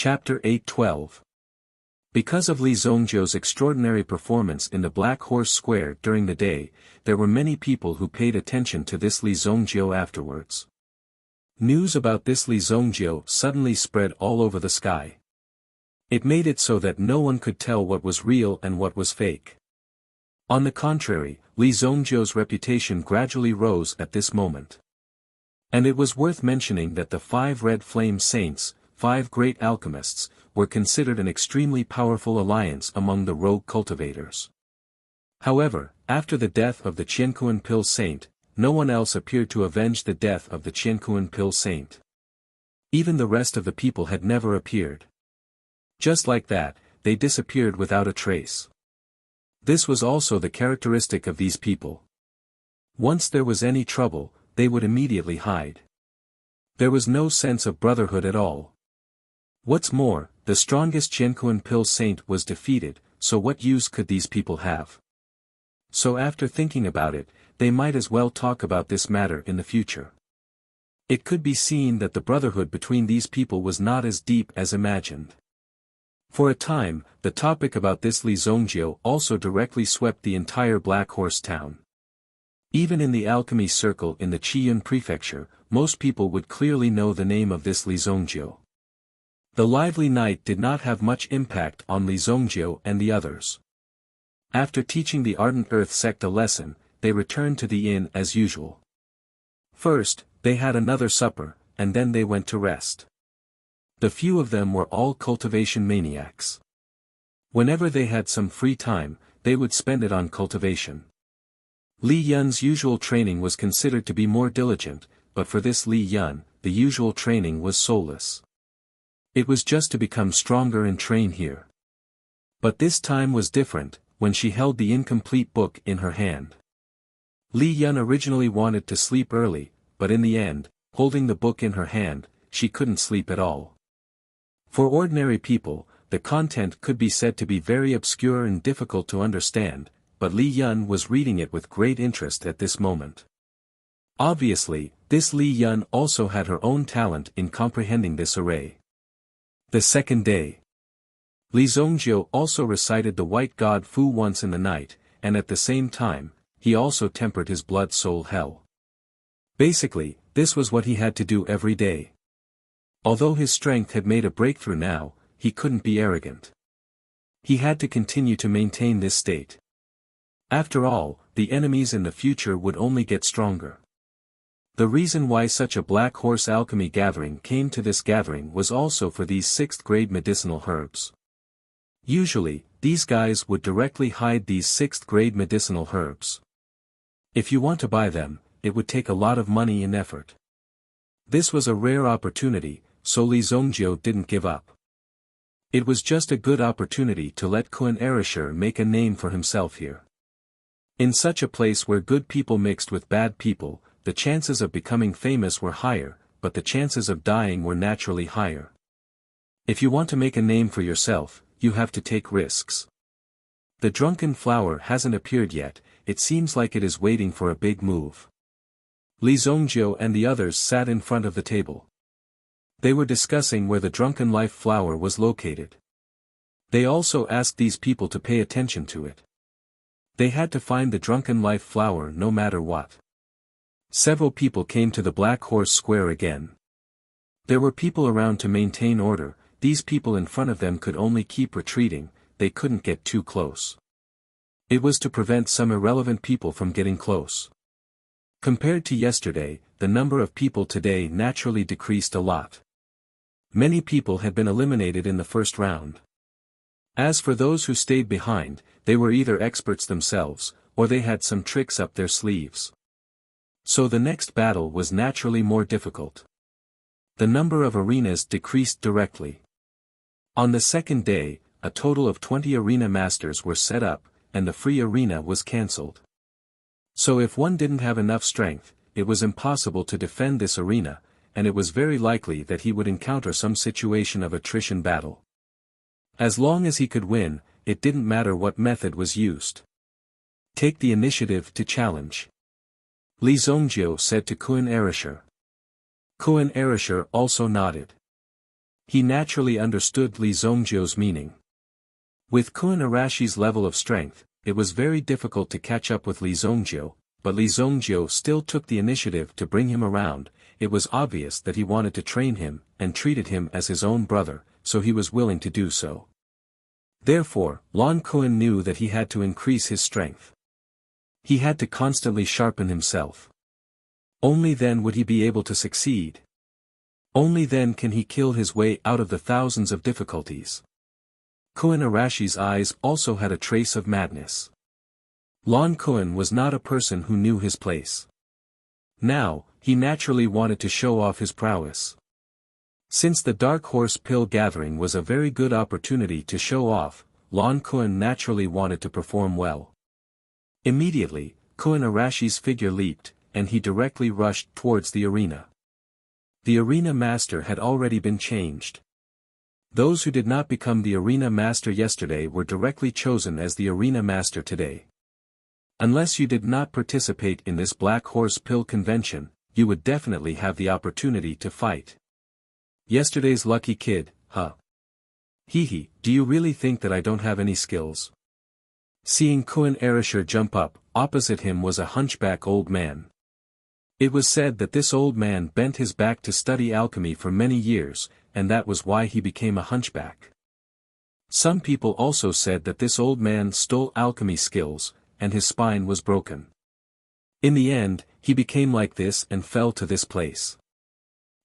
Chapter 8:12. Because of Li Zongjiu's extraordinary performance in the Black Horse Square during the day, there were many people who paid attention to this Li Zongjiu afterwards. News about this Li Zongjiu suddenly spread all over the sky. It made it so that no one could tell what was real and what was fake. On the contrary, Li Zongjiu's reputation gradually rose at this moment. And it was worth mentioning that the 5 Red Flame Saints, 5 great alchemists, were considered an extremely powerful alliance among the rogue cultivators. However, after the death of the Qiankuan Pill Saint, no one else appeared to avenge the death of the Qiankuan Pill Saint. Even the rest of the people had never appeared. Just like that, they disappeared without a trace. This was also the characteristic of these people. Once there was any trouble, they would immediately hide. There was no sense of brotherhood at all. What's more, the strongest Qiankuan Pill Saint was defeated, so what use could these people have? So after thinking about it, they might as well talk about this matter in the future. It could be seen that the brotherhood between these people was not as deep as imagined. For a time, the topic about this Li Zongjiu also directly swept the entire Black Horse town. Even in the alchemy circle in the Qiyun prefecture, most people would clearly know the name of this Li Zongjiu. The lively night did not have much impact on Li Zongjiu and the others. After teaching the Ardent Earth sect a lesson, they returned to the inn as usual. First, they had another supper, and then they went to rest. The few of them were all cultivation maniacs. Whenever they had some free time, they would spend it on cultivation. Li Yun's usual training was considered to be more diligent, but for this Li Yun, the usual training was soulless. It was just to become stronger and train here. But this time was different, when she held the incomplete book in her hand. Li Yun originally wanted to sleep early, but in the end, holding the book in her hand, she couldn't sleep at all. For ordinary people, the content could be said to be very obscure and difficult to understand, but Li Yun was reading it with great interest at this moment. Obviously, this Li Yun also had her own talent in comprehending this array. The second day. Li Zongjiu also recited the White God Fu once in the night, and at the same time, he also tempered his blood-soul hell. Basically, this was what he had to do every day. Although his strength had made a breakthrough now, he couldn't be arrogant. He had to continue to maintain this state. After all, the enemies in the future would only get stronger. The reason why such a Black Horse alchemy gathering came to this gathering was also for these 6th-grade medicinal herbs. Usually, these guys would directly hide these 6th-grade medicinal herbs. If you want to buy them, it would take a lot of money and effort. This was a rare opportunity, so Li Zongjiu didn't give up. It was just a good opportunity to let Kun Erisher make a name for himself here. In such a place where good people mixed with bad people, the chances of becoming famous were higher, but the chances of dying were naturally higher. If you want to make a name for yourself, you have to take risks. The drunken flower hasn't appeared yet, it seems like it is waiting for a big move. Li Zongjiu and the others sat in front of the table. They were discussing where the drunken life flower was located. They also asked these people to pay attention to it. They had to find the drunken life flower no matter what. Several people came to the Black Horse Square again. There were people around to maintain order, these people in front of them could only keep retreating, they couldn't get too close. It was to prevent some irrelevant people from getting close. Compared to yesterday, the number of people today naturally decreased a lot. Many people had been eliminated in the first round. As for those who stayed behind, they were either experts themselves, or they had some tricks up their sleeves. So the next battle was naturally more difficult. The number of arenas decreased directly. On the second day, a total of 20 arena masters were set up, and the free arena was cancelled. So if one didn't have enough strength, it was impossible to defend this arena, and it was very likely that he would encounter some situation of attrition battle. As long as he could win, it didn't matter what method was used. Take the initiative to challenge. Li Zongjiu said to Kun Erisher. Kun Erisher also nodded. He naturally understood Li Zongjiu's meaning. With Kun Arashi's level of strength, it was very difficult to catch up with Li Zongjiu, but Li Zongjiu still took the initiative to bring him around. It was obvious that he wanted to train him, and treated him as his own brother, so he was willing to do so. Therefore, Lan Kun knew that he had to increase his strength. He had to constantly sharpen himself. Only then would he be able to succeed. Only then can he kill his way out of the thousands of difficulties. Kun Arashi's eyes also had a trace of madness. Lan Kun was not a person who knew his place. Now, he naturally wanted to show off his prowess. Since the Dark Horse Pill gathering was a very good opportunity to show off, Lan Kun naturally wanted to perform well. Immediately, Kun Arashi's figure leaped, and he directly rushed towards the arena. The arena master had already been changed. Those who did not become the arena master yesterday were directly chosen as the arena master today. Unless you did not participate in this Black Horse Pill convention, you would definitely have the opportunity to fight. Yesterday's lucky kid, huh? Hee, do you really think that I don't have any skills? Seeing Kun Arasher jump up, opposite him was a hunchback old man. It was said that this old man bent his back to study alchemy for many years, and that was why he became a hunchback. Some people also said that this old man stole alchemy skills, and his spine was broken. In the end, he became like this and fell to this place.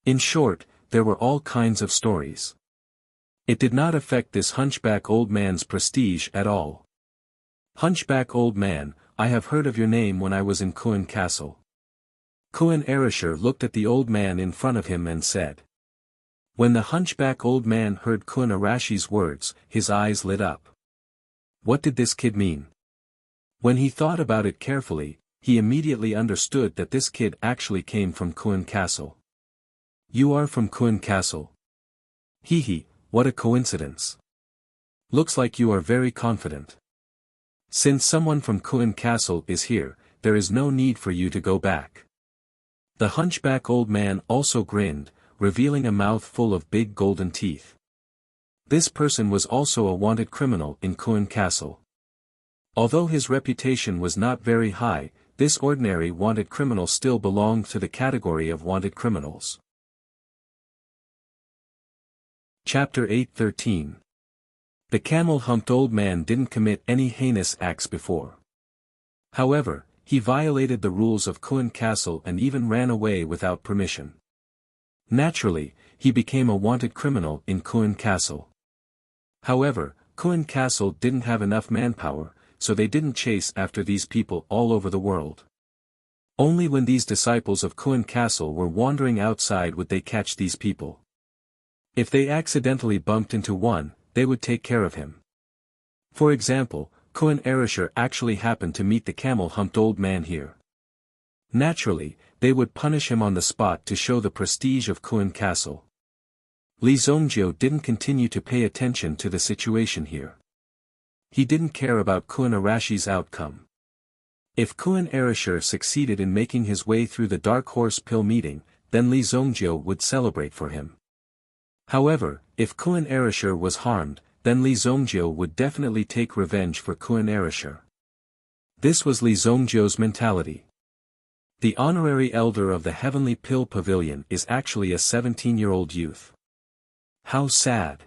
In short, there were all kinds of stories. It did not affect this hunchback old man's prestige at all. Hunchback old man, I have heard of your name when I was in Kun Castle. Kun Arasher looked at the old man in front of him and said. When the hunchback old man heard Kun Arashi's words, his eyes lit up. What did this kid mean? When he thought about it carefully, he immediately understood that this kid actually came from Kun Castle. You are from Kun Castle? Hee, what a coincidence. Looks like you are very confident. Since someone from Kun Castle is here, there is no need for you to go back. The hunchback old man also grinned, revealing a mouth full of big golden teeth. This person was also a wanted criminal in Kun Castle. Although his reputation was not very high, this ordinary wanted criminal still belonged to the category of wanted criminals. Chapter 8:13. The camel-humped old man didn't commit any heinous acts before. However, he violated the rules of Kun Castle and even ran away without permission. Naturally, he became a wanted criminal in Kun Castle. However, Kun Castle didn't have enough manpower, so they didn't chase after these people all over the world. Only when these disciples of Kun Castle were wandering outside would they catch these people. If they accidentally bumped into one, they would take care of him. For example, Kun Arasher actually happened to meet the camel-humped old man here. Naturally, they would punish him on the spot to show the prestige of Kun Castle. Li Zongjiu didn't continue to pay attention to the situation here. He didn't care about Kun Arashi's outcome. If Kun Arasher succeeded in making his way through the Dark Horse Pill meeting, then Li Zongjiu would celebrate for him. However, if Kun Arasher was harmed, then Li Zongjiu would definitely take revenge for Kun Arasher. This was Li Zongjiu's mentality. The honorary elder of the Heavenly Pill Pavilion is actually a 17-year-old youth. How sad.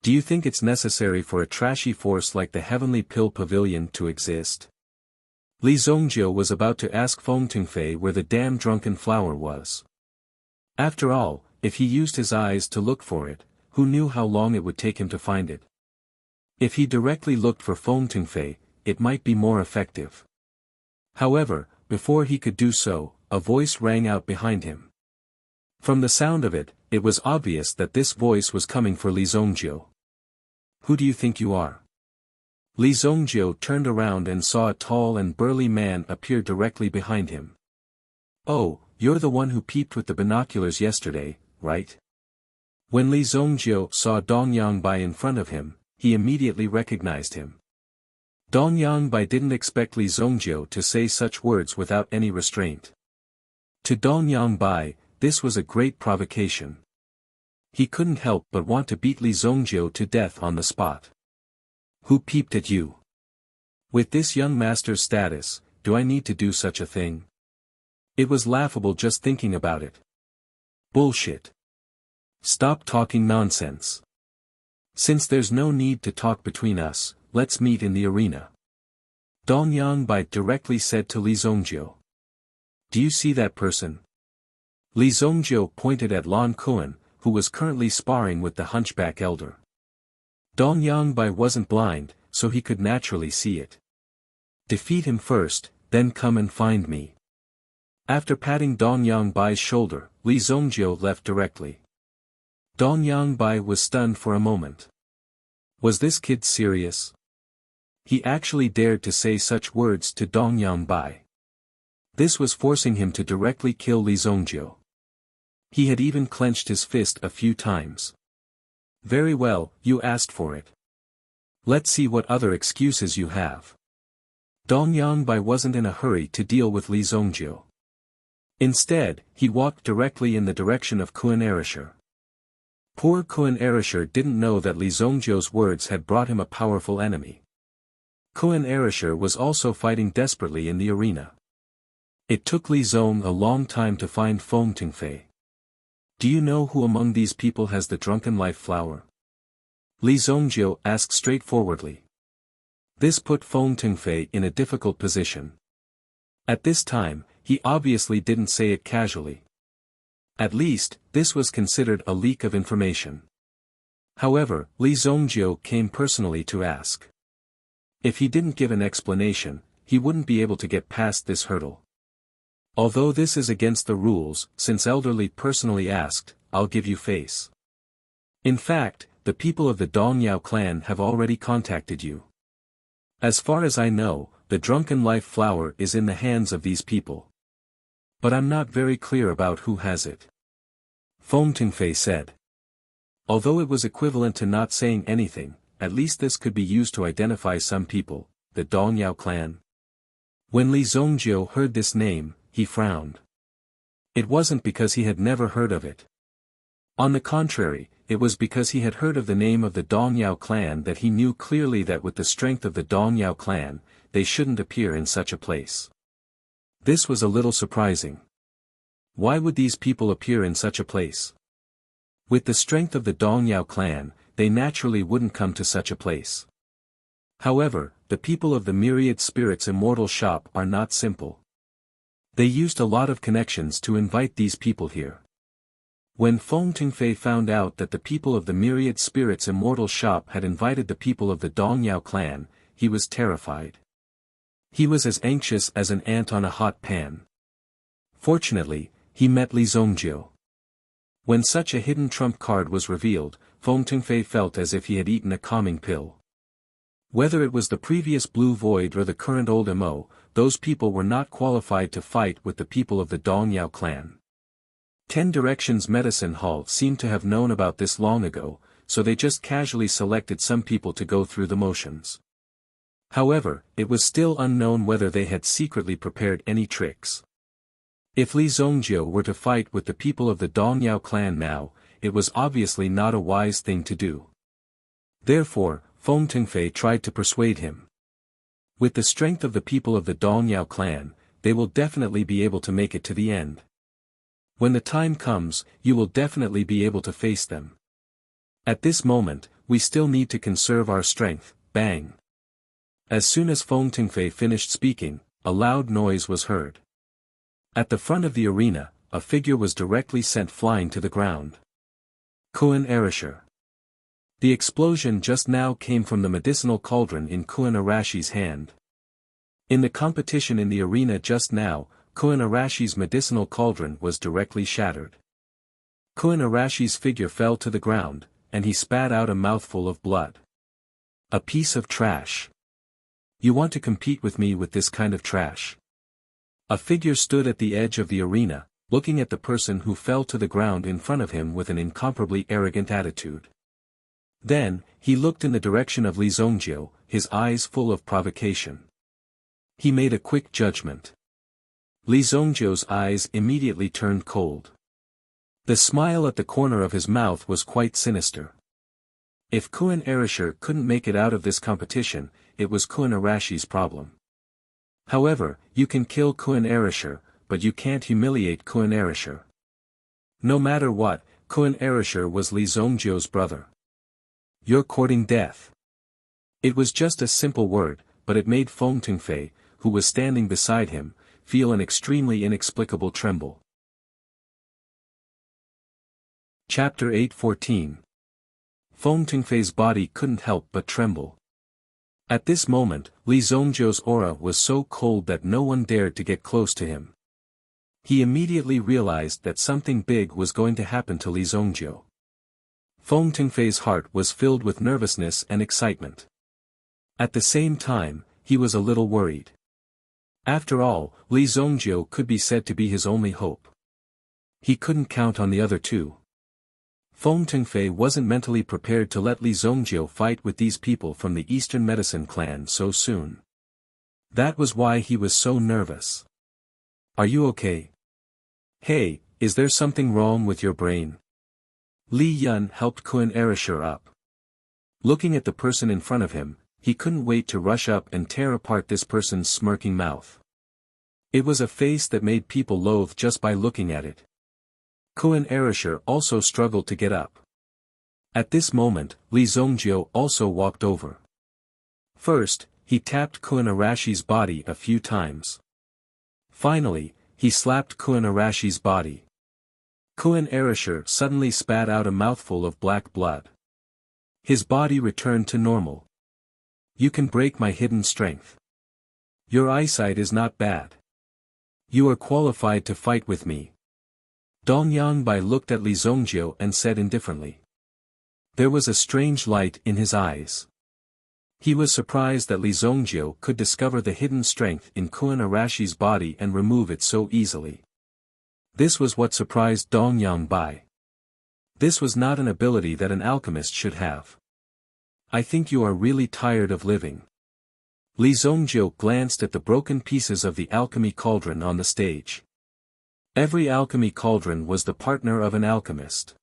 Do you think it's necessary for a trashy force like the Heavenly Pill Pavilion to exist? Li Zongjiu was about to ask Feng Tungfei where the damn drunken flower was. After all, if he used his eyes to look for it, who knew how long it would take him to find it? If he directly looked for Feng Tungfei, it might be more effective. However, before he could do so, a voice rang out behind him. From the sound of it, it was obvious that this voice was coming for Li Zongjiu. Who do you think you are? Li Zongjiu turned around and saw a tall and burly man appear directly behind him. Oh, you're the one who peeped with the binoculars yesterday, right? When Li Zongjiu saw Dong Yangbai in front of him, he immediately recognized him. Dong Yangbai didn't expect Li Zongjiu to say such words without any restraint. To Dong Yangbai, this was a great provocation. He couldn't help but want to beat Li Zongjiu to death on the spot. Who peeped at you? With this young master's status, do I need to do such a thing? It was laughable just thinking about it. Bullshit. Stop talking nonsense. Since there's no need to talk between us, let's meet in the arena. Dong Yangbai directly said to Li Zongjiu. Do you see that person? Li Zongjiu pointed at Lan Kuan, who was currently sparring with the hunchback elder. Dong Yangbai wasn't blind, so he could naturally see it. Defeat him first, then come and find me. After patting Dong Yangbai's shoulder, Li Zongjiu left directly. Dong Yangbai was stunned for a moment. Was this kid serious? He actually dared to say such words to Dong Yangbai. This was forcing him to directly kill Li Zongjiu. He had even clenched his fist a few times. Very well, you asked for it. Let's see what other excuses you have. Dong Yangbai wasn't in a hurry to deal with Li Zongjiu. Instead, he walked directly in the direction of Kuan Erisher. Poor Kuan Erisher didn't know that Li Zongjiu's words had brought him a powerful enemy. Kuan Erisher was also fighting desperately in the arena. It took Li Zong a long time to find Feng Tingfei. Do you know who among these people has the drunken life flower? Li Zongjiu asked straightforwardly. This put Feng Tingfei in a difficult position. At this time, he obviously didn't say it casually. At least, this was considered a leak of information. However, Li Zongjiu came personally to ask. If he didn't give an explanation, he wouldn't be able to get past this hurdle. Although this is against the rules, since Elderly personally asked, I'll give you face. In fact, the people of the Dongyao clan have already contacted you. As far as I know, the drunken life flower is in the hands of these people. But I'm not very clear about who has it. Feng Tingfei said. Although it was equivalent to not saying anything, at least this could be used to identify some people, the Dongyao clan. When Li Zongjiu heard this name, he frowned. It wasn't because he had never heard of it. On the contrary, it was because he had heard of the name of the Dongyao clan that he knew clearly that with the strength of the Dongyao clan, they shouldn't appear in such a place. This was a little surprising. Why would these people appear in such a place? With the strength of the Dongyao clan, they naturally wouldn't come to such a place. However, the people of the Myriad Spirits Immortal Shop are not simple. They used a lot of connections to invite these people here. When Feng Tingfei found out that the people of the Myriad Spirits Immortal Shop had invited the people of the Dongyao clan, he was terrified. He was as anxious as an ant on a hot pan. Fortunately, he met Li Zongjiu. When such a hidden trump card was revealed, Feng Tingfei felt as if he had eaten a calming pill. Whether it was the previous Blue Void or the current Old Mo, those people were not qualified to fight with the people of the Dongyao clan. 10 Directions Medicine Hall seemed to have known about this long ago, so they just casually selected some people to go through the motions. However, it was still unknown whether they had secretly prepared any tricks. If Li Zongjiu were to fight with the people of the Dongyao clan now, it was obviously not a wise thing to do. Therefore, Feng Tingfei tried to persuade him. With the strength of the people of the Dongyao clan, they will definitely be able to make it to the end. When the time comes, you will definitely be able to face them. At this moment, we still need to conserve our strength. Bang. As soon as Feng Tingfei finished speaking, a loud noise was heard. At the front of the arena, a figure was directly sent flying to the ground. Kuan Erisher. The explosion just now came from the medicinal cauldron in Kuan Arashi's hand. In the competition in the arena just now, Kuan Arashi's medicinal cauldron was directly shattered. Kuan Arashi's figure fell to the ground, and he spat out a mouthful of blood. A piece of trash. You want to compete with me with this kind of trash? A figure stood at the edge of the arena, looking at the person who fell to the ground in front of him with an incomparably arrogant attitude. Then, he looked in the direction of Li Zongjiu, his eyes full of provocation. He made a quick judgment. Li Zongjiu's eyes immediately turned cold. The smile at the corner of his mouth was quite sinister. If Kun Arashir couldn't make it out of this competition, it was Kun Arashi's problem. However, you can kill Kun Arashir, but you can't humiliate Kun Arashir. No matter what, Kun Arashir was Li Zongjiu's brother. You're courting death. It was just a simple word, but it made Feng Tengfei, who was standing beside him, feel an extremely inexplicable tremble. Chapter 8:14. Feng Tengfei's body couldn't help but tremble. At this moment, Li Zongjiu's aura was so cold that no one dared to get close to him. He immediately realized that something big was going to happen to Li Zongjiu. Feng Tengfei's heart was filled with nervousness and excitement. At the same time, he was a little worried. After all, Li Zongjiu could be said to be his only hope. He couldn't count on the other two. Feng Tengfei wasn't mentally prepared to let Li Zongjiu fight with these people from the Eastern Medicine clan so soon. That was why he was so nervous. Are you okay? Hey, is there something wrong with your brain? Li Yun helped Kun Arashir up. Looking at the person in front of him, he couldn't wait to rush up and tear apart this person's smirking mouth. It was a face that made people loathe just by looking at it. Kun Arashir also struggled to get up. At this moment, Li Zongjiu also walked over. First, he tapped Kun Arashi's body a few times. Finally, he slapped Kun Arashi's body. Kun Arashir suddenly spat out a mouthful of black blood. His body returned to normal. You can break my hidden strength. Your eyesight is not bad. You are qualified to fight with me. Dong Yangbai looked at Li Zongjiu and said indifferently. There was a strange light in his eyes. He was surprised that Li Zongjiu could discover the hidden strength in Kun Arashi's body and remove it so easily. This was what surprised Dong Yangbai. This was not an ability that an alchemist should have. I think you are really tired of living. Li Zongjiu glanced at the broken pieces of the alchemy cauldron on the stage. Every alchemy cauldron was the partner of an alchemist.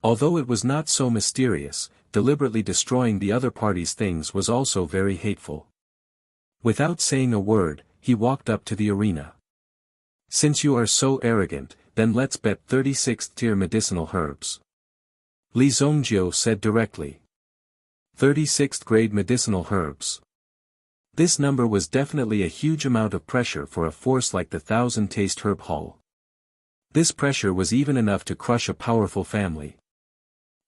Although it was not so mysterious, deliberately destroying the other party's things was also very hateful. Without saying a word, he walked up to the arena. Since you are so arrogant, then let's bet 36th tier medicinal herbs. Li Zongjiu said directly. 36th grade medicinal herbs. This number was definitely a huge amount of pressure for a force like the 1000 Taste Herb Hall. This pressure was even enough to crush a powerful family.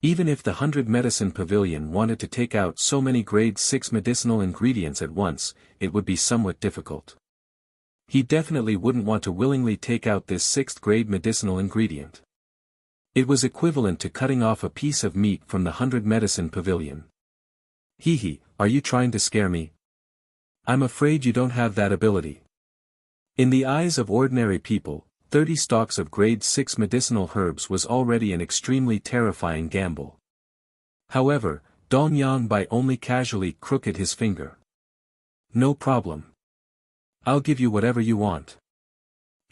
Even if the 100 Medicine Pavilion wanted to take out so many grade 6 medicinal ingredients at once, it would be somewhat difficult. He definitely wouldn't want to willingly take out this 6th grade medicinal ingredient. It was equivalent to cutting off a piece of meat from the 100 Medicine Pavilion. Hee, are you trying to scare me? I'm afraid you don't have that ability. In the eyes of ordinary people, 30 stalks of grade 6 medicinal herbs was already an extremely terrifying gamble. However, Dong Yangbai only casually crooked his finger. No problem. I'll give you whatever you want.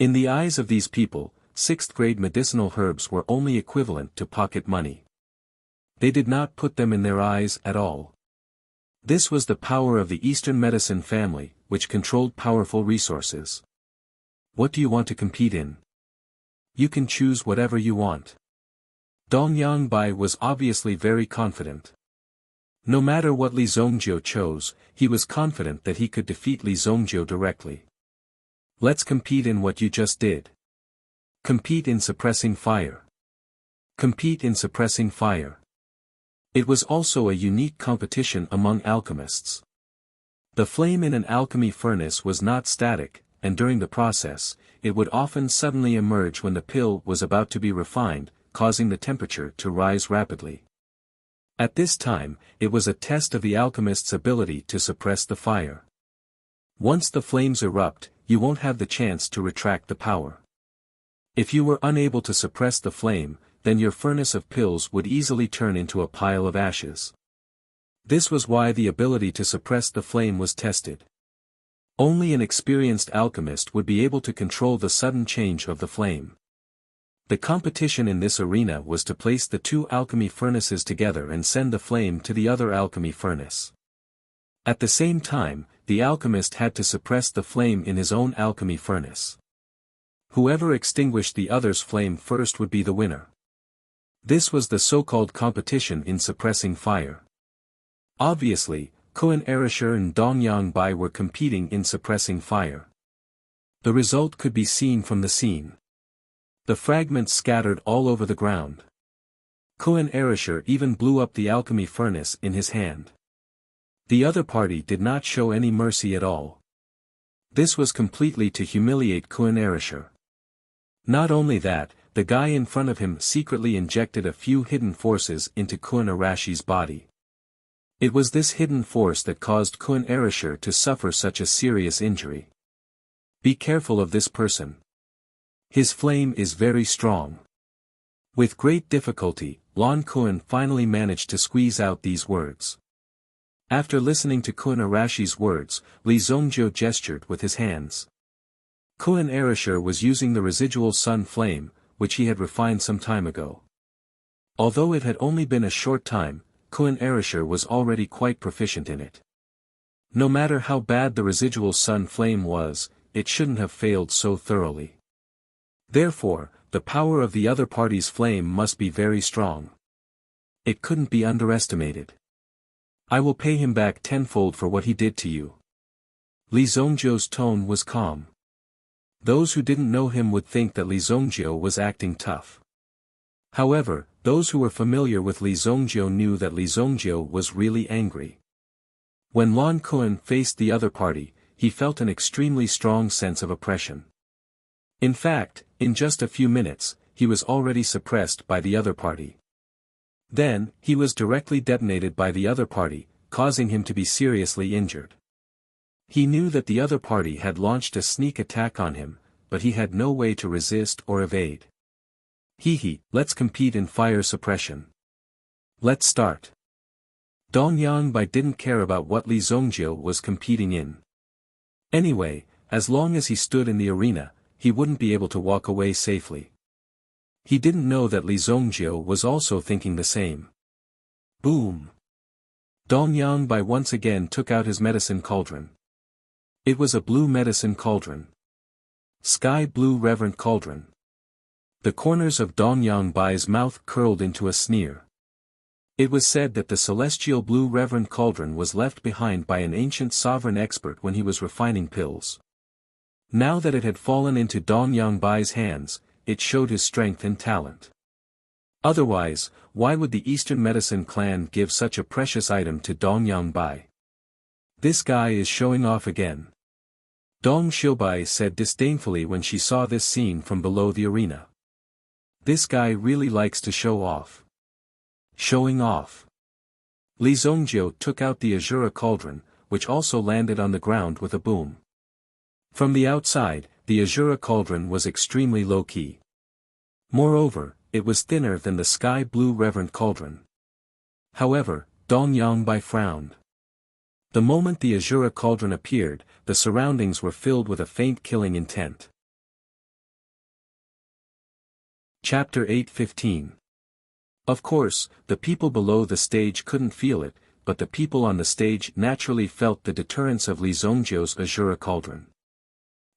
In the eyes of these people, 6th grade medicinal herbs were only equivalent to pocket money. They did not put them in their eyes at all. This was the power of the Eastern Medicine family, which controlled powerful resources. What do you want to compete in? You can choose whatever you want. Dong Yangbai was obviously very confident. No matter what Li Zongjiu chose, he was confident that he could defeat Li Zongjiu directly. Let's compete in what you just did. Compete in suppressing fire. Compete in suppressing fire. It was also a unique competition among alchemists. The flame in an alchemy furnace was not static, and during the process, it would often suddenly emerge when the pill was about to be refined, causing the temperature to rise rapidly. At this time, it was a test of the alchemist's ability to suppress the fire. Once the flames erupt, you won't have the chance to retract the power. If you were unable to suppress the flame, then your furnace of pills would easily turn into a pile of ashes. This was why the ability to suppress the flame was tested. Only an experienced alchemist would be able to control the sudden change of the flame. The competition in this arena was to place the two alchemy furnaces together and send the flame to the other alchemy furnace. At the same time, the alchemist had to suppress the flame in his own alchemy furnace. Whoever extinguished the other's flame first would be the winner. This was the so-called competition in suppressing fire. Obviously, Kuan Erisher and Dongyang Bai were competing in suppressing fire. The result could be seen from the scene. The fragments scattered all over the ground. Kuan Erisher even blew up the alchemy furnace in his hand. The other party did not show any mercy at all. This was completely to humiliate Kuan Erisher. Not only that, the guy in front of him secretly injected a few hidden forces into Kuan Arashi's body. It was this hidden force that caused Kuan Erisher to suffer such a serious injury. Be careful of this person. His flame is very strong. With great difficulty, Lon Kuan finally managed to squeeze out these words. After listening to Kuan Arashi's words, Li Zongjiu gestured with his hands. Kuan Erisher was using the residual sun flame, which he had refined some time ago. Although it had only been a short time, Kuan Erisher was already quite proficient in it. No matter how bad the residual sun flame was, it shouldn't have failed so thoroughly. Therefore, the power of the other party's flame must be very strong. It couldn't be underestimated. I will pay him back tenfold for what he did to you. Li Zongjiu's tone was calm. Those who didn't know him would think that Li Zongjiu was acting tough. However, those who were familiar with Li Zongjiu knew that Li Zongjiu was really angry. When Lon Kuan faced the other party, he felt an extremely strong sense of oppression. In fact, in just a few minutes, he was already suppressed by the other party. Then, he was directly detonated by the other party, causing him to be seriously injured. He knew that the other party had launched a sneak attack on him, but he had no way to resist or evade. Let's compete in fire suppression. Let's start. Dongyang Bai didn't care about what Li Zongjiu was competing in. Anyway, as long as he stood in the arena, he wouldn't be able to walk away safely. He didn't know that Li Zongjiu was also thinking the same. Boom! Dongyang Bai once again took out his medicine cauldron. It was a blue medicine cauldron. Sky blue reverent cauldron. The corners of Dongyang Bai's mouth curled into a sneer. It was said that the celestial blue reverend cauldron was left behind by an ancient sovereign expert when he was refining pills. Now that it had fallen into Dongyang Bai's hands, it showed his strength and talent. Otherwise, why would the Eastern Medicine clan give such a precious item to Dongyang Bai? This guy is showing off again. Dong Xiubai said disdainfully when she saw this scene from below the arena. This guy really likes to show off. Showing off. Li Zongjiu took out the Azura cauldron, which also landed on the ground with a boom. From the outside, the Azura cauldron was extremely low-key. Moreover, it was thinner than the sky blue reverend cauldron. However, Dongyang Bai frowned. The moment the Azura cauldron appeared, the surroundings were filled with a faint killing intent. Chapter 8:15. Of course, the people below the stage couldn't feel it, but the people on the stage naturally felt the deterrence of Li Zongjiu's Azura cauldron.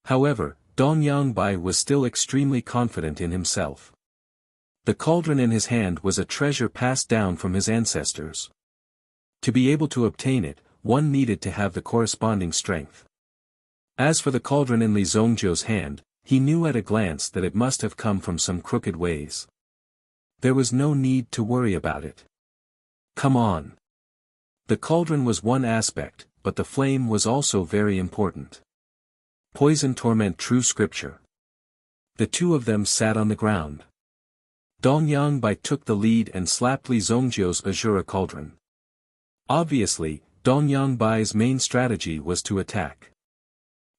However, Dongyang Bai was still extremely confident in himself. The cauldron in his hand was a treasure passed down from his ancestors. To be able to obtain it, one needed to have the corresponding strength. As for the cauldron in Li Zongjiu's hand, he knew at a glance that it must have come from some crooked ways. There was no need to worry about it. Come on. The cauldron was one aspect, but the flame was also very important. Poison torment true scripture. The two of them sat on the ground. Dongyang Bai took the lead and slapped Li Zongjiu's Azura cauldron. Obviously, Dongyang Bai's main strategy was to attack.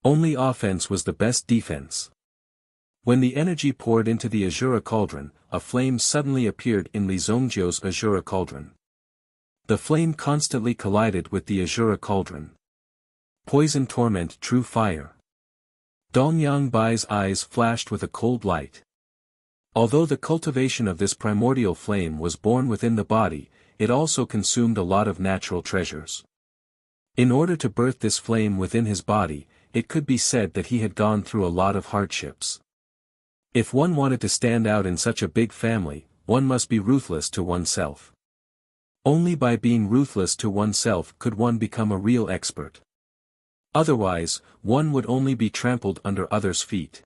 Only offense was the best defense. When the energy poured into the Azura cauldron, a flame suddenly appeared in Li Zongjiu's Azura cauldron. The flame constantly collided with the Azura cauldron. Poison torment true fire. Dongyang Bai's eyes flashed with a cold light. Although the cultivation of this primordial flame was born within the body, it also consumed a lot of natural treasures. In order to birth this flame within his body, it could be said that he had gone through a lot of hardships. If one wanted to stand out in such a big family, one must be ruthless to oneself. Only by being ruthless to oneself could one become a real expert. Otherwise, one would only be trampled under others' feet.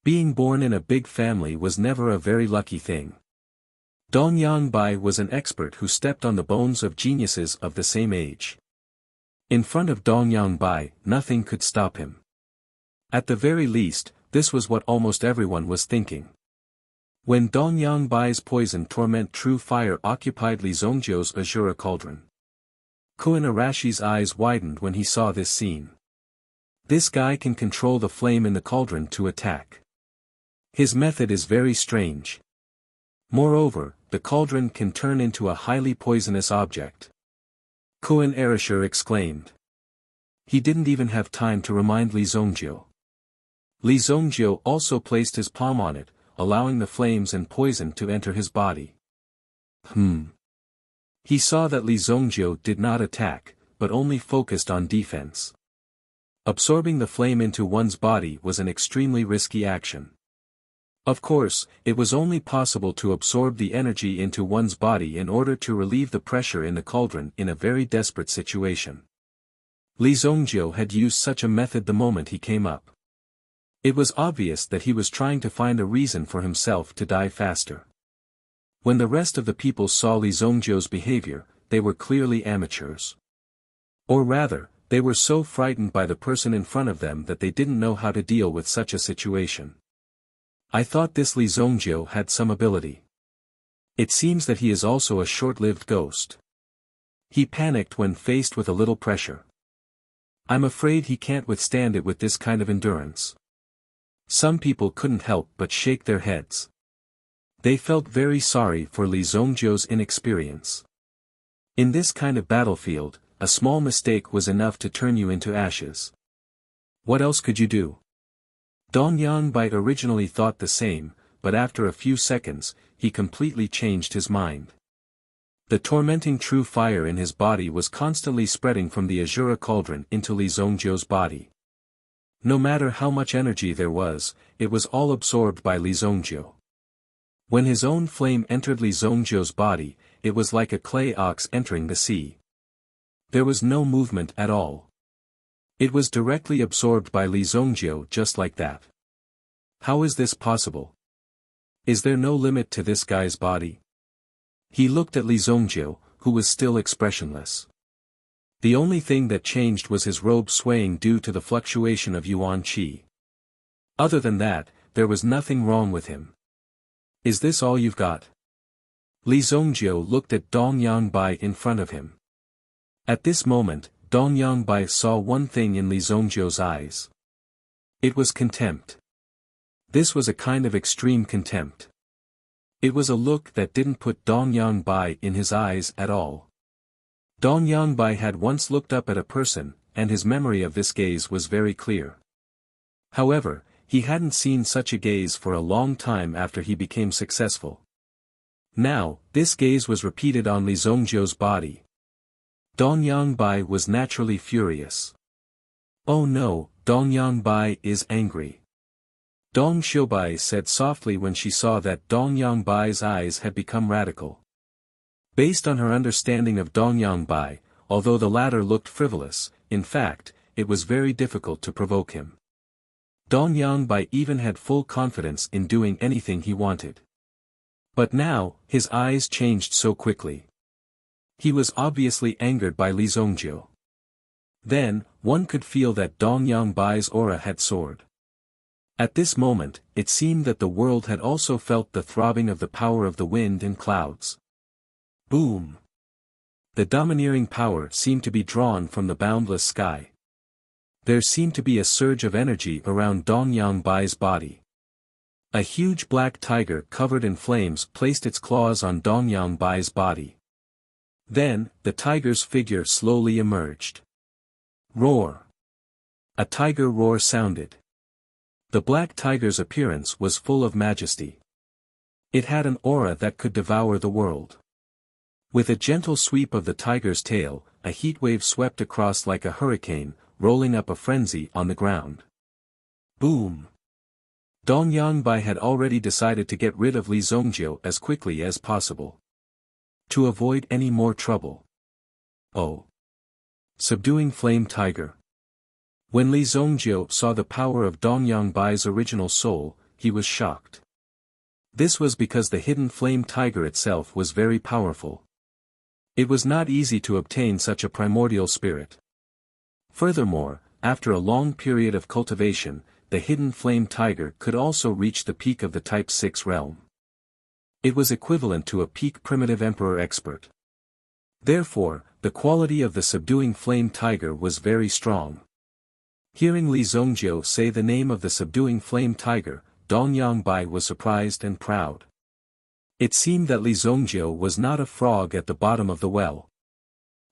Being born in a big family was never a very lucky thing. Dong Yangbai was an expert who stepped on the bones of geniuses of the same age. In front of Dong Yangbai, nothing could stop him. At the very least, this was what almost everyone was thinking. When Dong Yangbai's poison torment true fire occupied Li Zongjiu's Azura cauldron, Koen Arashi's eyes widened when he saw this scene. This guy can control the flame in the cauldron to attack. His method is very strange. Moreover, the cauldron can turn into a highly poisonous object. Koen Arashir exclaimed. He didn't even have time to remind Li Zongjiu. Li Zongjiu also placed his palm on it, allowing the flames and poison to enter his body. He saw that Li Zongjiu did not attack, but only focused on defense. Absorbing the flame into one's body was an extremely risky action. Of course, it was only possible to absorb the energy into one's body in order to relieve the pressure in the cauldron in a very desperate situation. Li Zongjiu had used such a method the moment he came up. It was obvious that he was trying to find a reason for himself to die faster. When the rest of the people saw Li Zongjiu's behavior, they were clearly amateurs. Or rather, they were so frightened by the person in front of them that they didn't know how to deal with such a situation. I thought this Li Zongjiu had some ability. It seems that he is also a short-lived ghost. He panicked when faced with a little pressure. I'm afraid he can't withstand it with this kind of endurance. Some people couldn't help but shake their heads. They felt very sorry for Li Zongjiu's inexperience. In this kind of battlefield, a small mistake was enough to turn you into ashes. What else could you do? Dong Yangbai originally thought the same, but after a few seconds, he completely changed his mind. The tormenting true fire in his body was constantly spreading from the Azura cauldron into Li Zongjiu's body. No matter how much energy there was, it was all absorbed by Li Zongjiu. When his own flame entered Li Zongjiu's body, it was like a clay ox entering the sea. There was no movement at all. It was directly absorbed by Li Zongjiu just like that. How is this possible? Is there no limit to this guy's body? He looked at Li Zongjiu, who was still expressionless. The only thing that changed was his robe swaying due to the fluctuation of yuan qi. Other than that, there was nothing wrong with him. Is this all you've got? Li Zongjiu looked at Dong Yangbai in front of him. At this moment, Dong Yangbai saw one thing in Li Zongjiu's eyes. It was contempt. This was a kind of extreme contempt. It was a look that didn't put Dong Yangbai in his eyes at all. Dong Yangbai had once looked up at a person, and his memory of this gaze was very clear. However, he hadn't seen such a gaze for a long time after he became successful. Now, this gaze was repeated on Li Zongjiu's body. Dong Yangbai was naturally furious. Oh no, Dong Yangbai is angry. Dong Xiubai said softly when she saw that Dong Yangbai's eyes had become radical. Based on her understanding of Dong Yangbai, although the latter looked frivolous, in fact, it was very difficult to provoke him. Dong Yangbai even had full confidence in doing anything he wanted. But now, his eyes changed so quickly. He was obviously angered by Li Zongjiu. Then, one could feel that Dong Yangbai's aura had soared. At this moment, it seemed that the world had also felt the throbbing of the power of the wind and clouds. Boom! The domineering power seemed to be drawn from the boundless sky. There seemed to be a surge of energy around Dong Yangbai's body. A huge black tiger covered in flames placed its claws on Dong Yangbai's body. Then, the tiger's figure slowly emerged. Roar! A tiger roar sounded. The black tiger's appearance was full of majesty. It had an aura that could devour the world. With a gentle sweep of the tiger's tail, a heat wave swept across like a hurricane, rolling up a frenzy on the ground. Boom! Dong Yangbai had already decided to get rid of Li Zongjiu as quickly as possible. To avoid any more trouble. Oh! Subduing Flame Tiger. When Li Zongjiu saw the power of Dong Yangbai's original soul, he was shocked. This was because the hidden Flame Tiger itself was very powerful. It was not easy to obtain such a primordial spirit. Furthermore, after a long period of cultivation, the hidden Flame Tiger could also reach the peak of the Type 6 realm. It was equivalent to a peak primitive emperor expert. Therefore, the quality of the subduing Flame Tiger was very strong. Hearing Li Zongjiu say the name of the subduing Flame Tiger, Dong Yangbai was surprised and proud. It seemed that Li Zongjiu was not a frog at the bottom of the well.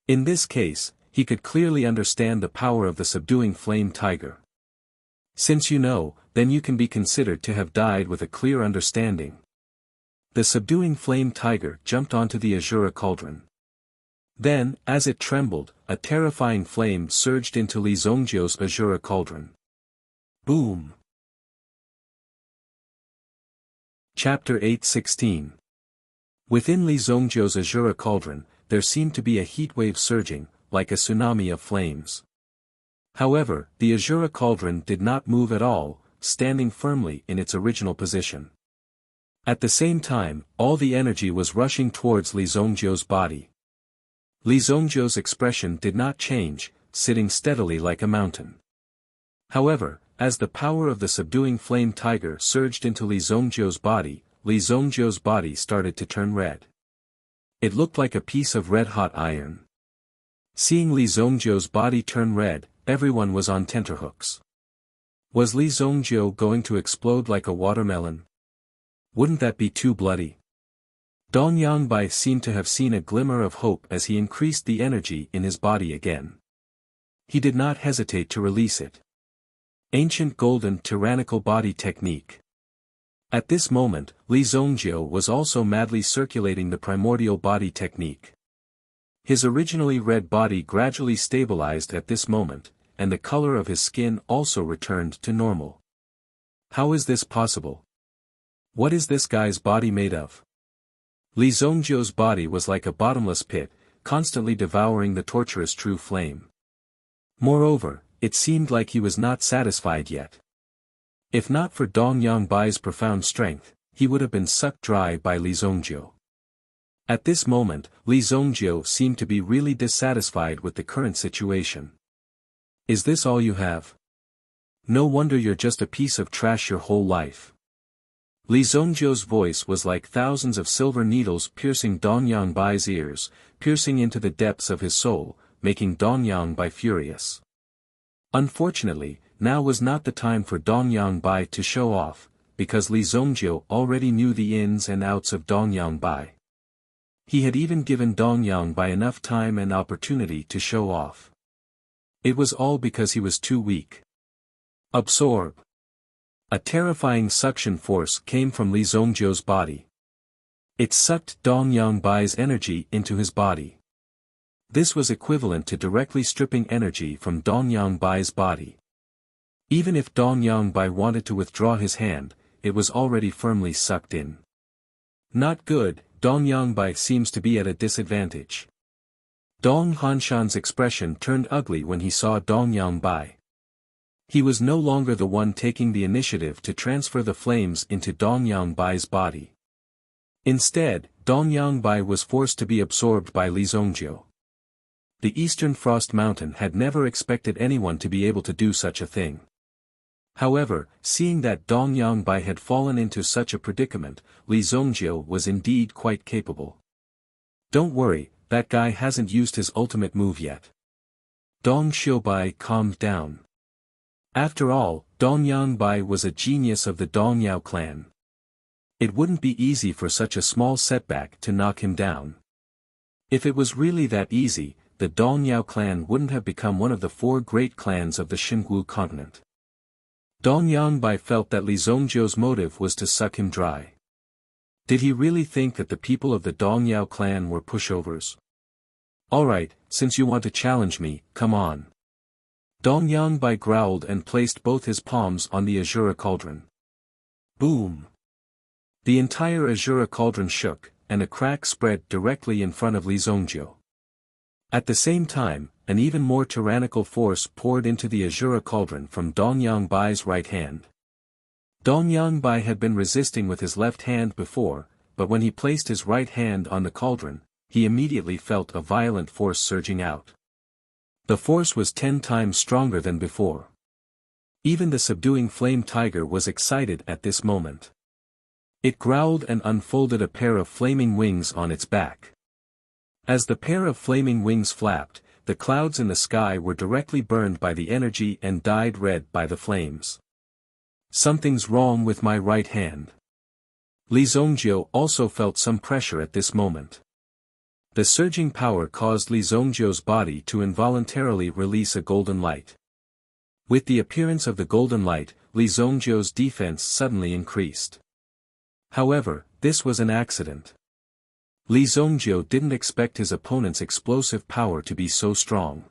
In this case, he could clearly understand the power of the subduing Flame Tiger. Since you know, then you can be considered to have died with a clear understanding. The subduing Flame Tiger jumped onto the Azura cauldron. Then, as it trembled, a terrifying flame surged into Li Zongjiu's Azura cauldron. Boom! Chapter 8:16. Within Li Zongjiu's Azura cauldron, there seemed to be a heat wave surging, like a tsunami of flames. However, the Azura cauldron did not move at all, standing firmly in its original position. At the same time, all the energy was rushing towards Li Zongjiu's body. Li Zongjiu's expression did not change, sitting steadily like a mountain. However, as the power of the subduing Flame Tiger surged into Li Zongjiu's body started to turn red. It looked like a piece of red-hot iron. Seeing Li Zongjiu's body turn red, everyone was on tenterhooks. Was Li Zongjiu going to explode like a watermelon? Wouldn't that be too bloody? Dong Yangbai seemed to have seen a glimmer of hope as he increased the energy in his body again. He did not hesitate to release it. Ancient Golden Tyrannical Body Technique. At this moment, Li Zongjiu was also madly circulating the primordial body technique. His originally red body gradually stabilized at this moment, and the color of his skin also returned to normal. How is this possible? What is this guy's body made of? Li Zongjiu's body was like a bottomless pit, constantly devouring the torturous true flame. Moreover, it seemed like he was not satisfied yet. If not for Dong Yangbai's profound strength, he would have been sucked dry by Li Zongjiu. At this moment, Li Zongjiu seemed to be really dissatisfied with the current situation. Is this all you have? No wonder you're just a piece of trash your whole life. Li Zongjiu's voice was like thousands of silver needles piercing Dong Yangbai's ears, piercing into the depths of his soul, making Dong Yangbai furious. Unfortunately, now was not the time for Dong Yangbai to show off, because Li Zongjiu already knew the ins and outs of Dong Yangbai. He had even given Dong Yangbai enough time and opportunity to show off. It was all because he was too weak. Absorb. A terrifying suction force came from Li Zongjiu's body. It sucked Dong Yangbai's energy into his body. This was equivalent to directly stripping energy from Dong Yangbai's body. Even if Dong Yangbai wanted to withdraw his hand, it was already firmly sucked in. Not good, Dong Yangbai seems to be at a disadvantage. Dong Hanshan's expression turned ugly when he saw Dong Yangbai. He was no longer the one taking the initiative to transfer the flames into Dong Yangbai's body. Instead, Dong Yangbai was forced to be absorbed by Li Zongjiu. The Eastern Frost Mountain had never expected anyone to be able to do such a thing. However, seeing that Dong Yangbai had fallen into such a predicament, Li Zongjiu was indeed quite capable. Don't worry, that guy hasn't used his ultimate move yet. Dong Xiubai calmed down. After all, Dong Yangbai was a genius of the Dong Yao clan. It wouldn't be easy for such a small setback to knock him down. If it was really that easy, the Dong Yao clan wouldn't have become one of the 4 great clans of the Xingwu continent. Dong Yangbai felt that Li Zongjiu's motive was to suck him dry. Did he really think that the people of the Dongyao clan were pushovers? Alright, since you want to challenge me, come on. Dong Yangbai growled and placed both his palms on the Azura cauldron. Boom! The entire Azura cauldron shook, and a crack spread directly in front of Li Zongjiu. At the same time, an even more tyrannical force poured into the Azura cauldron from Dong Yangbai's right hand. Dong Yangbai had been resisting with his left hand before, but when he placed his right hand on the cauldron, he immediately felt a violent force surging out. The force was 10 times stronger than before. Even the subduing flame tiger was excited at this moment. It growled and unfolded a pair of flaming wings on its back. As the pair of flaming wings flapped, the clouds in the sky were directly burned by the energy and dyed red by the flames. Something's wrong with my right hand. Li Zongjiu also felt some pressure at this moment. The surging power caused Li Zongjiu's body to involuntarily release a golden light. With the appearance of the golden light, Li Zongjiu's defense suddenly increased. However, this was an accident. Li Zongjiu didn't expect his opponent's explosive power to be so strong.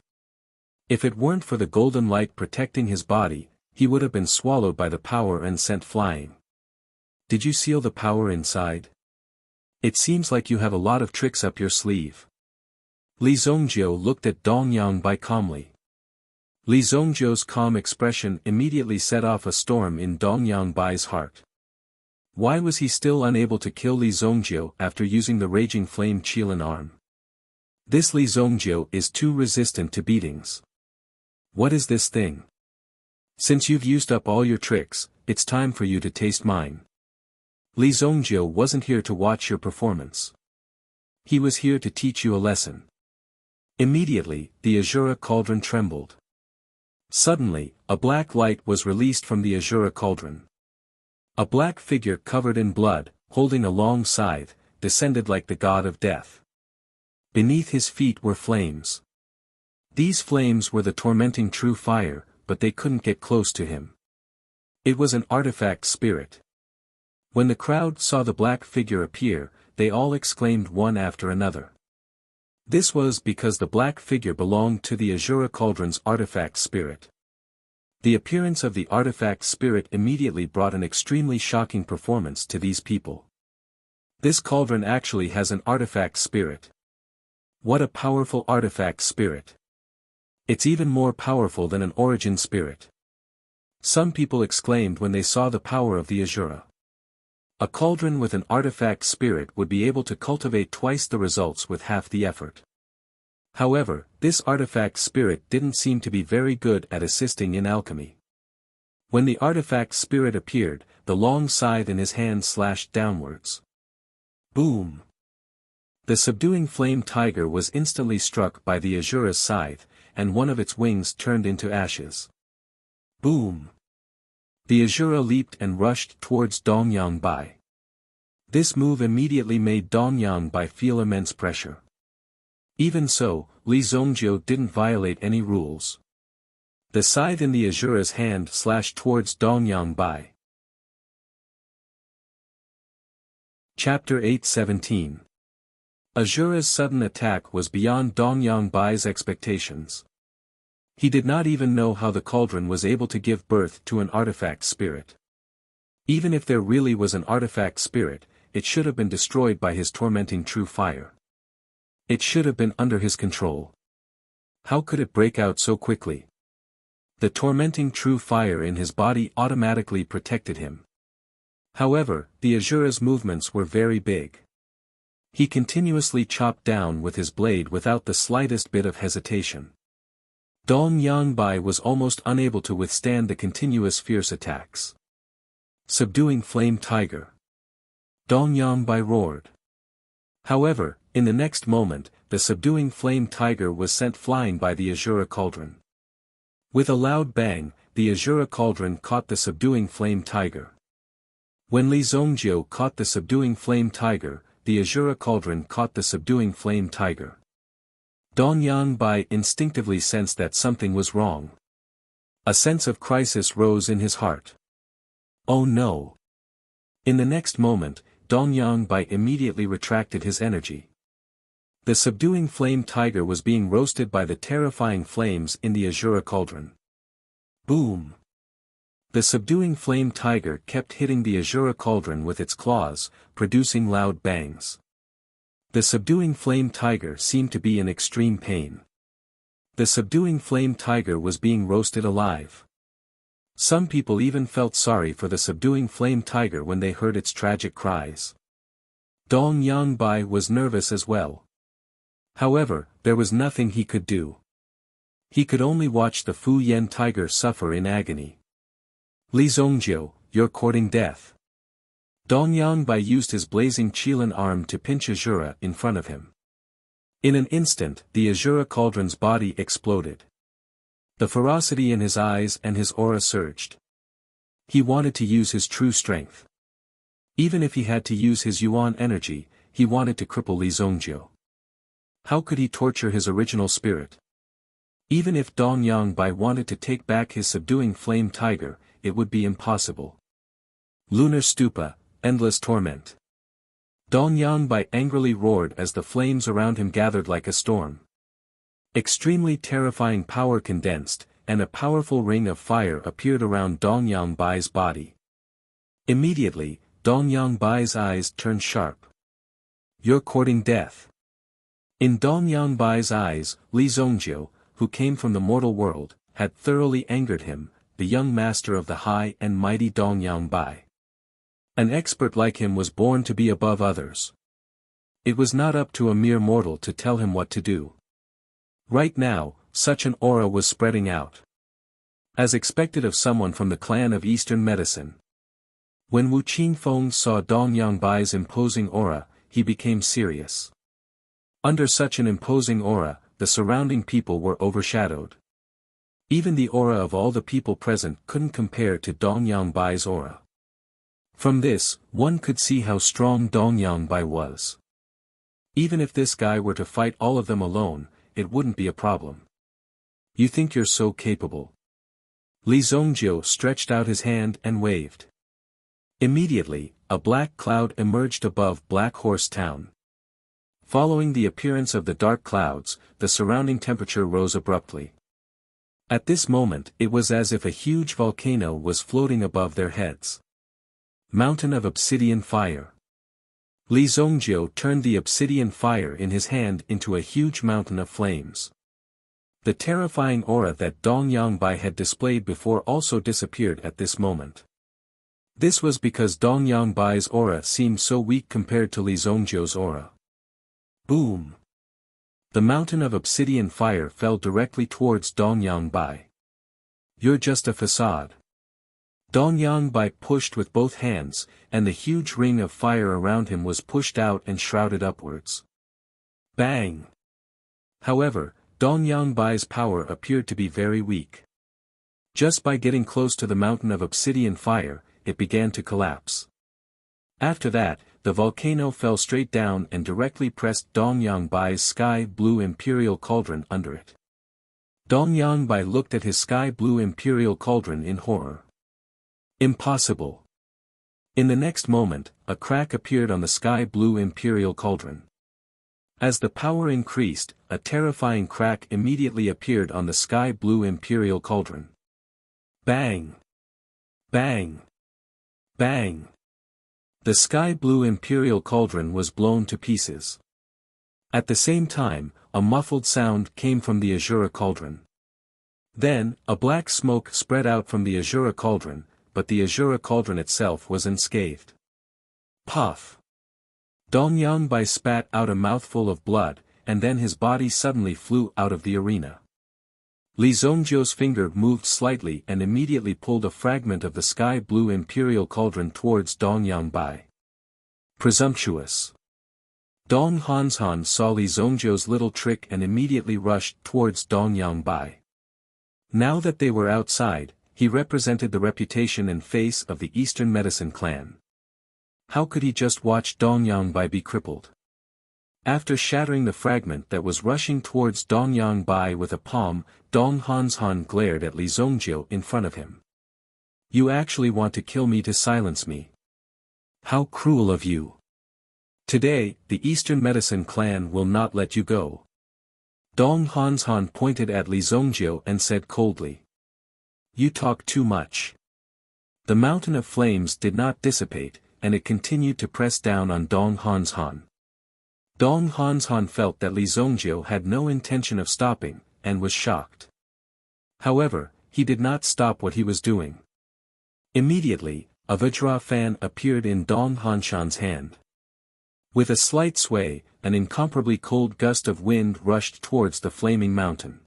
If it weren't for the golden light protecting his body, he would have been swallowed by the power and sent flying. Did you seal the power inside? It seems like you have a lot of tricks up your sleeve. Li Zongjiu looked at Dong Yangbai calmly. Li Zongjiu's calm expression immediately set off a storm in Dong Yangbai's heart. Why was he still unable to kill Li Zongjiu after using the raging flame Qilin arm? This Li Zongjiu is too resistant to beatings. What is this thing? Since you've used up all your tricks, it's time for you to taste mine. Li Zongjiu wasn't here to watch your performance. He was here to teach you a lesson. Immediately, the Azura cauldron trembled. Suddenly, a black light was released from the Azura cauldron. A black figure covered in blood, holding a long scythe, descended like the god of death. Beneath his feet were flames. These flames were the tormenting true fire, but they couldn't get close to him. It was an artifact spirit. When the crowd saw the black figure appear, they all exclaimed one after another. This was because the black figure belonged to the Azura cauldron's artifact spirit. The appearance of the artifact spirit immediately brought an extremely shocking performance to these people. This cauldron actually has an artifact spirit. What a powerful artifact spirit. It's even more powerful than an origin spirit. Some people exclaimed when they saw the power of the Azura. A cauldron with an artifact spirit would be able to cultivate twice the results with half the effort. However, this artifact spirit didn't seem to be very good at assisting in alchemy. When the artifact spirit appeared, the long scythe in his hand slashed downwards. Boom! The subduing flame tiger was instantly struck by the Azura's scythe, and one of its wings turned into ashes. Boom! The Azura leaped and rushed towards Dong Yangbai. This move immediately made Dong Yangbai feel immense pressure. Even so, Li Zongjiu didn't violate any rules. The scythe in the Azura's hand slashed towards Dong Yangbai. Chapter 8:17. Azura's sudden attack was beyond Dong Yangbai's expectations. He did not even know how the cauldron was able to give birth to an artifact spirit. Even if there really was an artifact spirit, it should have been destroyed by his tormenting true fire. It should have been under his control. How could it break out so quickly? The tormenting true fire in his body automatically protected him. However, the Azura's movements were very big. He continuously chopped down with his blade without the slightest bit of hesitation. Dong Yangbai was almost unable to withstand the continuous fierce attacks. Subduing flame tiger. Dong Yangbai roared. However, in the next moment, the subduing flame tiger was sent flying by the Azura cauldron. With a loud bang, the Azura cauldron caught the subduing flame tiger. When Li Zongjiu caught the subduing flame tiger, the Azura cauldron caught the subduing flame tiger. Dong Yangbai instinctively sensed that something was wrong. A sense of crisis rose in his heart. Oh no! In the next moment, Dong Bai immediately retracted his energy. The subduing flame tiger was being roasted by the terrifying flames in the Azura cauldron. Boom! The subduing flame tiger kept hitting the Azura cauldron with its claws, producing loud bangs. The subduing flame tiger seemed to be in extreme pain. The subduing flame tiger was being roasted alive. Some people even felt sorry for the subduing flame tiger when they heard its tragic cries. Dong Bai was nervous as well. However, there was nothing he could do. He could only watch the Fu Yen tiger suffer in agony. Li Zongjiu, you're courting death. Dong Bai used his blazing Qilin arm to pinch Azura in front of him. In an instant, the Azura cauldron's body exploded. The ferocity in his eyes and his aura surged. He wanted to use his true strength. Even if he had to use his Yuan energy, he wanted to cripple Li Zongjiu. How could he torture his original spirit? Even if Dong Bai wanted to take back his subduing flame tiger, it would be impossible. Lunar Stupa, endless torment. Dong Bai angrily roared as the flames around him gathered like a storm. Extremely terrifying power condensed, and a powerful ring of fire appeared around Dong Bai's body. Immediately, Dong Bai's eyes turned sharp. You're courting death. In Dong Bai's eyes, Li Zongjiu, who came from the mortal world, had thoroughly angered him, the young master of the high and mighty Dong Bai. An expert like him was born to be above others. It was not up to a mere mortal to tell him what to do. Right now, such an aura was spreading out. As expected of someone from the clan of Eastern Medicine. When Wu Qingfeng saw Dong Bai's imposing aura, he became serious. Under such an imposing aura, the surrounding people were overshadowed. Even the aura of all the people present couldn't compare to Dong Bai's aura. From this, one could see how strong Dong Bai was. Even if this guy were to fight all of them alone, it wouldn't be a problem. You think you're so capable? Li Zongjiu stretched out his hand and waved. Immediately, a black cloud emerged above Black Horse Town. Following the appearance of the dark clouds, the surrounding temperature rose abruptly. At this moment it was as if a huge volcano was floating above their heads. Mountain of obsidian fire. Li Zongjiu turned the obsidian fire in his hand into a huge mountain of flames. The terrifying aura that Dong Bai had displayed before also disappeared at this moment. This was because Dong Bai's aura seemed so weak compared to Li Zongjiu's aura. Boom! The mountain of obsidian fire fell directly towards Dong Bai. You're just a facade. Dong Bai pushed with both hands, and the huge ring of fire around him was pushed out and shrouded upwards. Bang! However, Dong Bai's power appeared to be very weak. Just by getting close to the mountain of obsidian fire, it began to collapse. After that, the volcano fell straight down and directly pressed Dong Bai's sky blue imperial cauldron under it. Dong Bai looked at his sky blue imperial cauldron in horror. Impossible. In the next moment, a crack appeared on the sky blue imperial cauldron. As the power increased, a terrifying crack immediately appeared on the sky blue imperial cauldron. Bang! Bang! Bang! The sky blue imperial cauldron was blown to pieces. At the same time, a muffled sound came from the Azura cauldron. Then, a black smoke spread out from the Azura cauldron, but the Azura cauldron itself was unscathed. Puff! Dong Bai spat out a mouthful of blood, and then his body suddenly flew out of the arena. Li Zongjiu's finger moved slightly and immediately pulled a fragment of the sky blue imperial cauldron towards Dong Bai. Presumptuous. Dong Hanshan saw Li Zongjiu's little trick and immediately rushed towards Dong Bai. Now that they were outside, he represented the reputation and face of the Eastern Medicine clan. How could he just watch Dong Bai be crippled? After shattering the fragment that was rushing towards Dong Bai with a palm, Dong Hanshan glared at Li Zongjiu in front of him. You actually want to kill me to silence me? How cruel of you! Today, the Eastern Medicine Clan will not let you go. Dong Hanshan pointed at Li Zongjiu and said coldly. You talk too much. The mountain of flames did not dissipate, and it continued to press down on Dong Hanshan. Dong Hanshan felt that Li Zongjiu had no intention of stopping, and was shocked. However, he did not stop what he was doing. Immediately, a Vajra fan appeared in Dong Hanshan's hand. With a slight sway, an incomparably cold gust of wind rushed towards the flaming mountain.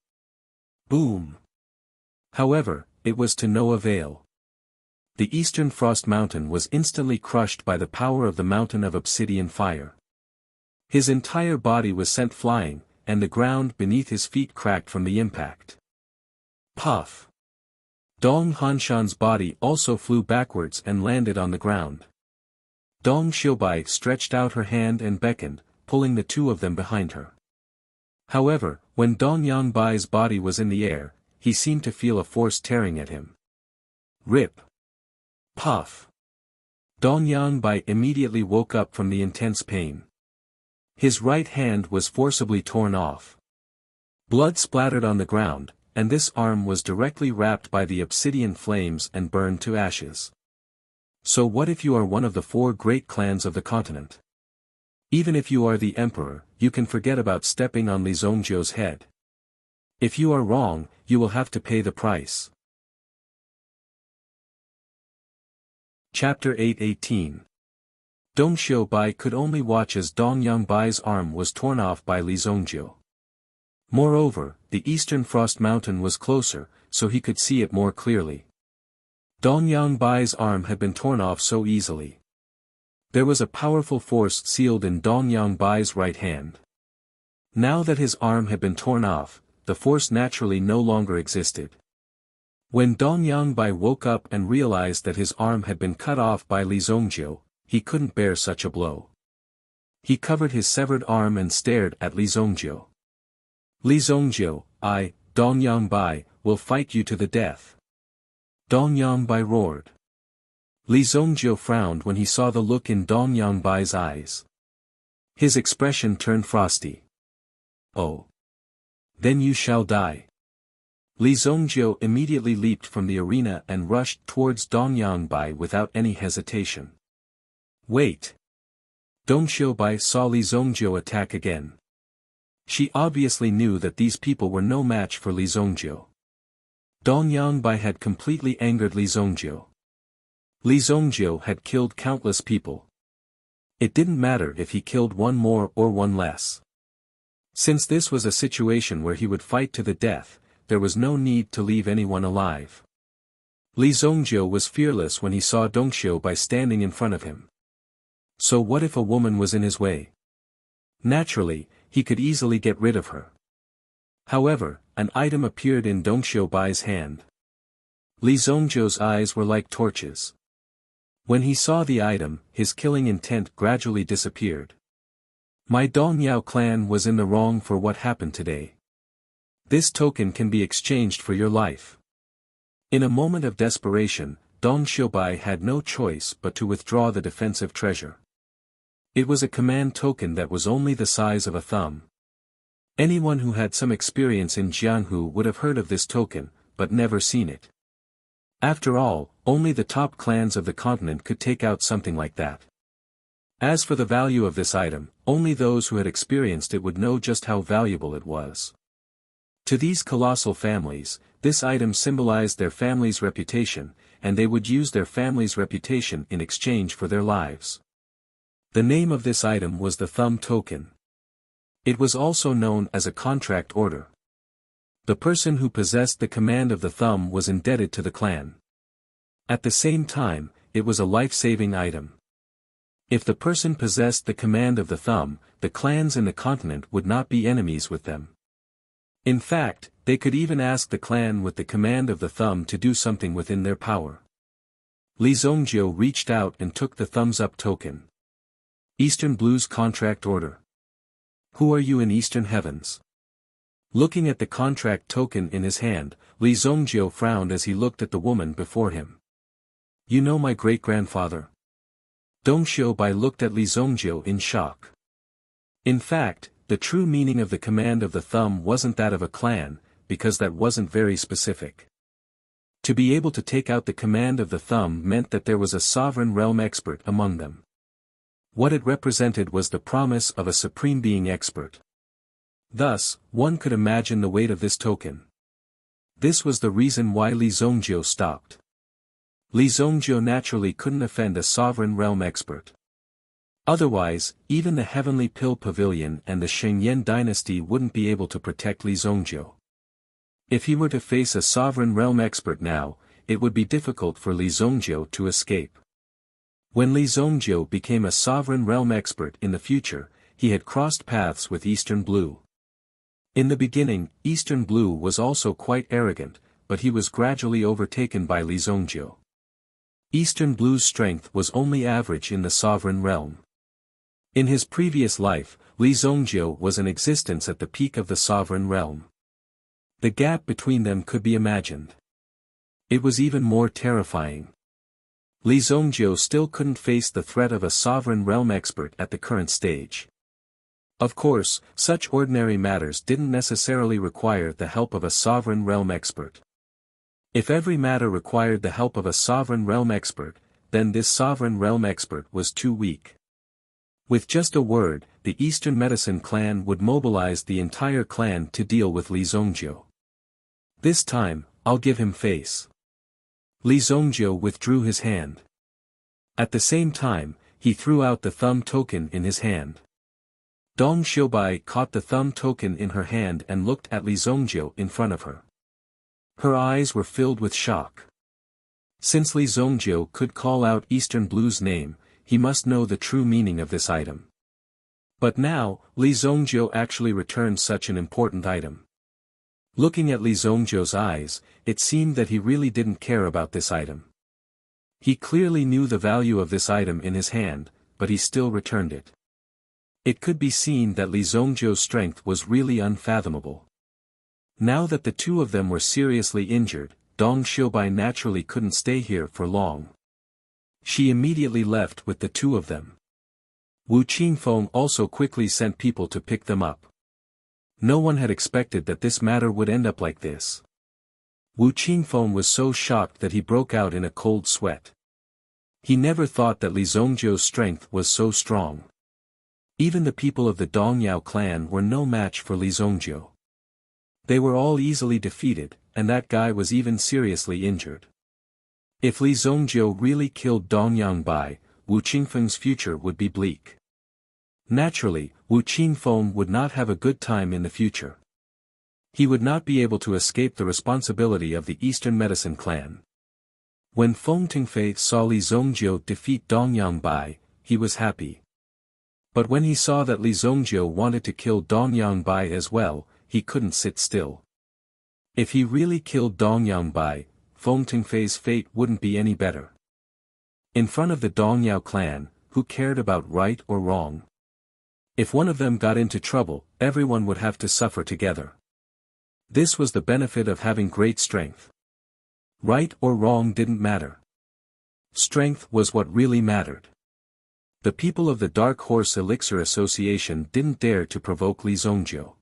Boom! However, it was to no avail. The Eastern Frost Mountain was instantly crushed by the power of the mountain of obsidian fire. His entire body was sent flying, and the ground beneath his feet cracked from the impact. Puff! Dong Hanshan's body also flew backwards and landed on the ground. Dong Xiubai stretched out her hand and beckoned, pulling the two of them behind her. However, when Dong Yangbai's body was in the air, he seemed to feel a force tearing at him. Rip! Puff! Dong Yangbai immediately woke up from the intense pain. His right hand was forcibly torn off. Blood splattered on the ground, and this arm was directly wrapped by the obsidian flames and burned to ashes. So what if you are one of the 4 great clans of the continent? Even if you are the emperor, you can forget about stepping on Li Zongjiu's head. If you are wrong, you will have to pay the price. Chapter 8:18. Dong Xiubai could only watch as Dong Yangbai's arm was torn off by Li Zongjiu. Moreover, the Eastern Frost Mountain was closer, so he could see it more clearly. Dong Yangbai's arm had been torn off so easily. There was a powerful force sealed in Dong Yangbai's right hand. Now that his arm had been torn off, the force naturally no longer existed. When Dong Yangbai woke up and realized that his arm had been cut off by Li Zongjiu, he couldn't bear such a blow. He covered his severed arm and stared at Li Zongjiu. Li Zongjiu, I, Dong Yangbai, will fight you to the death. Dong Yangbai roared. Li Zongjiu frowned when he saw the look in Dong Yangbai's eyes. His expression turned frosty. Oh. Then you shall die. Li Zongjiu immediately leaped from the arena and rushed towards Dong Yangbai without any hesitation. Wait. Dong Xiubai saw Li Zongjiu attack again. She obviously knew that these people were no match for Li Zongjiu. Dong Yangbai had completely angered Li Zongjiu. Li Zongjiu had killed countless people. It didn't matter if he killed one more or one less. Since this was a situation where he would fight to the death, there was no need to leave anyone alive. Li Zongjiu was fearless when he saw Dong Xiubai standing in front of him. So what if a woman was in his way? Naturally, he could easily get rid of her. However, an item appeared in Dong Xiubai's hand. Li Zongjiu's eyes were like torches. When he saw the item, his killing intent gradually disappeared. My Dong Yao clan was in the wrong for what happened today. This token can be exchanged for your life. In a moment of desperation, Dong Xiubai had no choice but to withdraw the defensive treasure. It was a command token that was only the size of a thumb. Anyone who had some experience in Jianghu would have heard of this token, but never seen it. After all, only the top clans of the continent could take out something like that. As for the value of this item, only those who had experienced it would know just how valuable it was. To these colossal families, this item symbolized their family's reputation, and they would use their family's reputation in exchange for their lives. The name of this item was the thumb token. It was also known as a contract order. The person who possessed the command of the thumb was indebted to the clan. At the same time, it was a life-saving item. If the person possessed the command of the thumb, the clans in the continent would not be enemies with them. In fact, they could even ask the clan with the command of the thumb to do something within their power. Li Zongjiu reached out and took the thumbs-up token. Eastern Blues contract order. Who are you in Eastern Heavens? Looking at the contract token in his hand, Li Zongjiu frowned as he looked at the woman before him. You know my great-grandfather? Dong Xiaobai looked at Li Zongjiu in shock. In fact, the true meaning of the command of the thumb wasn't that of a clan, because that wasn't very specific. To be able to take out the command of the thumb meant that there was a sovereign realm expert among them. What it represented was the promise of a supreme being expert. Thus, one could imagine the weight of this token. This was the reason why Li Zongjiu stopped. Li Zongjiu naturally couldn't offend a sovereign realm expert. Otherwise, even the Heavenly Pill Pavilion and the Shengyan dynasty wouldn't be able to protect Li Zongjiu. If he were to face a sovereign realm expert now, it would be difficult for Li Zongjiu to escape. When Li Zongjiu became a sovereign realm expert in the future, he had crossed paths with Eastern Blue. In the beginning, Eastern Blue was also quite arrogant, but he was gradually overtaken by Li Zongjiu. Eastern Blue's strength was only average in the sovereign realm. In his previous life, Li Zongjiu was in existence at the peak of the sovereign realm. The gap between them could be imagined. It was even more terrifying. Li Zongjiu still couldn't face the threat of a sovereign realm expert at the current stage. Of course, such ordinary matters didn't necessarily require the help of a sovereign realm expert. If every matter required the help of a sovereign realm expert, then this sovereign realm expert was too weak. With just a word, the Eastern Medicine clan would mobilize the entire clan to deal with Li Zongjiu. This time, I'll give him face. Li Zongjiu withdrew his hand. At the same time, he threw out the thumb token in his hand. Dong Xiaobai caught the thumb token in her hand and looked at Li Zongjiu in front of her. Her eyes were filled with shock. Since Li Zongjiu could call out Eastern Blue's name, he must know the true meaning of this item. But now, Li Zongjiu actually returned such an important item. Looking at Li Zongjiu's eyes, it seemed that he really didn't care about this item. He clearly knew the value of this item in his hand, but he still returned it. It could be seen that Li Zongjiu's strength was really unfathomable. Now that the two of them were seriously injured, Dong Xiaobai naturally couldn't stay here for long. She immediately left with the two of them. Wu Qingfeng also quickly sent people to pick them up. No one had expected that this matter would end up like this. Wu Qingfeng was so shocked that he broke out in a cold sweat. He never thought that Li Zongjiu's strength was so strong. Even the people of the Dongyao clan were no match for Li Zongjiu. They were all easily defeated, and that guy was even seriously injured. If Li Zongjiu really killed Dong Yangbai, Wu Qingfeng's future would be bleak. Naturally, Wu Qingfeng would not have a good time in the future. He would not be able to escape the responsibility of the Eastern Medicine clan. When Feng Tingfei saw Li Zongjiu defeat Dong Yangbai, he was happy. But when he saw that Li Zongjiu wanted to kill Dong Yangbai as well, he couldn't sit still. If he really killed Dong Yangbai, Feng Tingfei's fate wouldn't be any better. In front of the Dongyao clan, who cared about right or wrong? If one of them got into trouble, everyone would have to suffer together. This was the benefit of having great strength. Right or wrong didn't matter. Strength was what really mattered. The people of the Dark Horse Elixir Association didn't dare to provoke Li Zongjiu.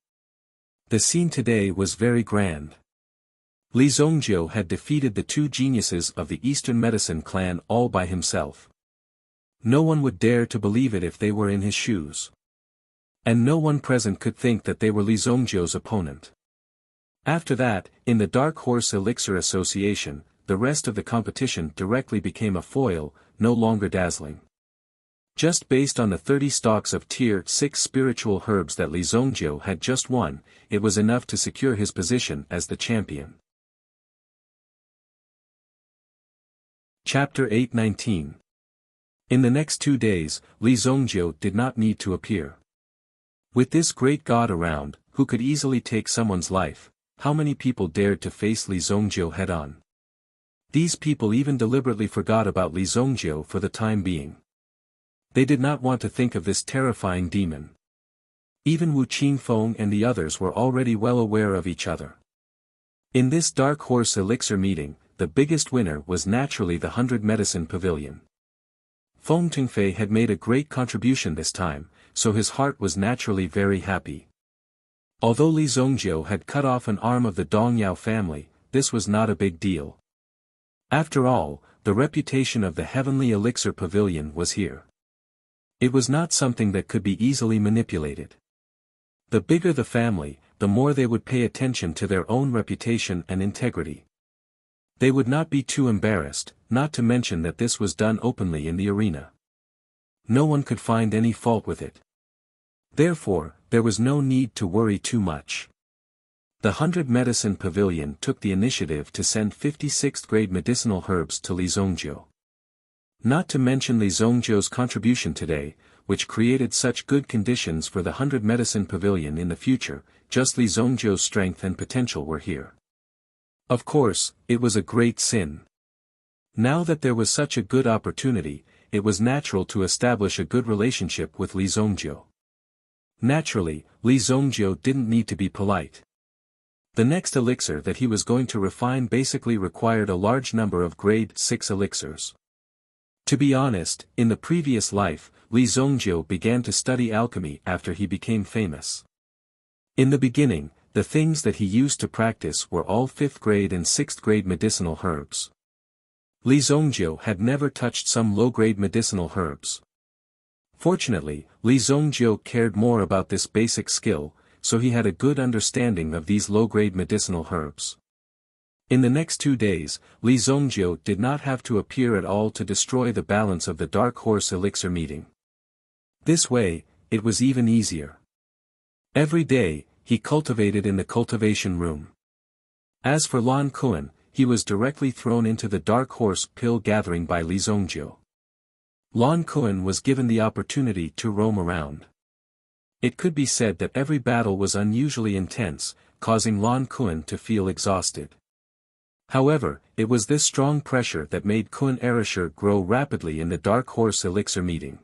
The scene today was very grand. Li Zongjiu had defeated the two geniuses of the Eastern Medicine clan all by himself. No one would dare to believe it if they were in his shoes. And no one present could think that they were Li Zongjiu's opponent. After that, in the Dark Horse Elixir Association, the rest of the competition directly became a foil, no longer dazzling. Just based on the 30 stalks of Tier 6 spiritual herbs that Li Zongjiu had just won, it was enough to secure his position as the champion. Chapter 8:19. In the next 2 days, Li Zongjiu did not need to appear. With this great god around, who could easily take someone's life, how many people dared to face Li Zongjiu head-on? These people even deliberately forgot about Li Zongjiu for the time being. They did not want to think of this terrifying demon. Even Wu Qingfeng and the others were already well aware of each other. In this Dark Horse Elixir meeting, the biggest winner was naturally the 100 Medicine Pavilion. Feng Tengfei had made a great contribution this time, so his heart was naturally very happy. Although Li Zongjiu had cut off an arm of the Dongyao family, this was not a big deal. After all, the reputation of the Heavenly Elixir Pavilion was here. It was not something that could be easily manipulated. The bigger the family, the more they would pay attention to their own reputation and integrity. They would not be too embarrassed, not to mention that this was done openly in the arena. No one could find any fault with it. Therefore, there was no need to worry too much. The 100 Medicine Pavilion took the initiative to send 56th grade medicinal herbs to Li Zongjiu. Not to mention Li Zongjiu's contribution today, which created such good conditions for the 100 Medicine Pavilion in the future, just Li Zongjiu's strength and potential were here. Of course, it was a great sin. Now that there was such a good opportunity, it was natural to establish a good relationship with Li Zongjiu. Naturally, Li Zongjiu didn't need to be polite. The next elixir that he was going to refine basically required a large number of grade 6 elixirs. To be honest, in the previous life, Li Zongjiu began to study alchemy after he became famous. In the beginning, the things that he used to practice were all 5th grade and 6th grade medicinal herbs. Li Zongjiu had never touched some low-grade medicinal herbs. Fortunately, Li Zongjiu cared more about this basic skill, so he had a good understanding of these low-grade medicinal herbs. In the next 2 days, Li Zongjiu did not have to appear at all to destroy the balance of the Dark Horse Elixir meeting. This way, it was even easier. Every day, he cultivated in the cultivation room. As for Lan Kuan, he was directly thrown into the Dark Horse pill gathering by Li Zongjiu. Lan Kuan was given the opportunity to roam around. It could be said that every battle was unusually intense, causing Lan Kuan to feel exhausted. However, it was this strong pressure that made Kun Erasure grow rapidly in the Dark Horse Elixir meeting.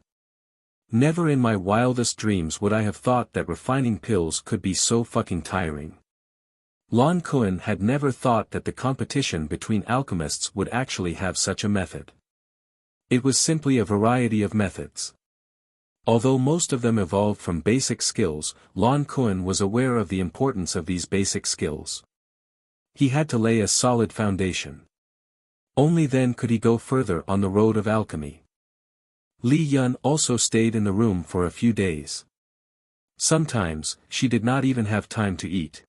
Never in my wildest dreams would I have thought that refining pills could be so fucking tiring. Lan Kuan had never thought that the competition between alchemists would actually have such a method. It was simply a variety of methods. Although most of them evolved from basic skills, Lan Kuan was aware of the importance of these basic skills. He had to lay a solid foundation. Only then could he go further on the road of alchemy. Li Yun also stayed in the room for a few days. Sometimes, she did not even have time to eat.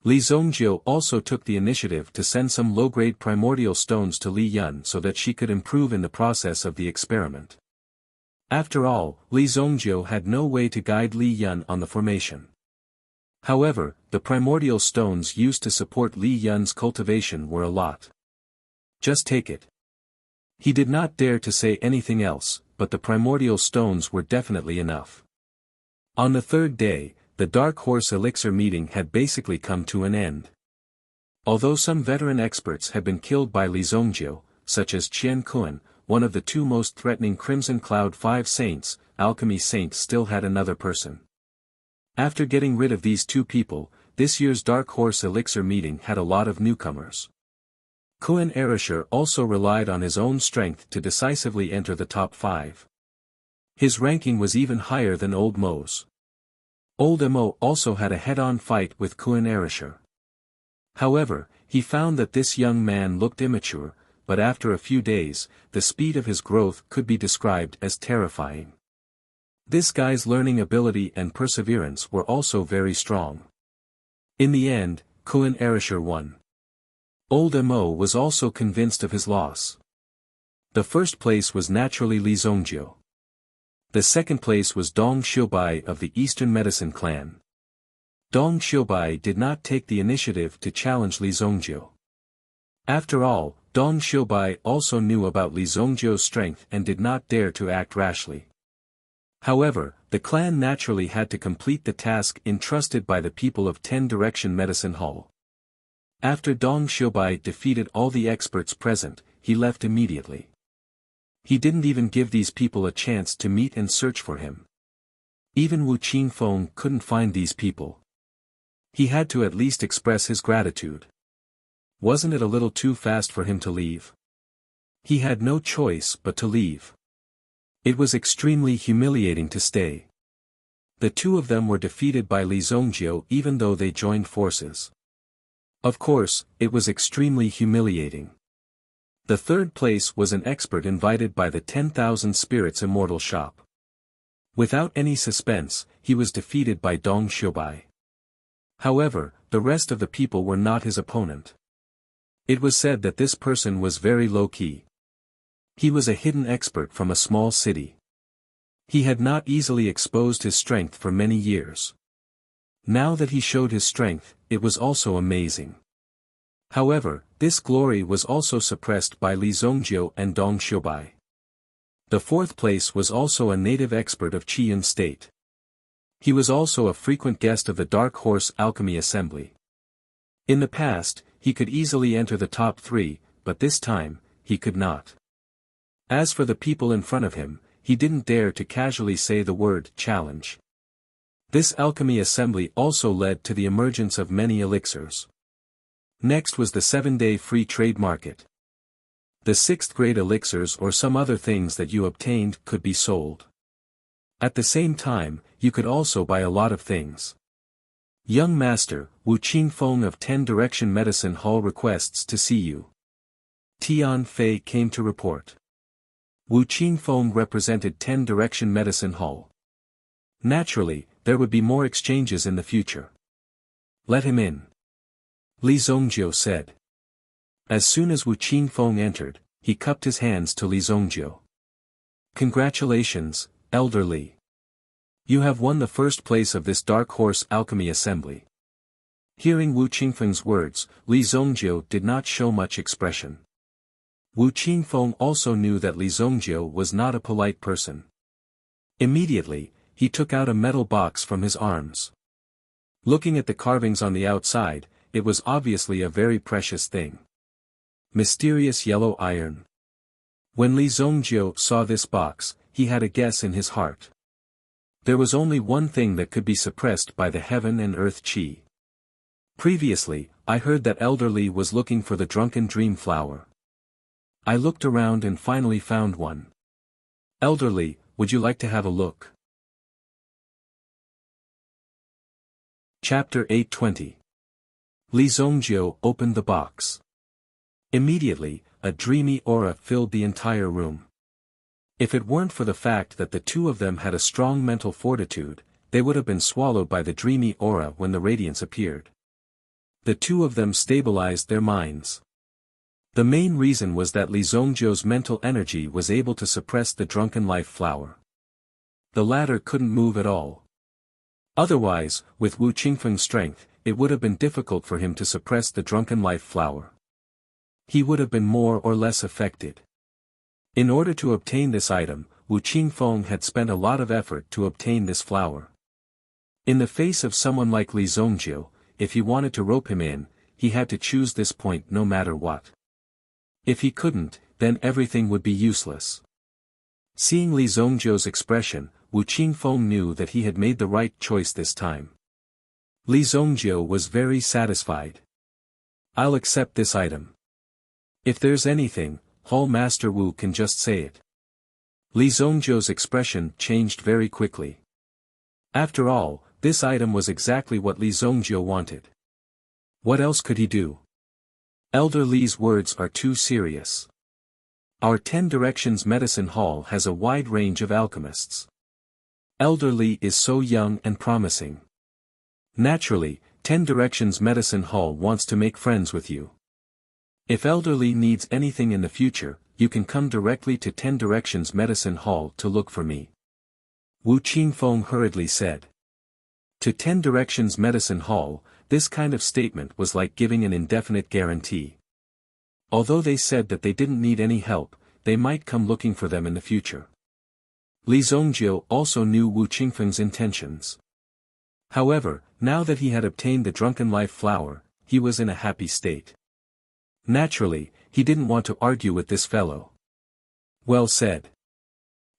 Li Zongjiu also took the initiative to send some low-grade primordial stones to Li Yun so that she could improve in the process of the experiment. After all, Li Zongjiu had no way to guide Li Yun on the formation. However, the primordial stones used to support Li Yun's cultivation were a lot. Just take it. He did not dare to say anything else, but the primordial stones were definitely enough. On the 3rd day, the Dark Horse Elixir meeting had basically come to an end. Although some veteran experts had been killed by Li Zongjiu, such as Qian Kuan, one of the 2 most threatening Crimson Cloud 5 saints, alchemy saints still had another person. After getting rid of these 2 people, this year's Dark Horse Elixir meeting had a lot of newcomers. Kun Erasure also relied on his own strength to decisively enter the top 5. His ranking was even higher than Old Mo's. Old Mo also had a head-on fight with Kun Erasure. However, he found that this young man looked immature, but after a few days, the speed of his growth could be described as terrifying. This guy's learning ability and perseverance were also very strong. In the end, Kun Erasure won. Old Mo was also convinced of his loss. The first place was naturally Li Zongjiu. The second place was Dong Xiubai of the Eastern Medicine clan. Dong Xiubai did not take the initiative to challenge Li Zongjiu. After all, Dong Xiubai also knew about Li Zongjiu's strength and did not dare to act rashly. However, the clan naturally had to complete the task entrusted by the people of 10 Direction Medicine Hall. After Dong Xiubai defeated all the experts present, he left immediately. He didn't even give these people a chance to meet and search for him. Even Wu Qinfeng couldn't find these people. He had to at least express his gratitude. Wasn't it a little too fast for him to leave? He had no choice but to leave. It was extremely humiliating to stay. The two of them were defeated by Li Zongjiu even though they joined forces. Of course, it was extremely humiliating. The third place was an expert invited by the 10,000 Spirits Immortal shop. Without any suspense, he was defeated by Dong Xiubai. However, the rest of the people were not his opponent. It was said that this person was very low-key. He was a hidden expert from a small city. He had not easily exposed his strength for many years. Now that he showed his strength, it was also amazing. However, this glory was also suppressed by Li Zongjiu and Dong Xiubai. The fourth place was also a native expert of Qiyun State. He was also a frequent guest of the Dark Horse Alchemy Assembly. In the past, he could easily enter the top 3, but this time, he could not. As for the people in front of him, he didn't dare to casually say the word challenge. This alchemy assembly also led to the emergence of many elixirs. Next was the 7-day free trade market. The 6th grade elixirs or some other things that you obtained could be sold. At the same time, you could also buy a lot of things. Young Master, Wu Qingfeng of 10 Direction Medicine Hall requests to see you. Tian Fei came to report. Wu Qingfeng represented 10 Direction Medicine Hall. Naturally, there would be more exchanges in the future. Let him in. Li Zongjiu said. As soon as Wu Qingfeng entered, he cupped his hands to Li Zongjiu. Congratulations, Elder Li. You have won the first place of this Dark Horse Alchemy Assembly. Hearing Wu Qingfeng's words, Li Zongjiu did not show much expression. Wu Qingfeng also knew that Li Zongjiu was not a polite person. Immediately, he took out a metal box from his arms. Looking at the carvings on the outside, it was obviously a very precious thing. Mysterious yellow iron. When Li Zongjiu saw this box, he had a guess in his heart. There was only one thing that could be suppressed by the heaven and earth qi. Previously, I heard that Elder Li was looking for the drunken dream flower. I looked around and finally found one. Elder Li, would you like to have a look? Chapter 820. Li Zongjiu opened the box. Immediately, a dreamy aura filled the entire room. If it weren't for the fact that the two of them had a strong mental fortitude, they would have been swallowed by the dreamy aura when the radiance appeared. The two of them stabilized their minds. The main reason was that Li Zongjiu's mental energy was able to suppress the drunken life flower. The latter couldn't move at all. Otherwise, with Wu Qingfeng's strength, it would have been difficult for him to suppress the drunken life flower. He would have been more or less affected. In order to obtain this item, Wu Qingfeng had spent a lot of effort to obtain this flower. In the face of someone like Li Zongjiu, if he wanted to rope him in, he had to choose this point no matter what. If he couldn't, then everything would be useless. Seeing Li Zongjiu's expression, Wu Qingfeng knew that he had made the right choice this time. Li Zongjiu was very satisfied. I'll accept this item. If there's anything, Hall Master Wu can just say it. Li Zongjiu's expression changed very quickly. After all, this item was exactly what Li Zongjiu wanted. What else could he do? Elder Li's words are too serious. Our 10 Directions Medicine Hall has a wide range of alchemists. Elder Li is so young and promising. Naturally, 10 Directions Medicine Hall wants to make friends with you. If Elder Li needs anything in the future, you can come directly to 10 Directions Medicine Hall to look for me. Wu Qingfeng hurriedly said. To 10 Directions Medicine Hall, this kind of statement was like giving an indefinite guarantee. Although they said that they didn't need any help, they might come looking for them in the future. Li Zongjiu also knew Wu Qingfeng's intentions. However, now that he had obtained the drunken life flower, he was in a happy state. Naturally, he didn't want to argue with this fellow. Well said.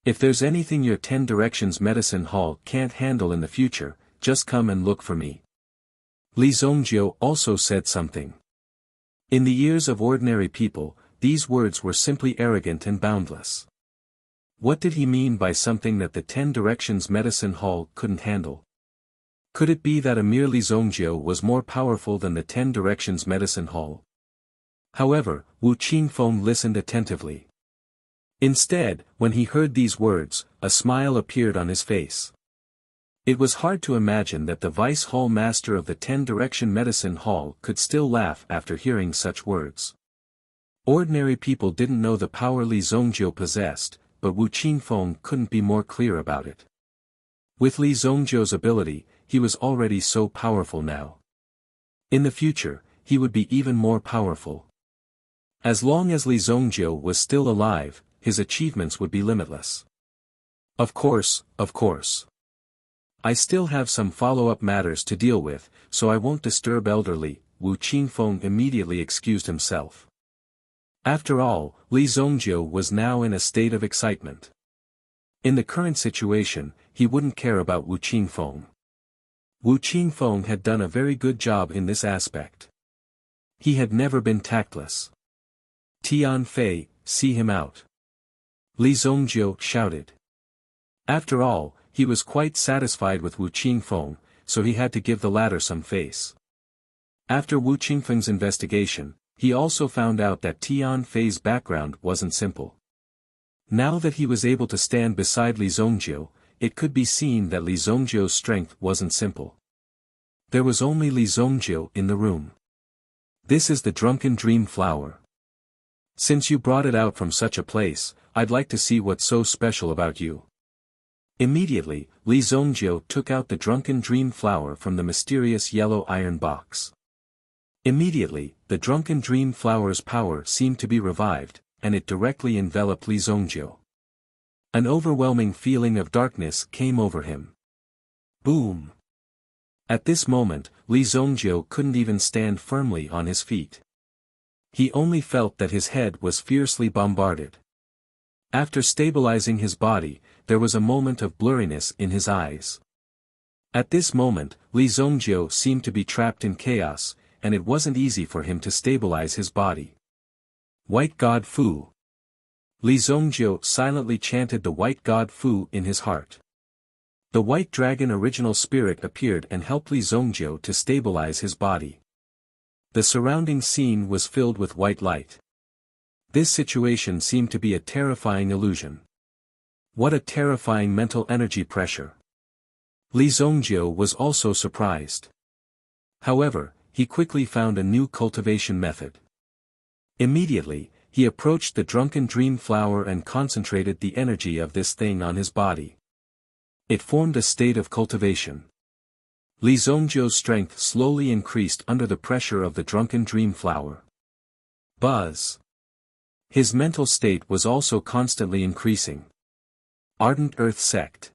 If there's anything your 10 Directions Medicine Hall can't handle in the future, just come and look for me. Li Zongjiu also said something. In the ears of ordinary people, these words were simply arrogant and boundless. What did he mean by something that the 10 Directions Medicine Hall couldn't handle? Could it be that a mere Li Zongjiu was more powerful than the 10 Directions Medicine Hall? However, Wu Qingfeng listened attentively. Instead, when he heard these words, a smile appeared on his face. It was hard to imagine that the Vice Hall Master of the 10 Direction Medicine Hall could still laugh after hearing such words. Ordinary people didn't know the power Li Zongjiu possessed, but Wu Qingfeng couldn't be more clear about it. With Li Zongjiu's ability, he was already so powerful now. In the future, he would be even more powerful. As long as Li Zongjiu was still alive, his achievements would be limitless. Of course. I still have some follow-up matters to deal with, so I won't disturb elderly. Wu Qingfeng immediately excused himself. After all, Li Zongjiu was now in a state of excitement. In the current situation, he wouldn't care about Wu Qingfeng. Wu Qingfeng had done a very good job in this aspect. He had never been tactless. Tian Fei, see him out. Li Zongjiu shouted. After all, he was quite satisfied with Wu Qingfeng, so he had to give the latter some face. After Wu Qingfeng's investigation, he also found out that Tian Fei's background wasn't simple. Now that he was able to stand beside Li Zongjiu, it could be seen that Li Zongjiu's strength wasn't simple. There was only Li Zongjiu in the room. This is the drunken dream flower. Since you brought it out from such a place, I'd like to see what's so special about you. Immediately, Li Zongjiu took out the drunken dream flower from the mysterious yellow iron box. Immediately, the drunken dream flower's power seemed to be revived, and it directly enveloped Li Zongjiu. An overwhelming feeling of darkness came over him. Boom! At this moment, Li Zongjiu couldn't even stand firmly on his feet. He only felt that his head was fiercely bombarded. After stabilizing his body, there was a moment of blurriness in his eyes. At this moment, Li Zongjiu seemed to be trapped in chaos, and it wasn't easy for him to stabilize his body. White God Fu. Li Zongjiu silently chanted the White God Fu in his heart. The White Dragon original spirit appeared and helped Li Zongjiu to stabilize his body. The surrounding scene was filled with white light. This situation seemed to be a terrifying illusion. What a terrifying mental energy pressure. Li Zongjiu was also surprised. However, he quickly found a new cultivation method. Immediately, he approached the drunken dream flower and concentrated the energy of this thing on his body. It formed a state of cultivation. Li Zongjiu's strength slowly increased under the pressure of the drunken dream flower. Buzz. His mental state was also constantly increasing. Ardent Earth Sect.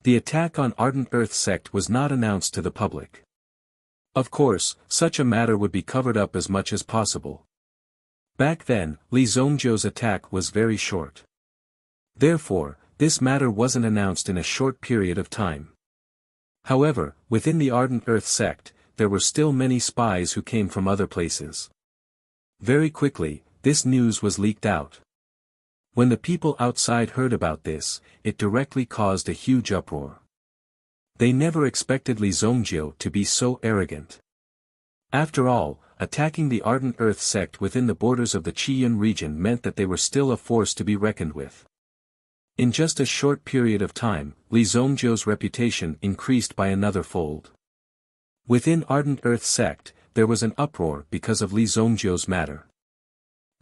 The attack on Ardent Earth Sect was not announced to the public. Of course, such a matter would be covered up as much as possible. Back then, Li Zongjiu's attack was very short. Therefore, this matter wasn't announced in a short period of time. However, within the Ardent Earth Sect, there were still many spies who came from other places. Very quickly, this news was leaked out. When the people outside heard about this, it directly caused a huge uproar. They never expected Li Zongjiu to be so arrogant. After all, attacking the Ardent Earth Sect within the borders of the Qiyun region meant that they were still a force to be reckoned with. In just a short period of time, Li Zongjiu's reputation increased by another fold. Within Ardent Earth Sect, there was an uproar because of Li Zongjiu's matter.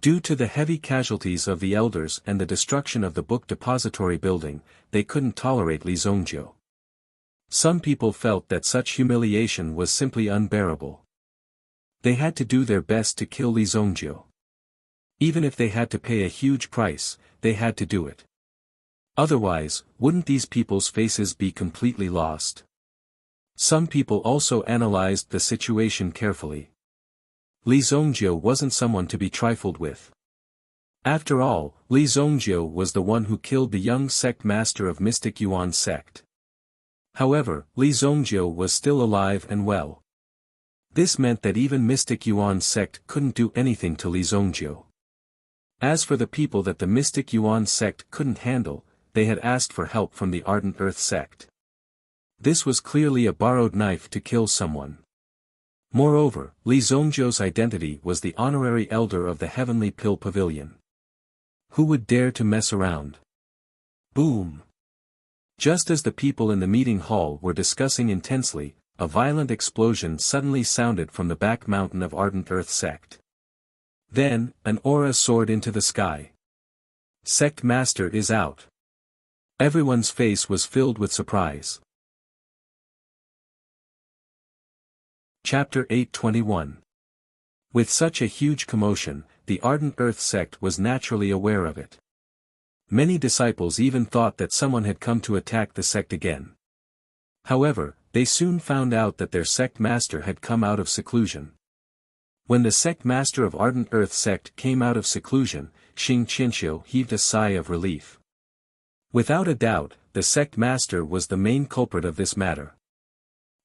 Due to the heavy casualties of the elders and the destruction of the book depository building, they couldn't tolerate Li Zongjiu. Some people felt that such humiliation was simply unbearable. They had to do their best to kill Li Zongjiu. Even if they had to pay a huge price, they had to do it. Otherwise, wouldn't these people's faces be completely lost? Some people also analyzed the situation carefully. Li Zongjiu wasn't someone to be trifled with. After all, Li Zongjiu was the one who killed the young sect master of Mystic Yuan sect. However, Li Zongjiu was still alive and well. This meant that even Mystic Yuan sect couldn't do anything to Li Zongjiu. As for the people that the mystic Yuan sect couldn't handle, they had asked for help from the Ardent Earth sect. This was clearly a borrowed knife to kill someone. Moreover, Li Zongjiu's identity was the honorary elder of the Heavenly Pill Pavilion. Who would dare to mess around? Boom! Just as the people in the meeting hall were discussing intensely, a violent explosion suddenly sounded from the back mountain of Ardent Earth sect. Then, an aura soared into the sky. Sect Master is out. Everyone's face was filled with surprise. Chapter 821. With such a huge commotion, the Ardent Earth sect was naturally aware of it. Many disciples even thought that someone had come to attack the sect again. However, they soon found out that their sect master had come out of seclusion. When the sect master of Ardent Earth sect came out of seclusion, Xing Qianxiu heaved a sigh of relief. Without a doubt, the sect master was the main culprit of this matter.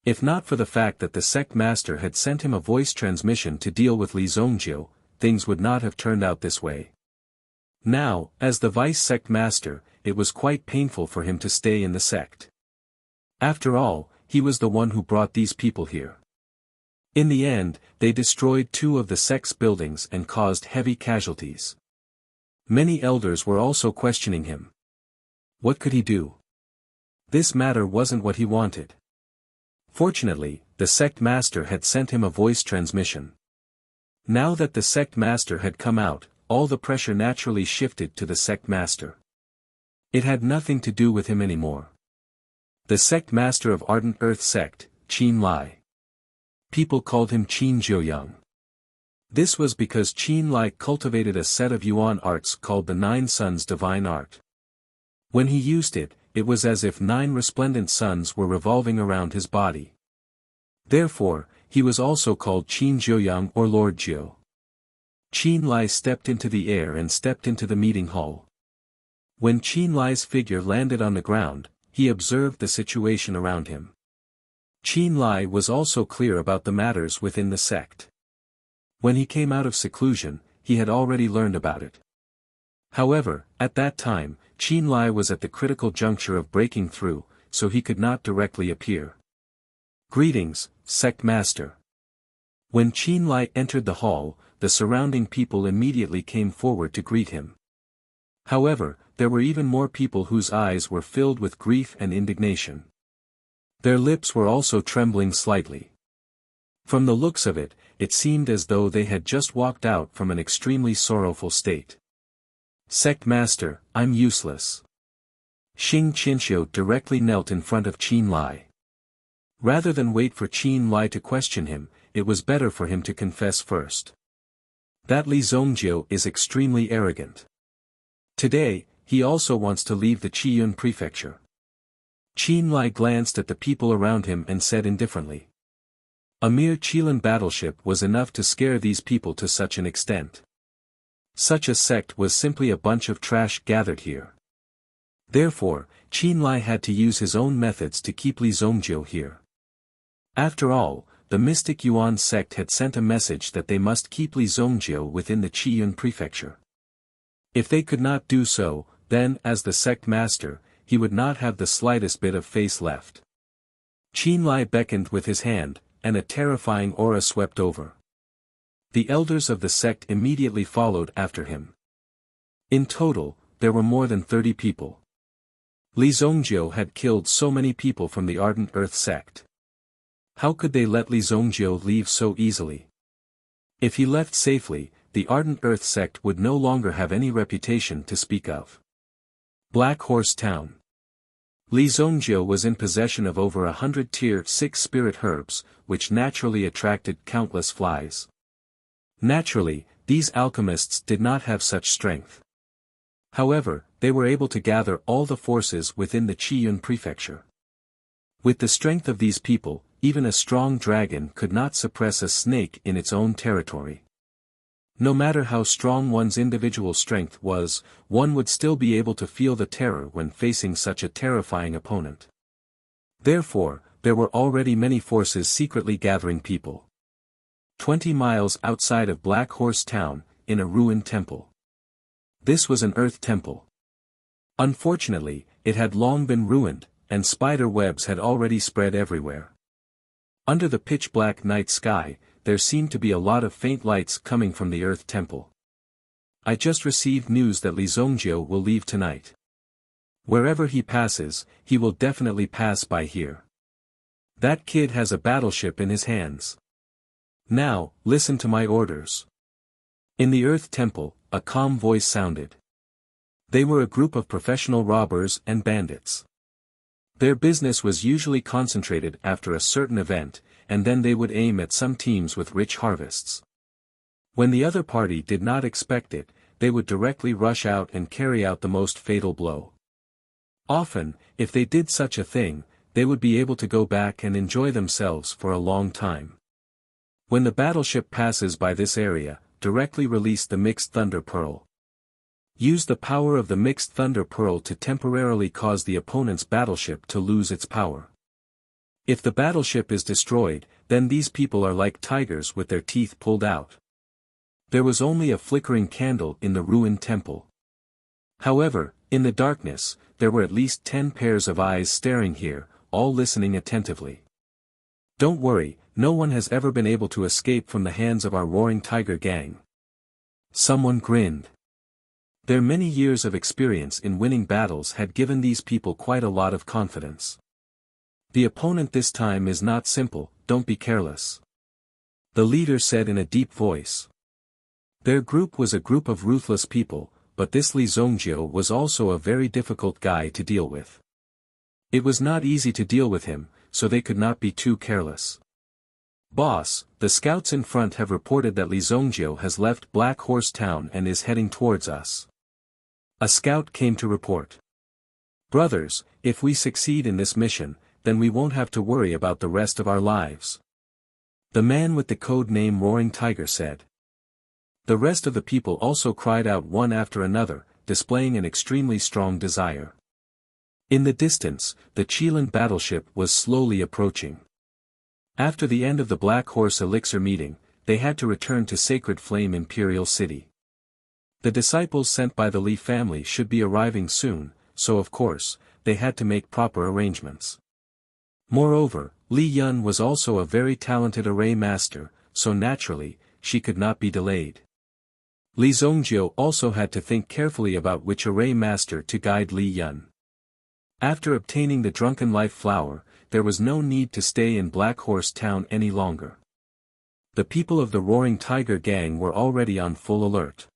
If not for the fact that the sect master had sent him a voice transmission to deal with Li Zongjiu, things would not have turned out this way. Now, as the vice sect master, it was quite painful for him to stay in the sect. After all, he was the one who brought these people here. In the end, they destroyed 2 of the sect's buildings and caused heavy casualties. Many elders were also questioning him. What could he do? This matter wasn't what he wanted. Fortunately, the sect master had sent him a voice transmission. Now that the sect master had come out, all the pressure naturally shifted to the sect master. It had nothing to do with him anymore. The sect master of Ardent Earth sect, Qin Lai. People called him Qin Jiuyang. This was because Qin Lai cultivated a set of Yuan arts called the 9 Suns Divine Art. When he used it, it was as if 9 resplendent suns were revolving around his body. Therefore, he was also called Qin Jiuyang or Lord Jiu. Qin Lai stepped into the air and stepped into the meeting hall. When Qin Lai's figure landed on the ground, he observed the situation around him. Qin Lai was also clear about the matters within the sect. When he came out of seclusion, he had already learned about it. However, at that time, Qin Lai was at the critical juncture of breaking through, so he could not directly appear. Greetings, Sect Master. When Qin Lai entered the hall, the surrounding people immediately came forward to greet him. However, there were even more people whose eyes were filled with grief and indignation. Their lips were also trembling slightly. From the looks of it, it seemed as though they had just walked out from an extremely sorrowful state. Sect Master, I'm useless. Xing Qianxiu directly knelt in front of Qin Lai. Rather than wait for Qin Lai to question him, it was better for him to confess first. That Li Zongjiu is extremely arrogant. Today, he also wants to leave the Qiyun prefecture. Qin Lai glanced at the people around him and said indifferently. A mere Qilin battleship was enough to scare these people to such an extent. Such a sect was simply a bunch of trash gathered here. Therefore, Qin Lai had to use his own methods to keep Li Zongjiu here. After all, the mystic Yuan sect had sent a message that they must keep Li Zongjiu within the Qiyun prefecture. If they could not do so, then, as the sect master, he would not have the slightest bit of face left. Qin Lai beckoned with his hand, and a terrifying aura swept over. The elders of the sect immediately followed after him. In total, there were more than 30 people. Li Zongjiu had killed so many people from the Ardent Earth sect. How could they let Li Zongjiu leave so easily? If he left safely, the Ardent Earth sect would no longer have any reputation to speak of. Black Horse Town. Li Zongjiu was in possession of over 100 Tier 6 spirit herbs, which naturally attracted countless flies. Naturally, these alchemists did not have such strength. However, they were able to gather all the forces within the Qiyun prefecture. With the strength of these people, even a strong dragon could not suppress a snake in its own territory. No matter how strong one's individual strength was, one would still be able to feel the terror when facing such a terrifying opponent. Therefore, there were already many forces secretly gathering people. 20 miles outside of Black Horse Town, in a ruined temple. This was an earth temple. Unfortunately, it had long been ruined, and spider webs had already spread everywhere. Under the pitch-black night sky, there seemed to be a lot of faint lights coming from the earth temple. I just received news that Li Zongjio will leave tonight. Wherever he passes, he will definitely pass by here. That kid has a battleship in his hands. Now, listen to my orders. In the earth temple, a calm voice sounded. They were a group of professional robbers and bandits. Their business was usually concentrated after a certain event, and then they would aim at some teams with rich harvests. When the other party did not expect it, they would directly rush out and carry out the most fatal blow. Often, if they did such a thing, they would be able to go back and enjoy themselves for a long time. When the battleship passes by this area, directly release the Mixed Thunder Pearl. Use the power of the Mixed Thunder Pearl to temporarily cause the opponent's battleship to lose its power. If the battleship is destroyed, then these people are like tigers with their teeth pulled out. There was only a flickering candle in the ruined temple. However, in the darkness, there were at least 10 pairs of eyes staring here, all listening attentively. Don't worry, no one has ever been able to escape from the hands of our Roaring Tiger gang. Someone grinned. Their many years of experience in winning battles had given these people quite a lot of confidence. The opponent this time is not simple, don't be careless. The leader said in a deep voice. Their group was a group of ruthless people, but this Li Zongjio was also a very difficult guy to deal with. It was not easy to deal with him, so they could not be too careless. Boss, the scouts in front have reported that Li Zongjio has left Black Horse Town and is heading towards us. A scout came to report. Brothers, if we succeed in this mission, then we won't have to worry about the rest of our lives. The man with the code name Roaring Tiger said. The rest of the people also cried out one after another, displaying an extremely strong desire. In the distance, the Qilin battleship was slowly approaching. After the end of the Black Horse Elixir meeting, they had to return to Sacred Flame Imperial City. The disciples sent by the Li family should be arriving soon, so of course, they had to make proper arrangements. Moreover, Li Yun was also a very talented array master, so naturally, she could not be delayed. Li Zongjio also had to think carefully about which array master to guide Li Yun. After obtaining the Drunken Life Flower, there was no need to stay in Black Horse Town any longer. The people of the Roaring Tiger gang were already on full alert.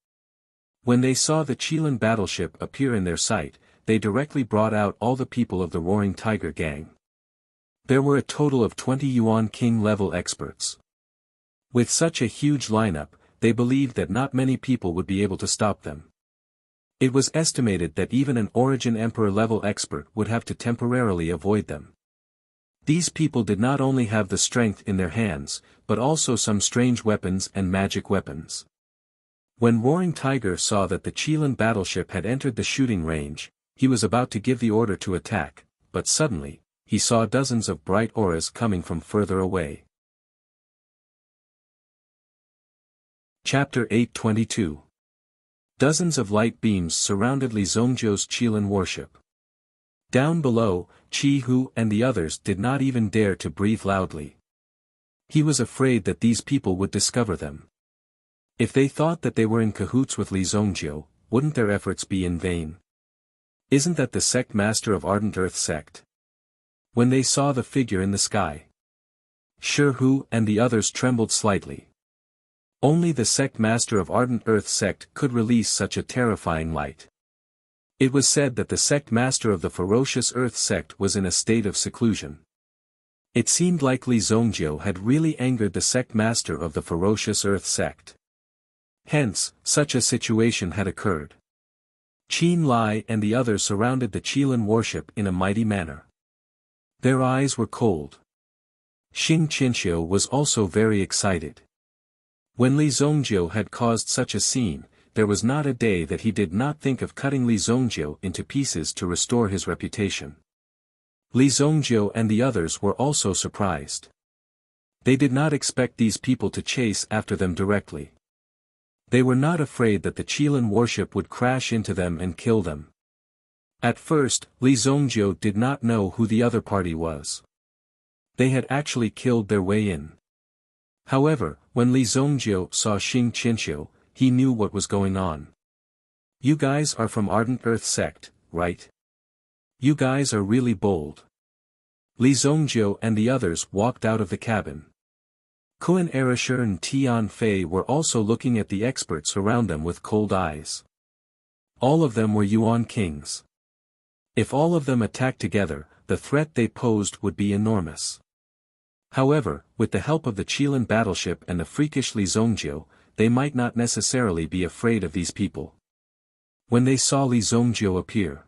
When they saw the Qilin battleship appear in their sight, they directly brought out all the people of the Roaring Tiger gang. There were a total of 20 Yuan King level experts. With such a huge lineup, they believed that not many people would be able to stop them. It was estimated that even an Origin Emperor level expert would have to temporarily avoid them. These people did not only have the strength in their hands, but also some strange weapons and magic weapons. When Roaring Tiger saw that the Qilin battleship had entered the shooting range, he was about to give the order to attack, but suddenly, he saw dozens of bright auras coming from further away. Chapter 822. Dozens of light beams surrounded Li Zongjio's Qilin warship. Down below, Qi Hu and the others did not even dare to breathe loudly. He was afraid that these people would discover them. If they thought that they were in cahoots with Li Zongjio, wouldn't their efforts be in vain? Isn't that the sect master of Ardent Earth sect? When they saw the figure in the sky, Shi Hu and the others trembled slightly. Only the sect master of Ardent Earth sect could release such a terrifying light. It was said that the sect master of the Ferocious Earth sect was in a state of seclusion. It seemed like Li Zongjio had really angered the sect master of the Ferocious Earth sect. Hence, such a situation had occurred. Qin Lai and the others surrounded the Qilin warship in a mighty manner. Their eyes were cold. Xing Qinxiu was also very excited. When Li Zongjio had caused such a scene, there was not a day that he did not think of cutting Li Zongjio into pieces to restore his reputation. Li Zongjio and the others were also surprised. They did not expect these people to chase after them directly. They were not afraid that the Qilin warship would crash into them and kill them. At first, Li Zongjiu did not know who the other party was. They had actually killed their way in. However, when Li Zongjiu saw Xing Qinshu, he knew what was going on. You guys are from Ardent Earth sect, right? You guys are really bold. Li Zongjiu and the others walked out of the cabin. Kuan Erisher and Tian Fei were also looking at the experts around them with cold eyes. All of them were Yuan kings. If all of them attacked together, the threat they posed would be enormous. However, with the help of the Qilin battleship and the freakish Li Zongjiu, they might not necessarily be afraid of these people. When they saw Li Zongjiu appear,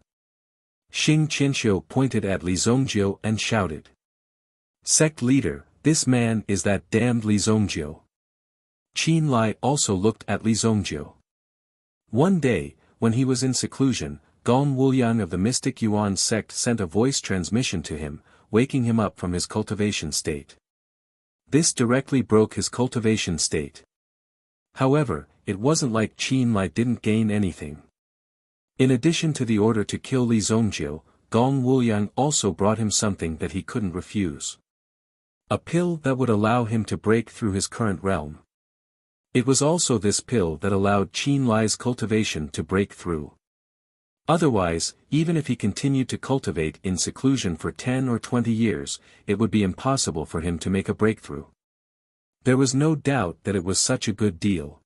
Xing Qinshu pointed at Li Zongjiu and shouted. Sect leader, this man is that damned Li Zongjiu. Qin Lai also looked at Li Zongjiu. One day, when he was in seclusion, Gong Wuliang of the Mystic Yuan sect sent a voice transmission to him, waking him up from his cultivation state. This directly broke his cultivation state. However, it wasn't like Qin Lai didn't gain anything. In addition to the order to kill Li Zongjiu, Gong Wuliang also brought him something that he couldn't refuse. A pill that would allow him to break through his current realm. It was also this pill that allowed Qin Lai's cultivation to break through. Otherwise, even if he continued to cultivate in seclusion for 10 or 20 years, it would be impossible for him to make a breakthrough. There was no doubt that it was such a good deal.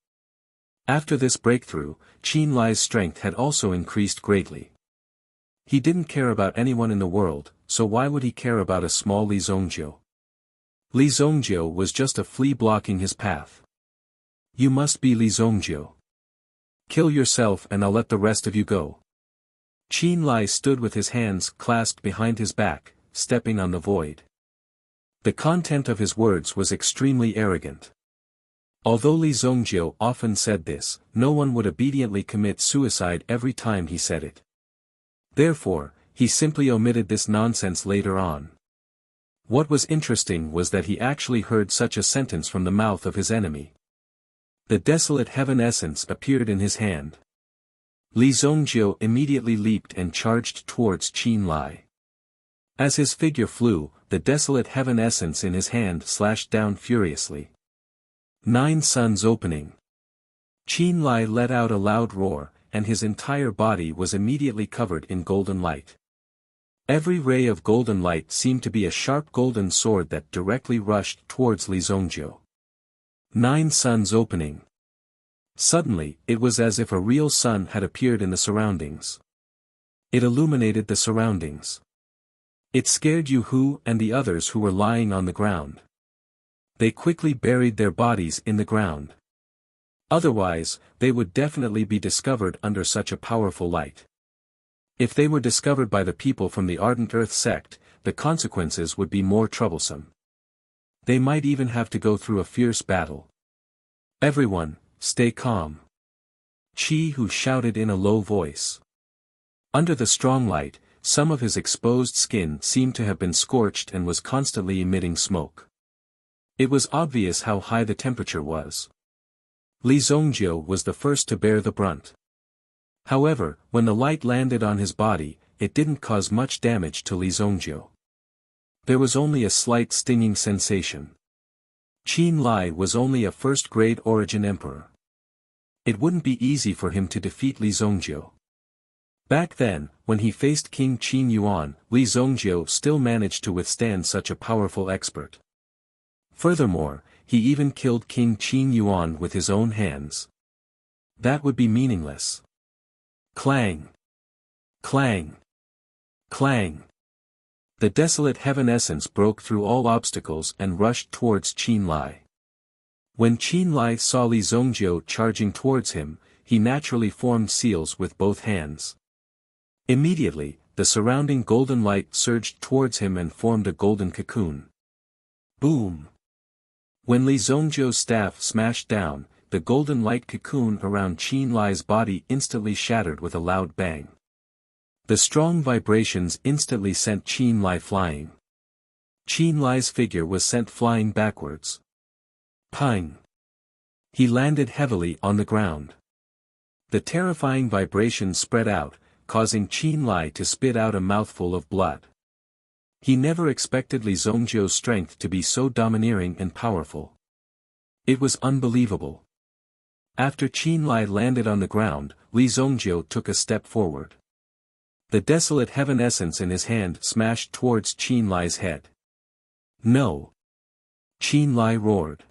After this breakthrough, Qin Lai's strength had also increased greatly. He didn't care about anyone in the world, so why would he care about a small Li Zongjiu? Li Zongjiu was just a flea blocking his path. You must be Li Zongjiu. Kill yourself and I'll let the rest of you go. Qin Lai stood with his hands clasped behind his back, stepping on the void. The content of his words was extremely arrogant. Although Li Zongjiu often said this, no one would obediently commit suicide every time he said it. Therefore, he simply omitted this nonsense later on. What was interesting was that he actually heard such a sentence from the mouth of his enemy. The desolate heaven essence appeared in his hand. Li Zongjiu immediately leaped and charged towards Qin Lai. As his figure flew, the desolate heaven essence in his hand slashed down furiously. 9 suns opening. Qin Lai let out a loud roar, and his entire body was immediately covered in golden light. Every ray of golden light seemed to be a sharp golden sword that directly rushed towards Li Zongjiu. 9 suns opening. Suddenly, it was as if a real sun had appeared in the surroundings. It illuminated the surroundings. It scared Yu Hu and the others who were lying on the ground. They quickly buried their bodies in the ground. Otherwise, they would definitely be discovered under such a powerful light. If they were discovered by the people from the Ardent Earth sect, the consequences would be more troublesome. They might even have to go through a fierce battle. Everyone, stay calm. Qi Hu shouted in a low voice. Under the strong light, some of his exposed skin seemed to have been scorched and was constantly emitting smoke. It was obvious how high the temperature was. Li Zongjiu was the first to bear the brunt. However, when the light landed on his body, it didn't cause much damage to Li Zongjiu. There was only a slight stinging sensation. Qin Lai was only a first-grade origin emperor. It wouldn't be easy for him to defeat Li Zongjiu. Back then, when he faced King Qin Yuan, Li Zongjiu still managed to withstand such a powerful expert. Furthermore, he even killed King Qin Yuan with his own hands. That would be meaningless. Clang! Clang! Clang! The desolate heaven essence broke through all obstacles and rushed towards Qin Lai. When Qin Lai saw Li Zongjiu charging towards him, he naturally formed seals with both hands. Immediately, the surrounding golden light surged towards him and formed a golden cocoon. Boom! When Li Zongjiu's staff smashed down, the golden light cocoon around Qin Lai's body instantly shattered with a loud bang. The strong vibrations instantly sent Qin Lai flying. Qin Lai's figure was sent flying backwards. Pang! He landed heavily on the ground. The terrifying vibration spread out, causing Qin Lai to spit out a mouthful of blood. He never expected Li Zongjiu's strength to be so domineering and powerful. It was unbelievable. After Qin Lai landed on the ground, Li Zongjiu took a step forward. The desolate heaven essence in his hand smashed towards Qin Lai's head. No! Qin Lai roared.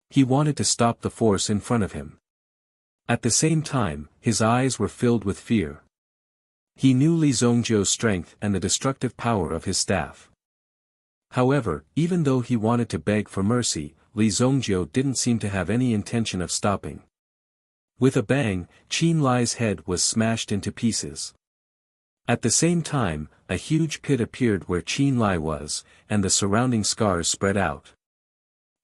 He wanted to stop the force in front of him. At the same time, his eyes were filled with fear. He knew Li Zongjiu's strength and the destructive power of his staff. However, even though he wanted to beg for mercy, Li Zongjiu didn't seem to have any intention of stopping. With a bang, Qin Lai's head was smashed into pieces. At the same time, a huge pit appeared where Qin Lai was, and the surrounding scars spread out.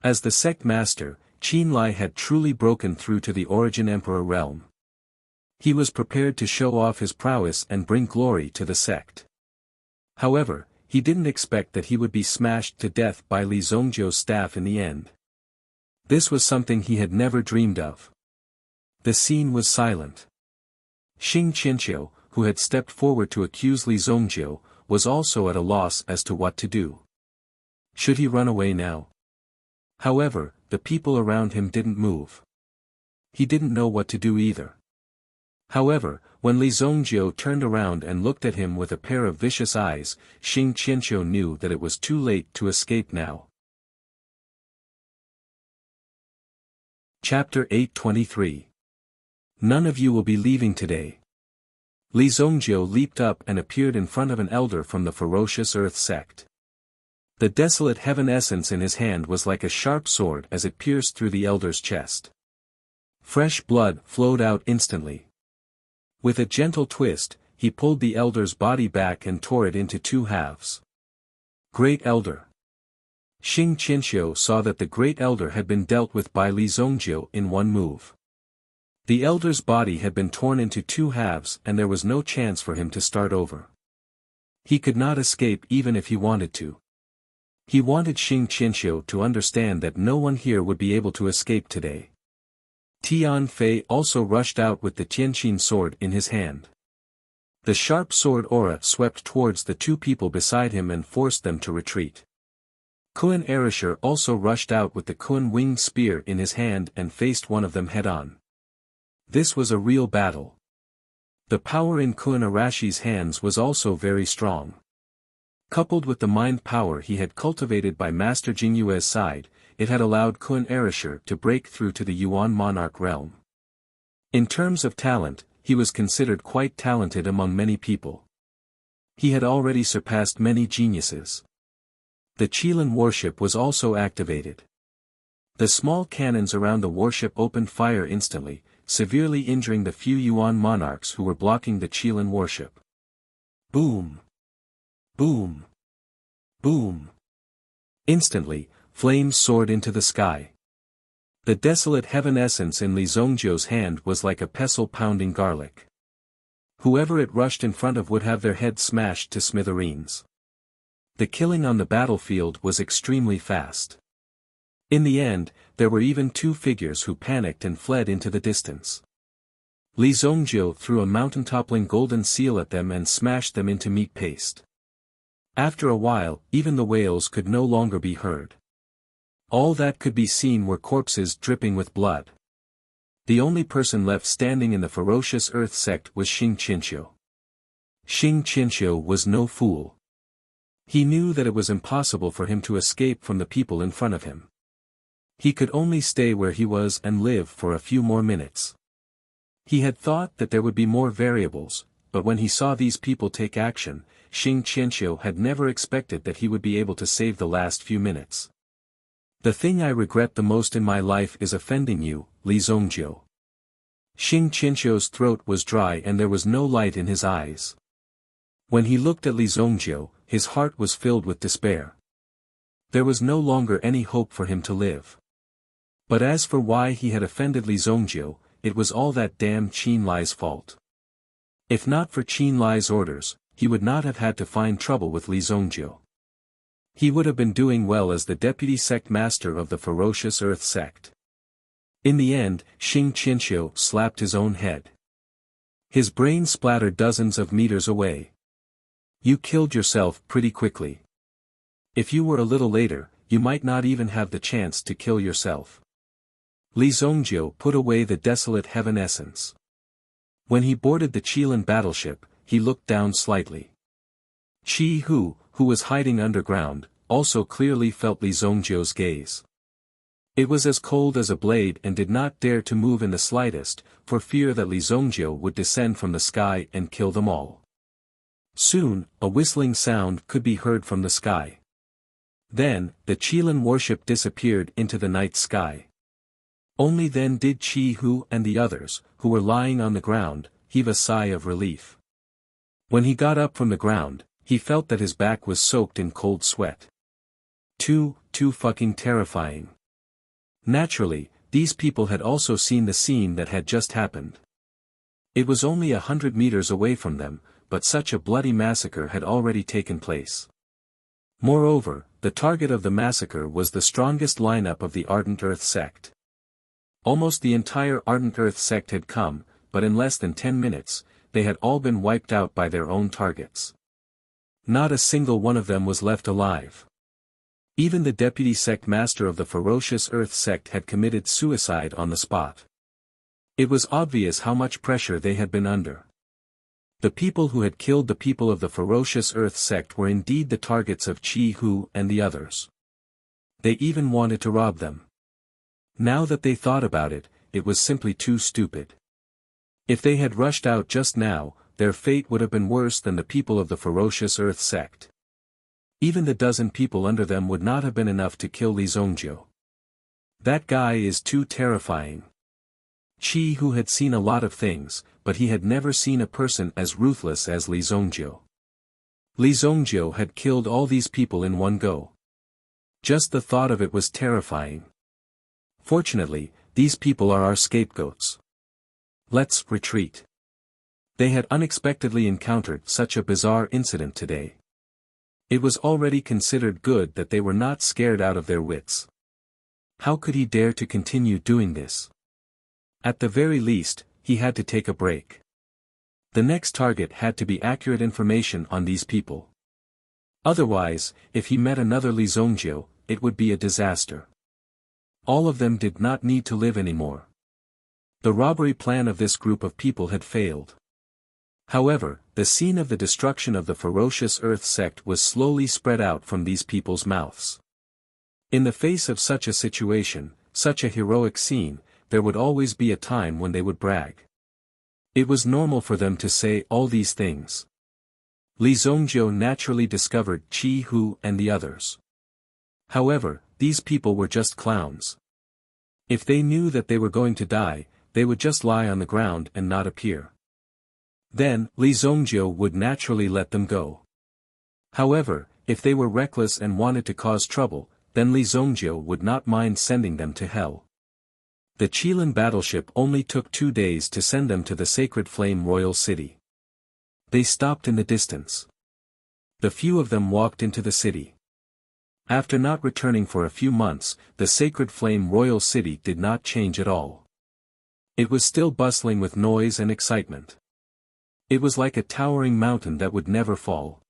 As the sect master, Qin Lai had truly broken through to the Origin Emperor realm. He was prepared to show off his prowess and bring glory to the sect. However, he didn't expect that he would be smashed to death by Li Zongjiu's staff in the end. This was something he had never dreamed of. The scene was silent. Xing Qianqiu, who had stepped forward to accuse Li Zongjiu, was also at a loss as to what to do. Should he run away now? However, the people around him didn't move. He didn't know what to do either. However, when Li Zongjiu turned around and looked at him with a pair of vicious eyes, Xing Qianqiu knew that it was too late to escape now. Chapter 823. None of you will be leaving today. Li Zongjiu leaped up and appeared in front of an elder from the ferocious earth sect. The desolate heaven essence in his hand was like a sharp sword as it pierced through the elder's chest. Fresh blood flowed out instantly. With a gentle twist, he pulled the elder's body back and tore it into two halves. Great Elder. Xing Qianqiu saw that the Great Elder had been dealt with by Li Zongjiu in one move. The elder's body had been torn into two halves and there was no chance for him to start over. He could not escape even if he wanted to. He wanted Xing Qianqiu to understand that no one here would be able to escape today. Tian Fei also rushed out with the Tianqin sword in his hand. The sharp sword aura swept towards the two people beside him and forced them to retreat. Kun Erisher also rushed out with the Kun winged spear in his hand and faced one of them head-on. This was a real battle. The power in Kun Arashi's hands was also very strong. Coupled with the mind power he had cultivated by Master Jingyue's side, it had allowed Kun Erisher to break through to the Yuan monarch realm. In terms of talent, he was considered quite talented among many people. He had already surpassed many geniuses. The Qilin warship was also activated. The small cannons around the warship opened fire instantly, severely injuring the few Yuan monarchs who were blocking the Qilin warship. Boom! Boom! Boom! Instantly, flames soared into the sky. The desolate heaven essence in Li Zongjiu's hand was like a pestle pounding garlic. Whoever it rushed in front of would have their head smashed to smithereens. The killing on the battlefield was extremely fast. In the end, there were even two figures who panicked and fled into the distance. Li Zongjiu threw a mountain-toppling golden seal at them and smashed them into meat paste. After a while, even the wails could no longer be heard. All that could be seen were corpses dripping with blood. The only person left standing in the ferocious earth sect was Xing Qianqiu. Xing Qianqiu was no fool. He knew that it was impossible for him to escape from the people in front of him. He could only stay where he was and live for a few more minutes. He had thought that there would be more variables, but when he saw these people take action, Xing Qianqiu had never expected that he would be able to save the last few minutes. The thing I regret the most in my life is offending you, Li Zongjiu. Xing Qianqiu's throat was dry and there was no light in his eyes. When he looked at Li Zongjiu, his heart was filled with despair. There was no longer any hope for him to live. But as for why he had offended Li Zongjiu, it was all that damn Qin Lai's fault. If not for Qin Lai's orders, he would not have had to find trouble with Li Zongjiu. He would have been doing well as the deputy sect master of the ferocious earth sect. In the end, Xing Qianxiu slapped his own head. His brain splattered dozens of meters away. You killed yourself pretty quickly. If you were a little later, you might not even have the chance to kill yourself. Li Zongjiu put away the desolate heaven essence. When he boarded the Qilin battleship, he looked down slightly. Qi Hu, who was hiding underground, also clearly felt Li Zongjiu's gaze. It was as cold as a blade and did not dare to move in the slightest, for fear that Li Zongjiu would descend from the sky and kill them all. Soon, a whistling sound could be heard from the sky. Then, the Qilin warship disappeared into the night sky. Only then did Qi Hu and the others, who were lying on the ground, heave a sigh of relief. When he got up from the ground, he felt that his back was soaked in cold sweat. Too fucking terrifying. Naturally, these people had also seen the scene that had just happened. It was only 100 meters away from them, but such a bloody massacre had already taken place. Moreover, the target of the massacre was the strongest lineup of the Ardent Earth sect. Almost the entire Ardent Earth sect had come, but in less than 10 minutes, they had all been wiped out by their own targets. Not a single one of them was left alive. Even the deputy sect master of the ferocious Earth sect had committed suicide on the spot. It was obvious how much pressure they had been under. The people who had killed the people of the ferocious Earth sect were indeed the targets of Qi Hu and the others. They even wanted to rob them. Now that they thought about it, it was simply too stupid. If they had rushed out just now, their fate would have been worse than the people of the ferocious Earth sect. Even the dozen people under them would not have been enough to kill Li Zongjiu. That guy is too terrifying. Qi Hu had seen a lot of things, but he had never seen a person as ruthless as Li Zongjiu. Li Zongjiu had killed all these people in one go. Just the thought of it was terrifying. Fortunately, these people are our scapegoats. Let's retreat. They had unexpectedly encountered such a bizarre incident today. It was already considered good that they were not scared out of their wits. How could he dare to continue doing this? At the very least, he had to take a break. The next target had to be accurate information on these people. Otherwise, if he met another Li Zongjiu, it would be a disaster. All of them did not need to live anymore. The robbery plan of this group of people had failed. However, the scene of the destruction of the ferocious Earth sect was slowly spread out from these people's mouths. In the face of such a situation, such a heroic scene, there would always be a time when they would brag. It was normal for them to say all these things. Li Zongjiu naturally discovered Qi Hu and the others. However, these people were just clowns. If they knew that they were going to die, they would just lie on the ground and not appear. Then, Li Zongjiu would naturally let them go. However, if they were reckless and wanted to cause trouble, then Li Zongjiu would not mind sending them to hell. The Qilin battleship only took 2 days to send them to the Sacred Flame Royal City. They stopped in the distance. The few of them walked into the city. After not returning for a few months, the Sacred Flame Royal City did not change at all. It was still bustling with noise and excitement. It was like a towering mountain that would never fall.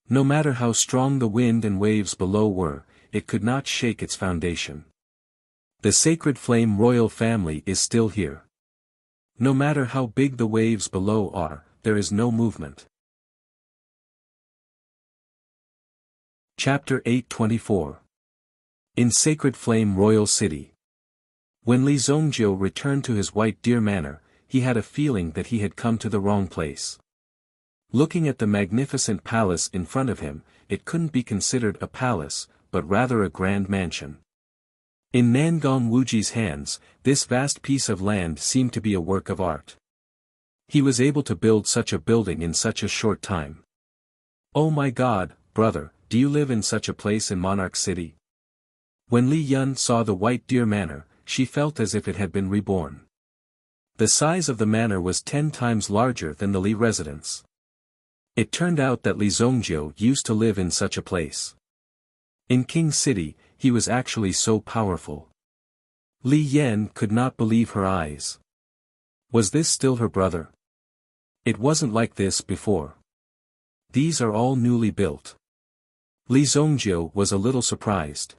No matter how strong the wind and waves below were, it could not shake its foundation. The Sacred Flame Royal family is still here. No matter how big the waves below are, there is no movement. Chapter 824. In Sacred Flame Royal City. When Li Zongjiu returned to his White Deer Manor, he had a feeling that he had come to the wrong place. Looking at the magnificent palace in front of him, it couldn't be considered a palace, but rather a grand mansion. In Nangong Wuji's hands, this vast piece of land seemed to be a work of art. He was able to build such a building in such a short time. Oh my God, brother, do you live in such a place in Monarch City? When Li Yun saw the White Deer Manor, she felt as if it had been reborn. The size of the manor was 10 times larger than the Li residence. It turned out that Li Zongjiu used to live in such a place. In King City, he was actually so powerful. Li Yan could not believe her eyes. Was this still her brother? It wasn't like this before. These are all newly built. Li Zongjiu was a little surprised.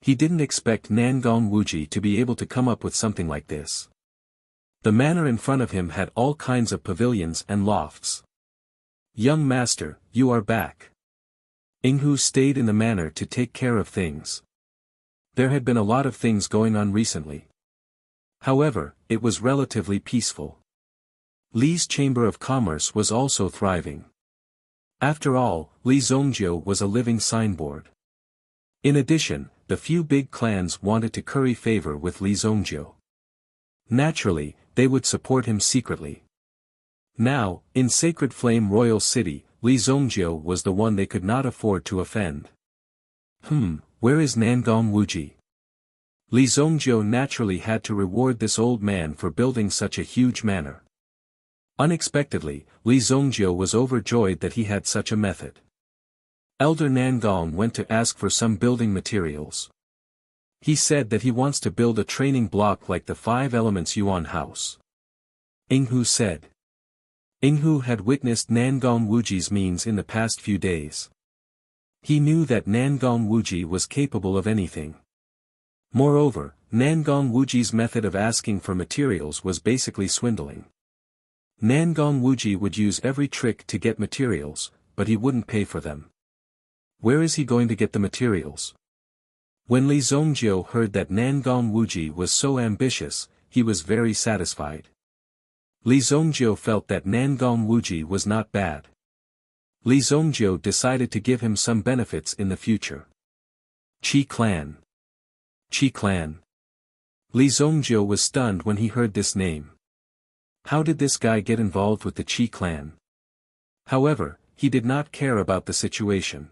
He didn't expect Nangong Wuji to be able to come up with something like this. The manor in front of him had all kinds of pavilions and lofts. Young master, you are back. Inghu stayed in the manor to take care of things. There had been a lot of things going on recently. However, it was relatively peaceful. Li's Chamber of Commerce was also thriving. After all, Li Zongjiu was a living signboard. In addition, the few big clans wanted to curry favor with Li Zongjiu. Naturally, they would support him secretly. Now, in Sacred Flame Royal City, Li Zongjiu was the one they could not afford to offend. Where is Nangong Wuji? Li Zongjiu naturally had to reward this old man for building such a huge manor. Unexpectedly, Li Zongjiu was overjoyed that he had such a method. Elder Nangong went to ask for some building materials. He said that he wants to build a training block like the 5 Elements Yuan house. Inghu said. Inghu had witnessed Nangong Wuji's means in the past few days. He knew that Nangong Wuji was capable of anything. Moreover, Nangong Wuji's method of asking for materials was basically swindling. Nangong Wuji would use every trick to get materials, but he wouldn't pay for them. Where is he going to get the materials? When Li Zongjiu heard that Nangong Wuji was so ambitious, he was very satisfied. Li Zongjiu felt that Nangong Wuji was not bad. Li Zongjiu decided to give him some benefits in the future. Qi Clan. Qi Clan. Li Zongjiu was stunned when he heard this name. How did this guy get involved with the Qi Clan? However, he did not care about the situation.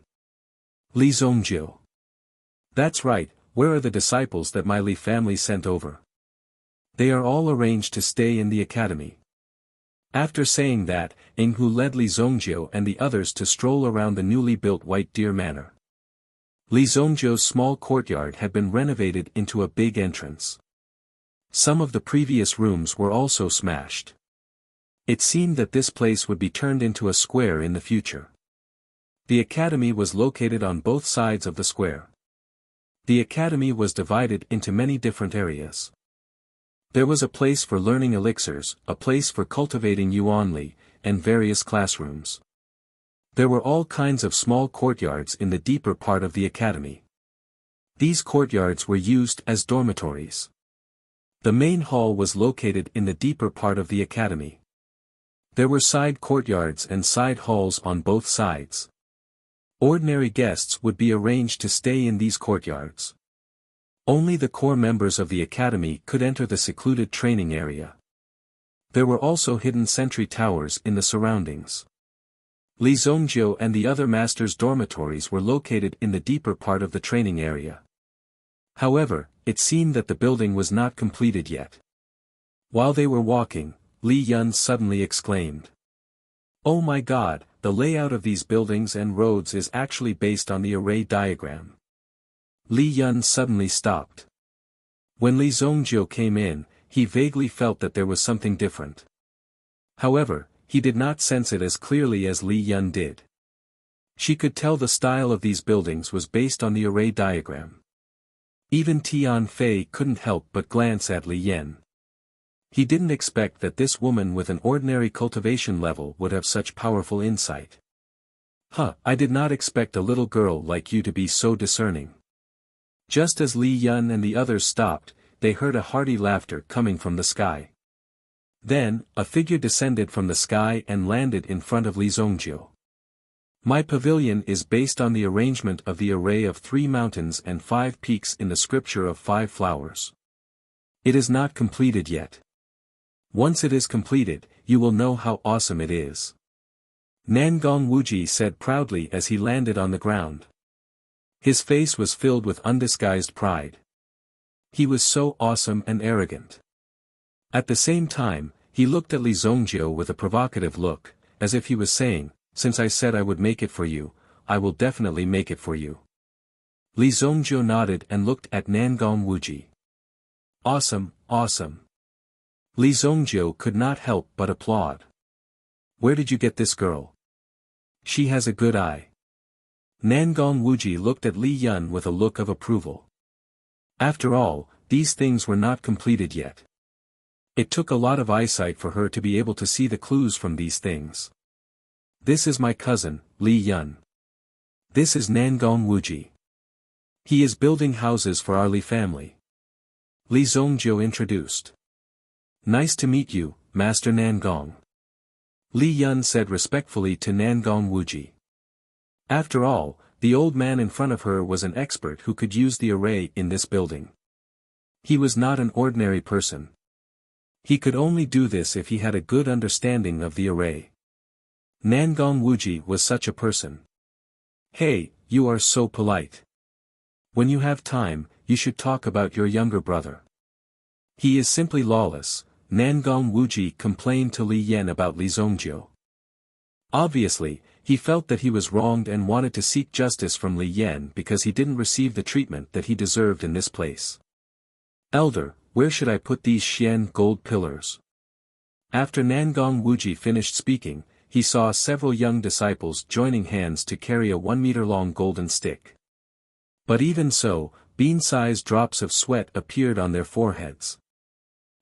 Li Zongjiu. That's right, where are the disciples that my Li family sent over? They are all arranged to stay in the academy. After saying that, Inghu led Li Zongjiu and the others to stroll around the newly built White Deer Manor. Li Zongjiu's small courtyard had been renovated into a big entrance. Some of the previous rooms were also smashed. It seemed that this place would be turned into a square in the future. The academy was located on both sides of the square. The academy was divided into many different areas. There was a place for learning elixirs, a place for cultivating yuanli, and various classrooms. There were all kinds of small courtyards in the deeper part of the academy. These courtyards were used as dormitories. The main hall was located in the deeper part of the academy. There were side courtyards and side halls on both sides. Ordinary guests would be arranged to stay in these courtyards. Only the core members of the academy could enter the secluded training area. There were also hidden sentry towers in the surroundings. Li Zongjiu and the other masters' dormitories were located in the deeper part of the training area. However, it seemed that the building was not completed yet. While they were walking, Li Yun suddenly exclaimed. Oh my god, the layout of these buildings and roads is actually based on the array diagram. Li Yun suddenly stopped. When Li Zongjiu came in, he vaguely felt that there was something different. However, he did not sense it as clearly as Li Yun did. She could tell the style of these buildings was based on the array diagram. Even Tian Fei couldn't help but glance at Li Yan. He didn't expect that this woman with an ordinary cultivation level would have such powerful insight. I did not expect a little girl like you to be so discerning. Just as Li Yun and the others stopped, they heard a hearty laughter coming from the sky. Then, a figure descended from the sky and landed in front of Li Zongjiu. My pavilion is based on the arrangement of the array of 3 mountains and 5 peaks in the scripture of 5 flowers. It is not completed yet. Once it is completed, you will know how awesome it is. Nangong Wuji said proudly as he landed on the ground. His face was filled with undisguised pride. He was so awesome and arrogant. At the same time, he looked at Li Zongjiu with a provocative look, as if he was saying, since I said I would make it for you, I will definitely make it for you. Li Zongjiu nodded and looked at Nangong Wuji. Awesome, awesome. Li Zongjiu could not help but applaud. Where did you get this girl? She has a good eye. Nangong Wuji looked at Li Yun with a look of approval. After all, these things were not completed yet. It took a lot of eyesight for her to be able to see the clues from these things. This is my cousin, Li Yun. This is Nangong Wuji. He is building houses for our Li family. Li Zongjiu introduced. Nice to meet you, Master Nangong. Li Yun said respectfully to Nangong Wuji. After all, the old man in front of her was an expert who could use the array in this building. He was not an ordinary person. He could only do this if he had a good understanding of the array. Nangong Wuji was such a person. Hey, you are so polite. When you have time, you should talk about your younger brother. He is simply lawless, Nangong Wuji complained to Li Yan about Li Zongjiu. Obviously, he felt that he was wronged and wanted to seek justice from Li Yan because he didn't receive the treatment that he deserved in this place. Elder, where should I put these Xian gold pillars? After Nangong Wuji finished speaking, he saw several young disciples joining hands to carry a 1-meter-long golden stick. But even so, bean-sized drops of sweat appeared on their foreheads.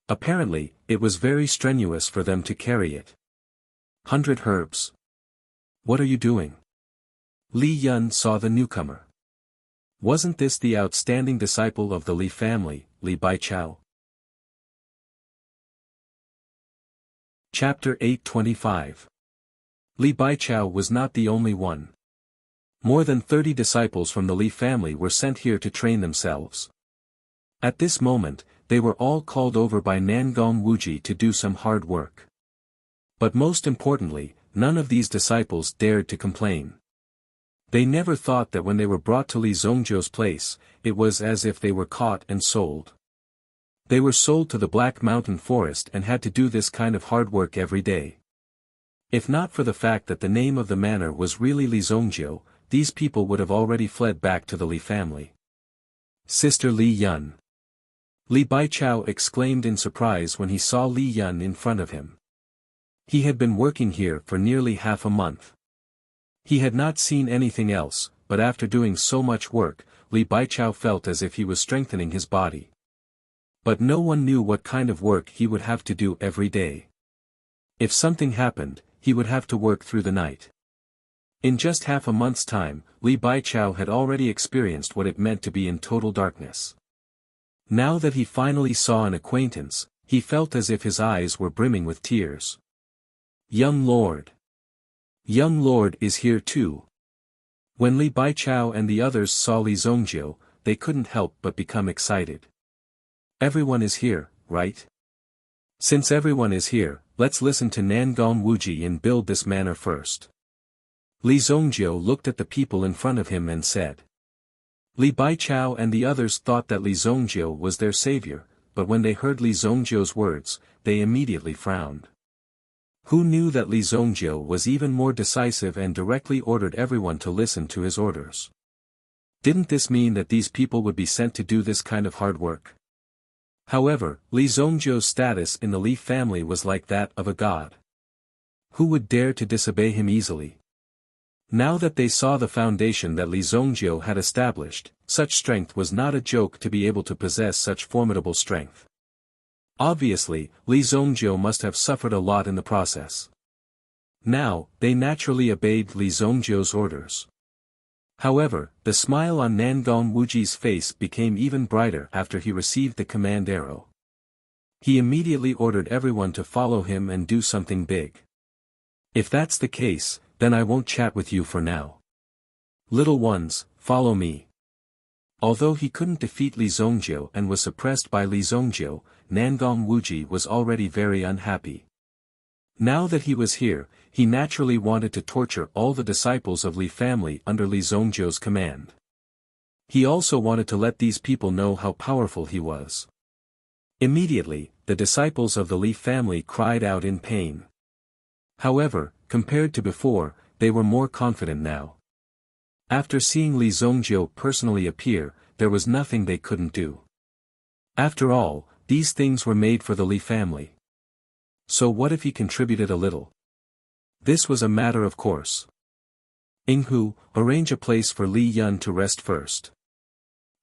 Apparently, it was very strenuous for them to carry it. 100 herbs. What are you doing? Li Yun saw the newcomer. Wasn't this the outstanding disciple of the Li family, Li Baichao? Chapter 825. Li Baichao was not the only one. More than 30 disciples from the Li family were sent here to train themselves. At this moment, they were all called over by Nangong Wuji to do some hard work. But most importantly, none of these disciples dared to complain. They never thought that when they were brought to Li Zongjiu's place, it was as if they were caught and sold. They were sold to the Black Mountain Forest and had to do this kind of hard work every day. If not for the fact that the name of the manor was really Li Zongjiu, these people would have already fled back to the Li family. Sister Li Yun. Li Baichao exclaimed in surprise when he saw Li Yun in front of him. He had been working here for nearly half a month. He had not seen anything else, but after doing so much work, Li Baichao felt as if he was strengthening his body. But no one knew what kind of work he would have to do every day. If something happened, he would have to work through the night. In just half a month's time, Li Baichao had already experienced what it meant to be in total darkness. Now that he finally saw an acquaintance, he felt as if his eyes were brimming with tears. Young Lord. Young Lord is here too. When Li Baichao and the others saw Li Zongjiu, they couldn't help but become excited. Everyone is here, right? Since everyone is here, let's listen to Nangong Wuji and build this manor first. Li Zongjiu looked at the people in front of him and said. Li Baichao and the others thought that Li Zongjiu was their savior, but when they heard Li Zongjiu's words, they immediately frowned. Who knew that Li Zongjiu was even more decisive and directly ordered everyone to listen to his orders? Didn't this mean that these people would be sent to do this kind of hard work? However, Li Zongjiu's status in the Li family was like that of a god. Who would dare to disobey him easily? Now that they saw the foundation that Li Zongjiu had established, such strength was not a joke to be able to possess such formidable strength. Obviously, Li Zongjiu must have suffered a lot in the process. Now, they naturally obeyed Li Zongjiu's orders. However, the smile on Nangong Wuji's face became even brighter after he received the command arrow. He immediately ordered everyone to follow him and do something big. If that's the case, then I won't chat with you for now. Little ones, follow me. Although he couldn't defeat Li Zongjiu and was suppressed by Li Zongjiu, Nangong Wuji was already very unhappy. Now that he was here, he naturally wanted to torture all the disciples of Li family under Li Zongjiu's command. He also wanted to let these people know how powerful he was. Immediately, the disciples of the Li family cried out in pain. However, compared to before, they were more confident now. After seeing Li Zongjiu personally appear, there was nothing they couldn't do. After all, these things were made for the Li family. So what if he contributed a little? This was a matter of course. Inghu, arrange a place for Li Yun to rest first.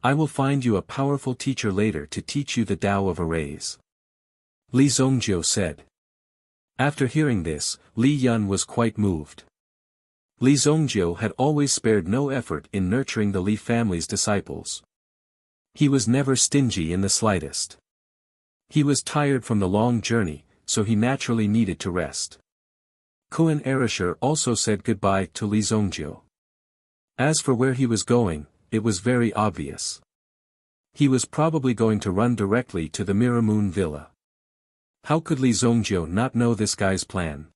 I will find you a powerful teacher later to teach you the Tao of arrays. Li Zongjiu said. After hearing this, Li Yun was quite moved. Li Zongjiu had always spared no effort in nurturing the Li family's disciples. He was never stingy in the slightest. He was tired from the long journey, so he naturally needed to rest. Koan Erisher also said goodbye to Li Zongjiu. As for where he was going, it was very obvious. He was probably going to run directly to the Miramoon Villa. How could Li Zongjiu not know this guy's plan?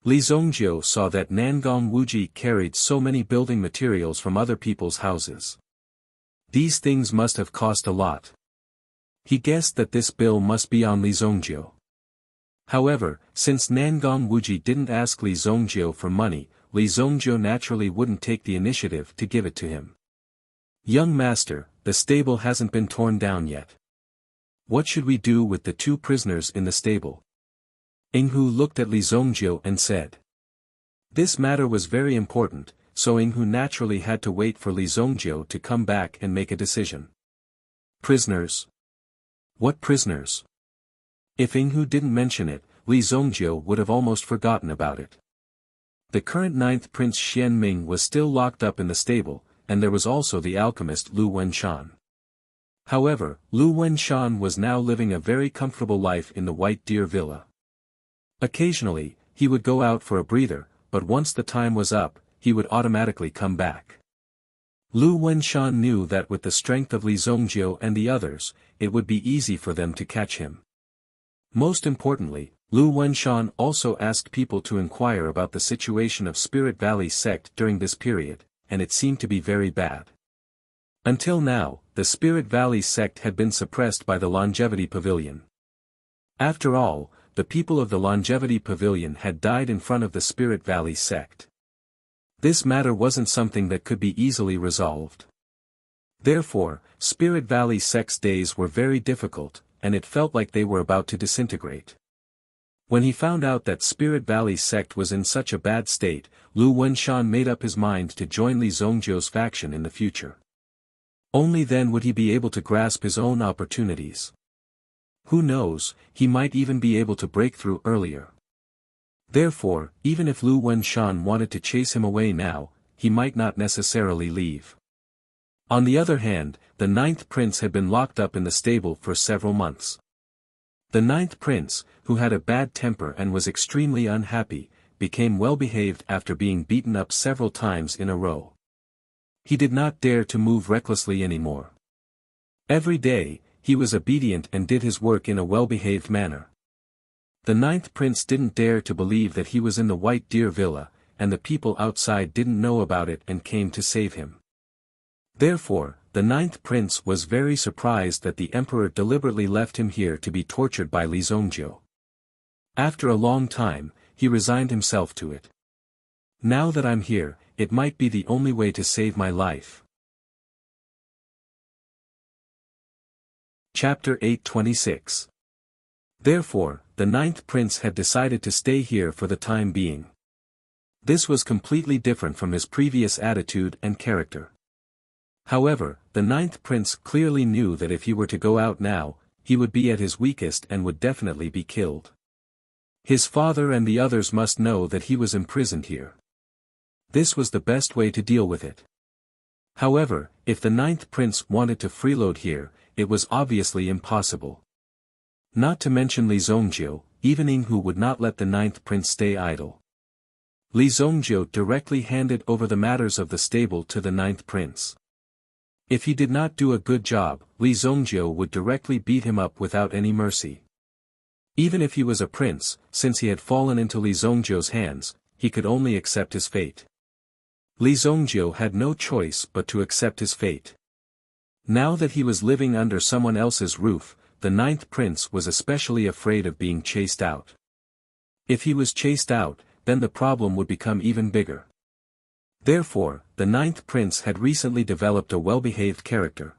Li Zongjiu saw that Nangong Wuji carried so many building materials from other people's houses. These things must have cost a lot. He guessed that this bill must be on Li Zongjiu. However, since Nangong Wuji didn't ask Li Zongjiu for money, Li Zongjiu naturally wouldn't take the initiative to give it to him. Young master, the stable hasn't been torn down yet. What should we do with the 2 prisoners in the stable? Inghu looked at Li Zongjiu and said. This matter was very important, so Inghu naturally had to wait for Li Zongjiu to come back and make a decision. Prisoners? What prisoners? If Inghu didn't mention it, Li Zongjiu would have almost forgotten about it. The current 9th Prince Xian Ming was still locked up in the stable, and there was also the alchemist Lu Wenshan. However, Lu Wenshan was now living a very comfortable life in the White Deer Villa. Occasionally, he would go out for a breather, but once the time was up, he would automatically come back. Lu Wenshan knew that with the strength of Li Zongjiu and the others, it would be easy for them to catch him. Most importantly, Lu Wenshan also asked people to inquire about the situation of Spirit Valley sect during this period, and it seemed to be very bad. Until now, the Spirit Valley sect had been suppressed by the Longevity Pavilion. After all, the people of the Longevity Pavilion had died in front of the Spirit Valley sect. This matter wasn't something that could be easily resolved. Therefore, Spirit Valley sect's days were very difficult, and it felt like they were about to disintegrate. When he found out that Spirit Valley sect was in such a bad state, Lu Wenshan made up his mind to join Li Zongjiu's faction in the future. Only then would he be able to grasp his own opportunities. Who knows, he might even be able to break through earlier. Therefore, even if Lu Wenshan wanted to chase him away now, he might not necessarily leave. On the other hand, the 9th prince had been locked up in the stable for several months. The 9th prince, who had a bad temper and was extremely unhappy, became well-behaved after being beaten up several times in a row. He did not dare to move recklessly anymore. Every day, he was obedient and did his work in a well-behaved manner. The 9th prince didn't dare to believe that he was in the White Deer Villa, and the people outside didn't know about it and came to save him. Therefore, the 9th prince was very surprised that the emperor deliberately left him here to be tortured by Li Zongjiu. After a long time, he resigned himself to it. Now that I'm here, it might be the only way to save my life. Chapter 826. Therefore, the 9th prince had decided to stay here for the time being. This was completely different from his previous attitude and character. However, the 9th prince clearly knew that if he were to go out now, he would be at his weakest and would definitely be killed. His father and the others must know that he was imprisoned here. This was the best way to deal with it. However, if the 9th prince wanted to freeload here, it was obviously impossible. Not to mention Li Zongjiu, even Inghu would not let the 9th prince stay idle. Li Zongjiu directly handed over the matters of the stable to the 9th prince. If he did not do a good job, Li Zongjiu would directly beat him up without any mercy. Even if he was a prince, since he had fallen into Li Zongjiu's hands, he could only accept his fate. Li Zongjiu had no choice but to accept his fate. Now that he was living under someone else's roof, the 9th prince was especially afraid of being chased out. If he was chased out, then the problem would become even bigger. Therefore, the 9th prince had recently developed a well-behaved character.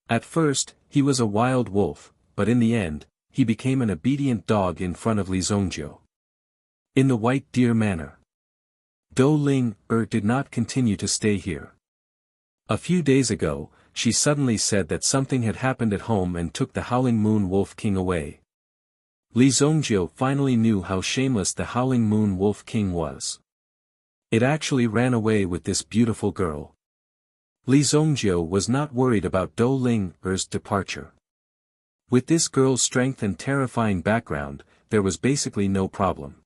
At first, he was a wild wolf, but in the end, he became an obedient dog in front of Li Zongjiu. In the White Deer manor. Dou Ling did not continue to stay here. A few days ago, she suddenly said that something had happened at home and took the Howling Moon Wolf King away. Li Zongjiu finally knew how shameless the Howling Moon Wolf King was. It actually ran away with this beautiful girl. Li Zongjiu was not worried about Dou Ling's departure. With this girl's strength and terrifying background, there was basically no problem.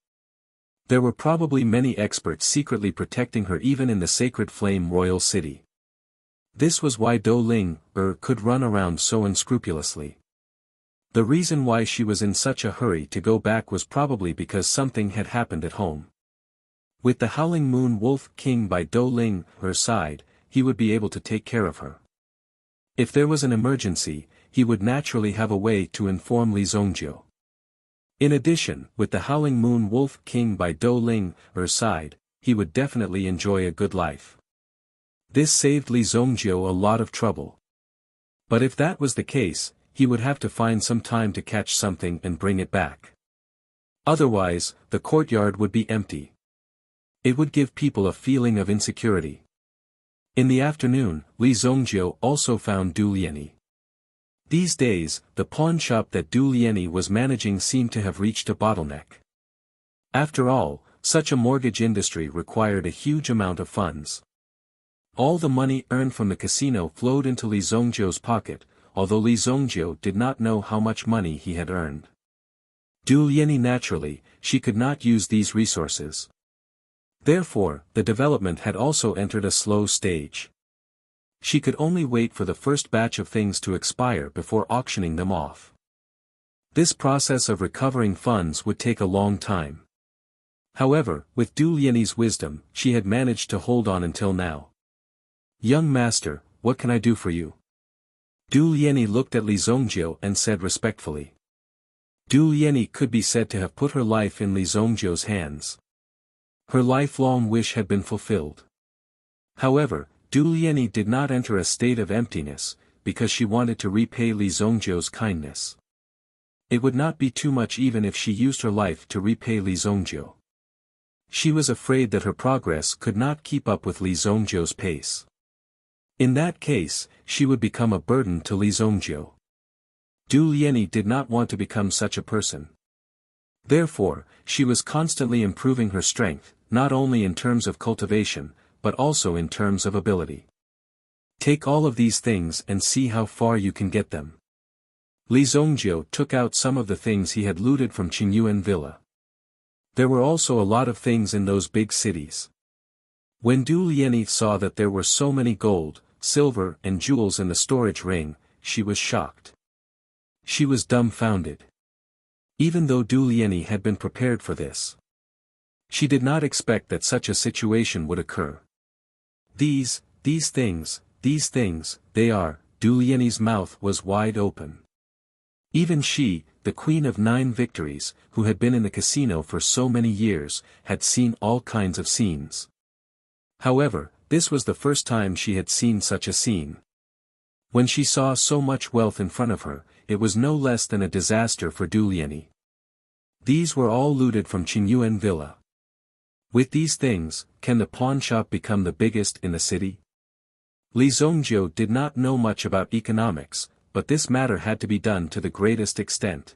There were probably many experts secretly protecting her even in the Sacred Flame Royal City. This was why Dou Ling could run around so unscrupulously. The reason why she was in such a hurry to go back was probably because something had happened at home. With the Howling Moon Wolf King by Dou Ling her side, he would be able to take care of her. If there was an emergency, he would naturally have a way to inform Li Zongjiu. In addition, with the Howling Moon Wolf King by Dou Ling her side, he would definitely enjoy a good life. This saved Li Zongjiu a lot of trouble. But if that was the case, he would have to find some time to catch something and bring it back. Otherwise, the courtyard would be empty. It would give people a feeling of insecurity. In the afternoon, Li Zongjiu also found Du Liani. These days, the pawn shop that Du Liani was managing seemed to have reached a bottleneck. After all, such a mortgage industry required a huge amount of funds. All the money earned from the casino flowed into Li Zongjiu's pocket, although Li Zongjiu did not know how much money he had earned. Du Liani naturally, she could not use these resources. Therefore, the development had also entered a slow stage. She could only wait for the first batch of things to expire before auctioning them off. This process of recovering funds would take a long time. However, with Du Liani's wisdom, she had managed to hold on until now. "Young master, what can I do for you?" Du Liani looked at Li Zongjiu and said respectfully. Du Liani could be said to have put her life in Li Zongjiu's hands. Her lifelong wish had been fulfilled. However, Du Liani did not enter a state of emptiness, because she wanted to repay Li Zongjiu's kindness. It would not be too much even if she used her life to repay Li Zongjiu. She was afraid that her progress could not keep up with Li Zongjiu's pace. In that case, she would become a burden to Li Zongjiu. Du Liani did not want to become such a person. Therefore, she was constantly improving her strength, not only in terms of cultivation, but also in terms of ability. Take all of these things and see how far you can get them. Li Zongjiu took out some of the things he had looted from Qingyuan Villa. There were also a lot of things in those big cities. When Du Liani saw that there were so many gold, silver and jewels in the storage ring, she was shocked. She was dumbfounded. Even though Du Liani had been prepared for this, she did not expect that such a situation would occur. These things, they are, Du Liani's mouth was wide open. Even she, the Queen of 9 Victories, who had been in the casino for so many years, had seen all kinds of scenes. However, this was the first time she had seen such a scene. When she saw so much wealth in front of her, it was no less than a disaster for Du Liani. These were all looted from Qingyuan Villa. With these things, can the pawn shop become the biggest in the city? Li Zongjiu did not know much about economics, but this matter had to be done to the greatest extent.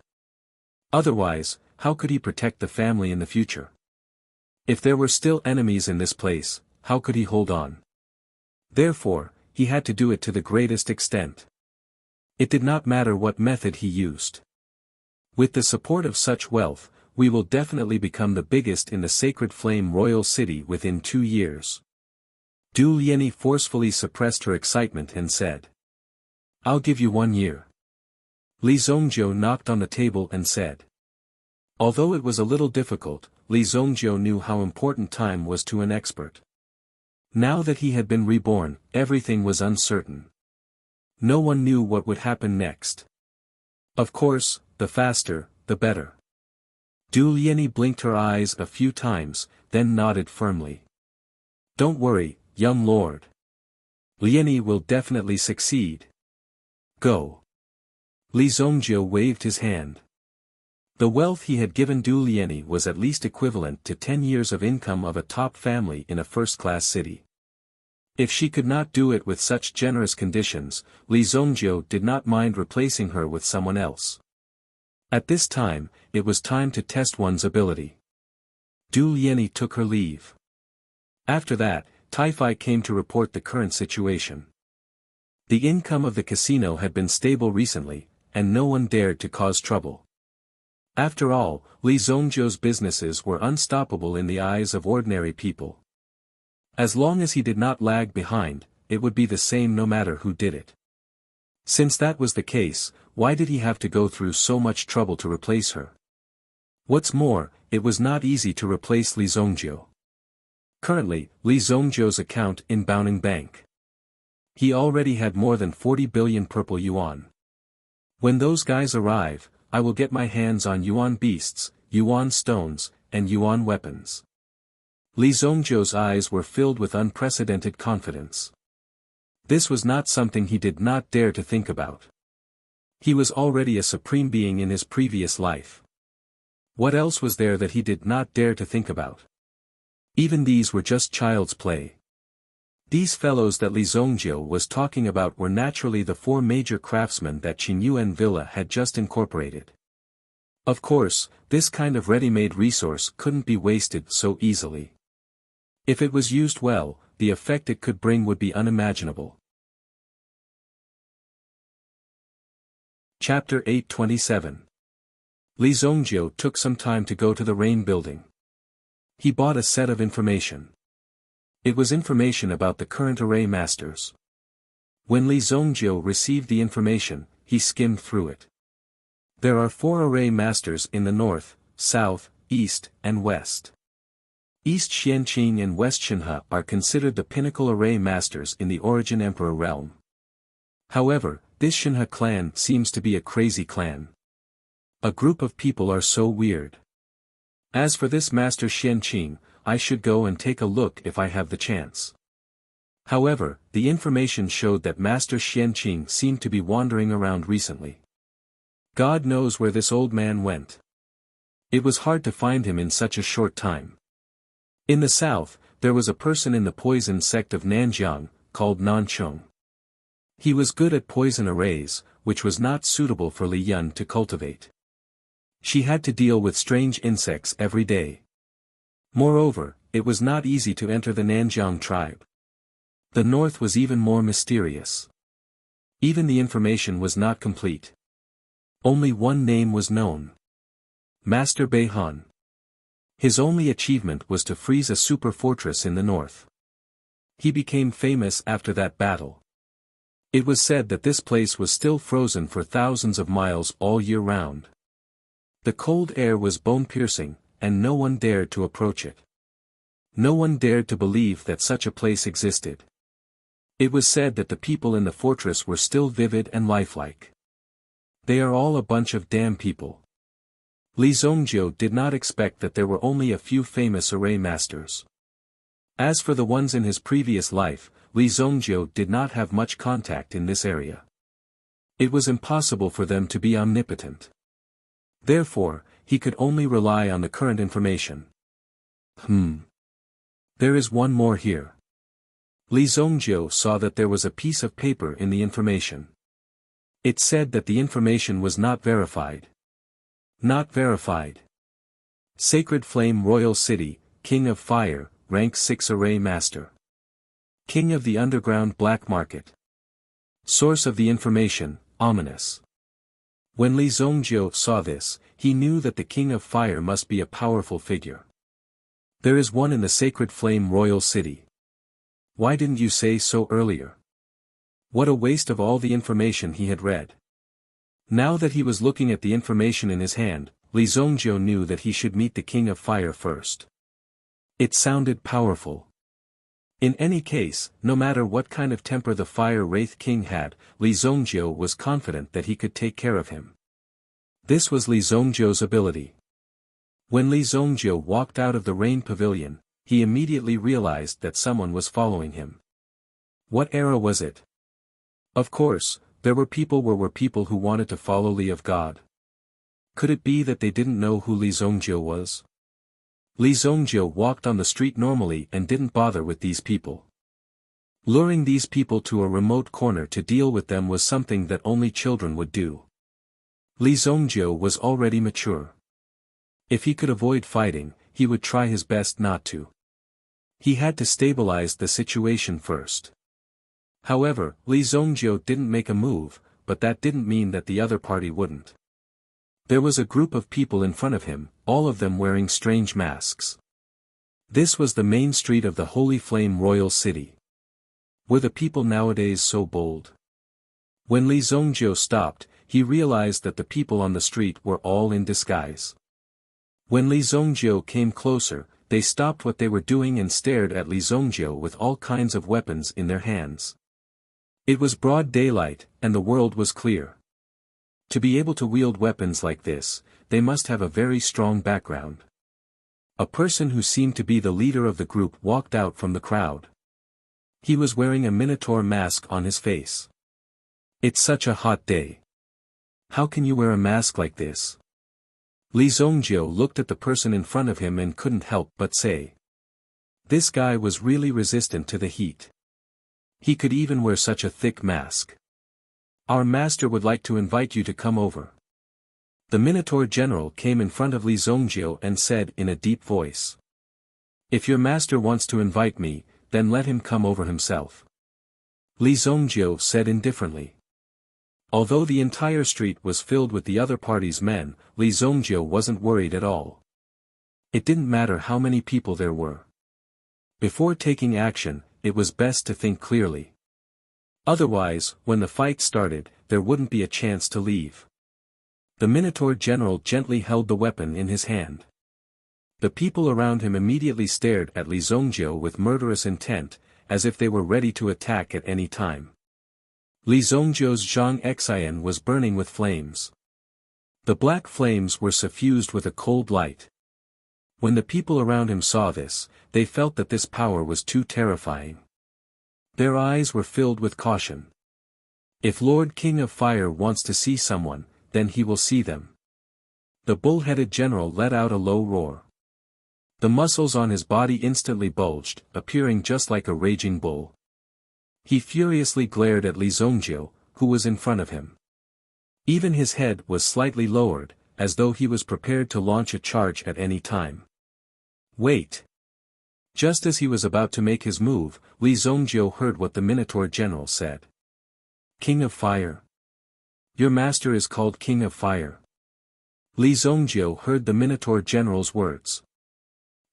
Otherwise, how could he protect the family in the future? If there were still enemies in this place, how could he hold on? Therefore, he had to do it to the greatest extent. It did not matter what method he used. With the support of such wealth, we will definitely become the biggest in the Sacred Flame Royal City within 2 years. Du Liani forcefully suppressed her excitement and said, "I'll give you 1 year." Li Zongjiu knocked on the table and said. Although it was a little difficult, Li Zongjiu knew how important time was to an expert. Now that he had been reborn, everything was uncertain. No one knew what would happen next. Of course, the faster, the better. Du Liani blinked her eyes a few times, then nodded firmly. "Don't worry, young lord. Liani will definitely succeed. Go." Li Zongjiu waved his hand. The wealth he had given Du Lieni was at least equivalent to 10 years of income of a top family in a first-class city. If she could not do it with such generous conditions, Li Zongjiu did not mind replacing her with someone else. At this time, it was time to test one's ability. Du Lieni took her leave. After that, Taifai came to report the current situation. The income of the casino had been stable recently, and no one dared to cause trouble. After all, Li Zongjiu's businesses were unstoppable in the eyes of ordinary people. As long as he did not lag behind, it would be the same no matter who did it. Since that was the case, why did he have to go through so much trouble to replace her? What's more, it was not easy to replace Li Zongjiu. Currently, Li Zongjiu's account in Baoning Bank. He already had more than 40 billion purple yuan. When those guys arrive, I will get my hands on yuan beasts, yuan stones, and yuan weapons. Li Zongjiu's eyes were filled with unprecedented confidence. This was not something he did not dare to think about. He was already a supreme being in his previous life. What else was there that he did not dare to think about? Even these were just child's play. These fellows that Li Zongjiu was talking about were naturally the 4 major craftsmen that Qinyuan Villa had just incorporated. Of course, this kind of ready-made resource couldn't be wasted so easily. If it was used well, the effect it could bring would be unimaginable. Chapter 827. Li Zongjiu took some time to go to the Rain Building. He bought a set of information. It was information about the current array masters. When Li Zongjiu received the information, he skimmed through it. There are 4 array masters in the north, south, east, and west. East Xianqing and West Shenhe are considered the pinnacle array masters in the Origin Emperor realm. However, this Shenhe clan seems to be a crazy clan. A group of people are so weird. As for this Master Xianqing, I should go and take a look if I have the chance. However, the information showed that Master Xianqing seemed to be wandering around recently. God knows where this old man went. It was hard to find him in such a short time. In the south, there was a person in the poison sect of Nanjiang, called Nancheng. He was good at poison arrays, which was not suitable for Li Yun to cultivate. She had to deal with strange insects every day. Moreover, it was not easy to enter the Nanjiang tribe. The north was even more mysterious. Even the information was not complete. Only one name was known. Master Beihan. His only achievement was to freeze a super fortress in the north. He became famous after that battle. It was said that this place was still frozen for thousands of miles all year round. The cold air was bone-piercing, and no one dared to approach it. No one dared to believe that such a place existed. It was said that the people in the fortress were still vivid and lifelike. They are all a bunch of damn people. Li Zongjiu did not expect that there were only a few famous array masters. As for the ones in his previous life, Li Zongjiu did not have much contact in this area. It was impossible for them to be omnipotent. Therefore, he could only rely on the current information. There is one more here. Li Zongjiu saw that there was a piece of paper in the information. It said that the information was not verified. Not verified. Sacred Flame Royal City, King of Fire, Rank 6 Array Master. King of the Underground Black Market. Source of the information, ominous. When Li Zongjiu saw this, he knew that the King of Fire must be a powerful figure. There is one in the Sacred Flame Royal City. Why didn't you say so earlier? What a waste of all the information he had read. Now that he was looking at the information in his hand, Li Zongjiu knew that he should meet the King of Fire first. It sounded powerful. In any case, no matter what kind of temper the Fire Wraith King had, Li Zongjiu was confident that he could take care of him. This was Li Zongjiu's ability. When Li Zongjiu walked out of the Rain Pavilion, he immediately realized that someone was following him. What era was it? Of course, there were people who wanted to follow Li of God. Could it be that they didn't know who Li Zongjiu was? Li Zongjiu walked on the street normally and didn't bother with these people. Luring these people to a remote corner to deal with them was something that only children would do. Li Zongjiu was already mature. If he could avoid fighting, he would try his best not to. He had to stabilize the situation first. However, Li Zongjiu didn't make a move, but that didn't mean that the other party wouldn't. There was a group of people in front of him, all of them wearing strange masks. This was the main street of the Holy Flame Royal City. Were the people nowadays so bold? When Li Zongjiu stopped, he realized that the people on the street were all in disguise. When Li Zongjiu came closer, they stopped what they were doing and stared at Li Zongjiu with all kinds of weapons in their hands. It was broad daylight, and the world was clear. To be able to wield weapons like this, they must have a very strong background. A person who seemed to be the leader of the group walked out from the crowd. He was wearing a minotaur mask on his face. It's such a hot day. How can you wear a mask like this? Li Zongjiu looked at the person in front of him and couldn't help but say. This guy was really resistant to the heat. He could even wear such a thick mask. Our master would like to invite you to come over. The Minotaur general came in front of Li Zongjiu and said in a deep voice. If your master wants to invite me, then let him come over himself. Li Zongjiu said indifferently. Although the entire street was filled with the other party's men, Li Zongjiu wasn't worried at all. It didn't matter how many people there were. Before taking action, it was best to think clearly. Otherwise, when the fight started, there wouldn't be a chance to leave. The Minotaur general gently held the weapon in his hand. The people around him immediately stared at Li Zongjiu with murderous intent, as if they were ready to attack at any time. Li Zongjiu's Zhang Xian was burning with flames. The black flames were suffused with a cold light. When the people around him saw this, they felt that this power was too terrifying. Their eyes were filled with caution. If Lord King of Fire wants to see someone, then he will see them. The bull-headed general let out a low roar. The muscles on his body instantly bulged, appearing just like a raging bull. He furiously glared at Li Zongjiu, who was in front of him. Even his head was slightly lowered, as though he was prepared to launch a charge at any time. Wait! Just as he was about to make his move, Li Zongjiu heard what the Minotaur general said. King of Fire. Your master is called King of Fire. Li Zongjiu heard the Minotaur general's words.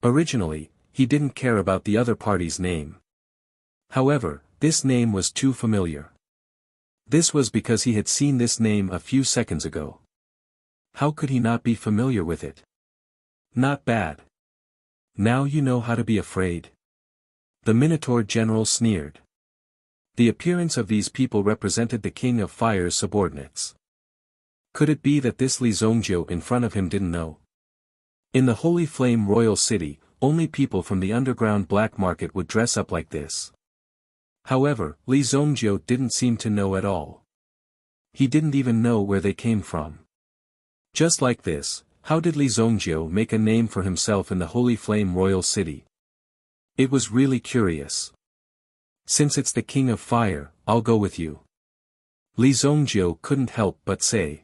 Originally, he didn't care about the other party's name. However, this name was too familiar. This was because he had seen this name a few seconds ago. How could he not be familiar with it? Not bad. Now you know how to be afraid. The Minotaur general sneered. The appearance of these people represented the King of Fire's subordinates. Could it be that this Li Zongjiu in front of him didn't know? In the Holy Flame Royal City, only people from the underground black market would dress up like this. However, Li Zongjiu didn't seem to know at all. He didn't even know where they came from. Just like this, how did Li Zongjiu make a name for himself in the Holy Flame Royal City? It was really curious. Since it's the King of Fire, I'll go with you. Li Zongjiu couldn't help but say.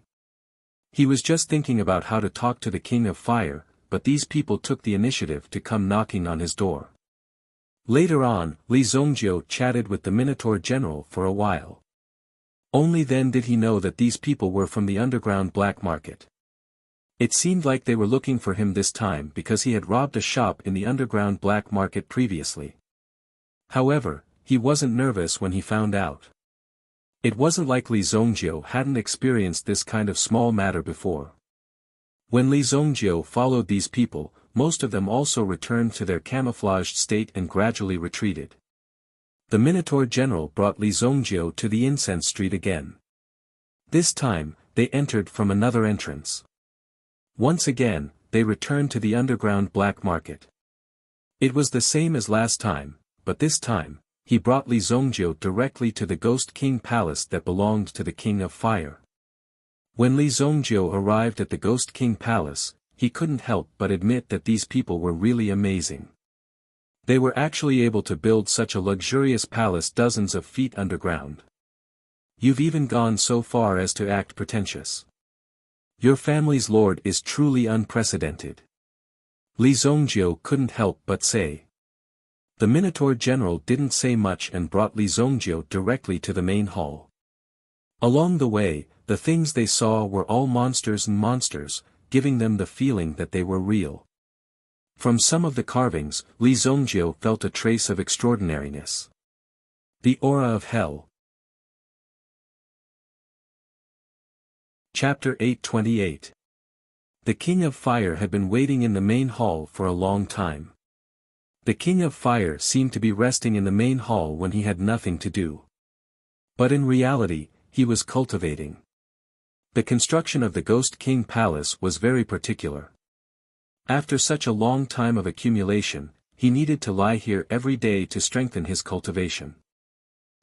He was just thinking about how to talk to the King of Fire, but these people took the initiative to come knocking on his door. Later on, Li Zongjiu chatted with the Minotaur general for a while. Only then did he know that these people were from the underground black market. It seemed like they were looking for him this time because he had robbed a shop in the underground black market previously. However, he wasn't nervous when he found out. It wasn't like Li Zongjiu hadn't experienced this kind of small matter before. When Li Zongjiu followed these people, most of them also returned to their camouflaged state and gradually retreated. The Minotaur general brought Li Zongjiu to the incense street again. This time, they entered from another entrance. Once again, they returned to the underground black market. It was the same as last time, but this time, he brought Li Zongjiu directly to the Ghost King Palace that belonged to the King of Fire. When Li Zongjiu arrived at the Ghost King Palace, he couldn't help but admit that these people were really amazing. They were actually able to build such a luxurious palace dozens of feet underground. You've even gone so far as to act pretentious. Your family's lord is truly unprecedented. Li Zongjiu couldn't help but say. The Minotaur general didn't say much and brought Li Zongjiu directly to the main hall. Along the way, the things they saw were all monsters and monsters, giving them the feeling that they were real. From some of the carvings, Li Zongjiu felt a trace of extraordinariness. The aura of hell. Chapter 828. The King of Fire had been waiting in the main hall for a long time. The King of Fire seemed to be resting in the main hall when he had nothing to do. But in reality, he was cultivating. The construction of the Ghost King Palace was very particular. After such a long time of accumulation, he needed to lie here every day to strengthen his cultivation.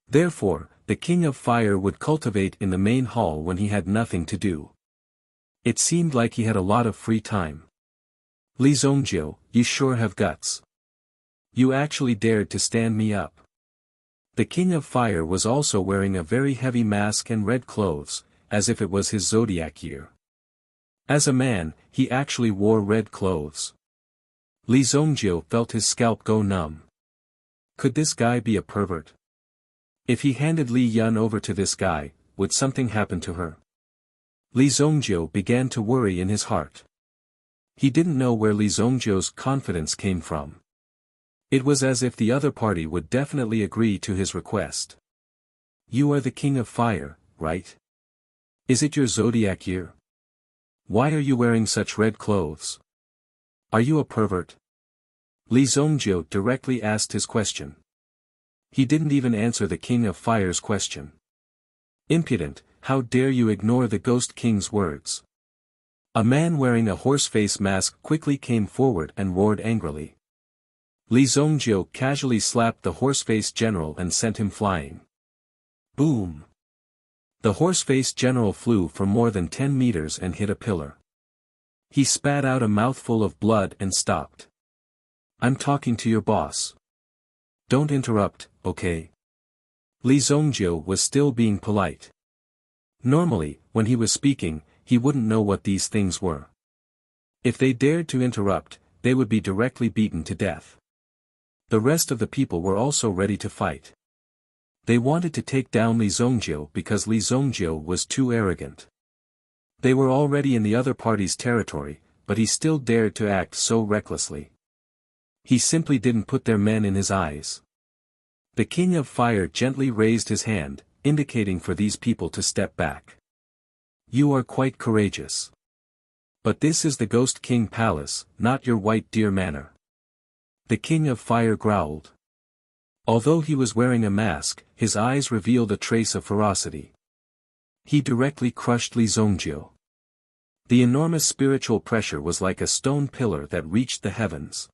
Therefore, the King of Fire would cultivate in the main hall when he had nothing to do. It seemed like he had a lot of free time. Li Zongjiu, you sure have guts. You actually dared to stand me up. The King of Fire was also wearing a very heavy mask and red clothes, as if it was his zodiac year. As a man, he actually wore red clothes. Li Zongjiu felt his scalp go numb. Could this guy be a pervert? If he handed Li Yun over to this guy, would something happen to her? Li Zongjiu began to worry in his heart. He didn't know where Li Zongjiu's confidence came from. It was as if the other party would definitely agree to his request. You are the King of Fire, right? Is it your zodiac year? Why are you wearing such red clothes? Are you a pervert? Li Zongjiu directly asked his question. He didn't even answer the King of Fire's question. Impudent, how dare you ignore the Ghost King's words? A man wearing a horse-face mask quickly came forward and roared angrily. Li Zongjiu casually slapped the horse-face general and sent him flying. Boom! The horse-face general flew for more than 10 meters and hit a pillar. He spat out a mouthful of blood and stopped. I'm talking to your boss. Don't interrupt, okay? Li Zongjiu was still being polite. Normally, when he was speaking, he wouldn't know what these things were. If they dared to interrupt, they would be directly beaten to death. The rest of the people were also ready to fight. They wanted to take down Li Zongjiu because Li Zongjiu was too arrogant. They were already in the other party's territory, but he still dared to act so recklessly. He simply didn't put their men in his eyes. The King of Fire gently raised his hand, indicating for these people to step back. You are quite courageous. But this is the Ghost King Palace, not your White Deer Manor. The King of Fire growled. Although he was wearing a mask, his eyes revealed a trace of ferocity. He directly crushed Li Zongjiu. The enormous spiritual pressure was like a stone pillar that reached the heavens.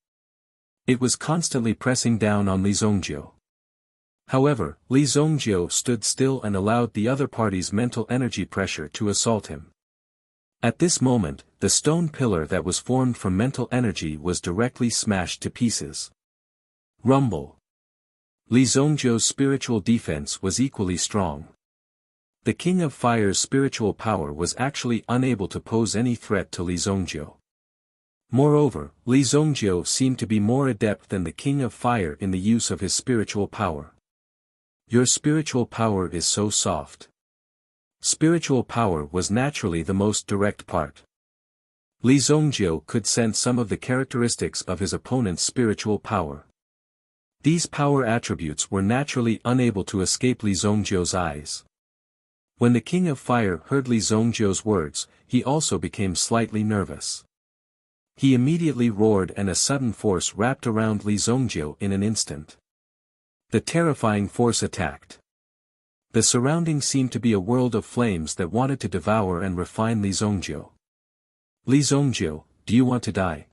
It was constantly pressing down on Li Zongjiu. However, Li Zongjiu stood still and allowed the other party's mental energy pressure to assault him. At this moment, the stone pillar that was formed from mental energy was directly smashed to pieces. Rumble. Li Zongjiu's spiritual defense was equally strong. The King of Fire's spiritual power was actually unable to pose any threat to Li Zongjiu. Moreover, Li Zongjiu seemed to be more adept than the King of Fire in the use of his spiritual power. Your spiritual power is so soft. Spiritual power was naturally the most direct part. Li Zongjiu could sense some of the characteristics of his opponent's spiritual power. These power attributes were naturally unable to escape Li Zongjiu's eyes. When the King of Fire heard Li Zongjiu's words, he also became slightly nervous. He immediately roared and a sudden force wrapped around Li Zongjiu in an instant. The terrifying force attacked. The surroundings seemed to be a world of flames that wanted to devour and refine Li Zongjiu. Li Zongjiu, do you want to die?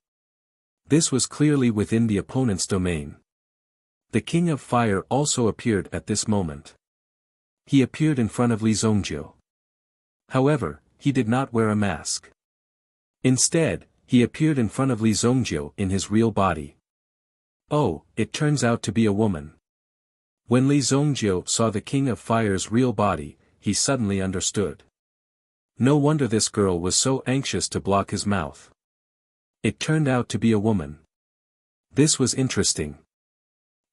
This was clearly within the opponent's domain. The King of Fire also appeared at this moment. He appeared in front of Li Zongjiu. However, he did not wear a mask. Instead, he appeared in front of Li Zongjiu in his real body. Oh, it turns out to be a woman. When Li Zongjiu saw the King of Fire's real body, he suddenly understood. No wonder this girl was so anxious to block his mouth. It turned out to be a woman. This was interesting.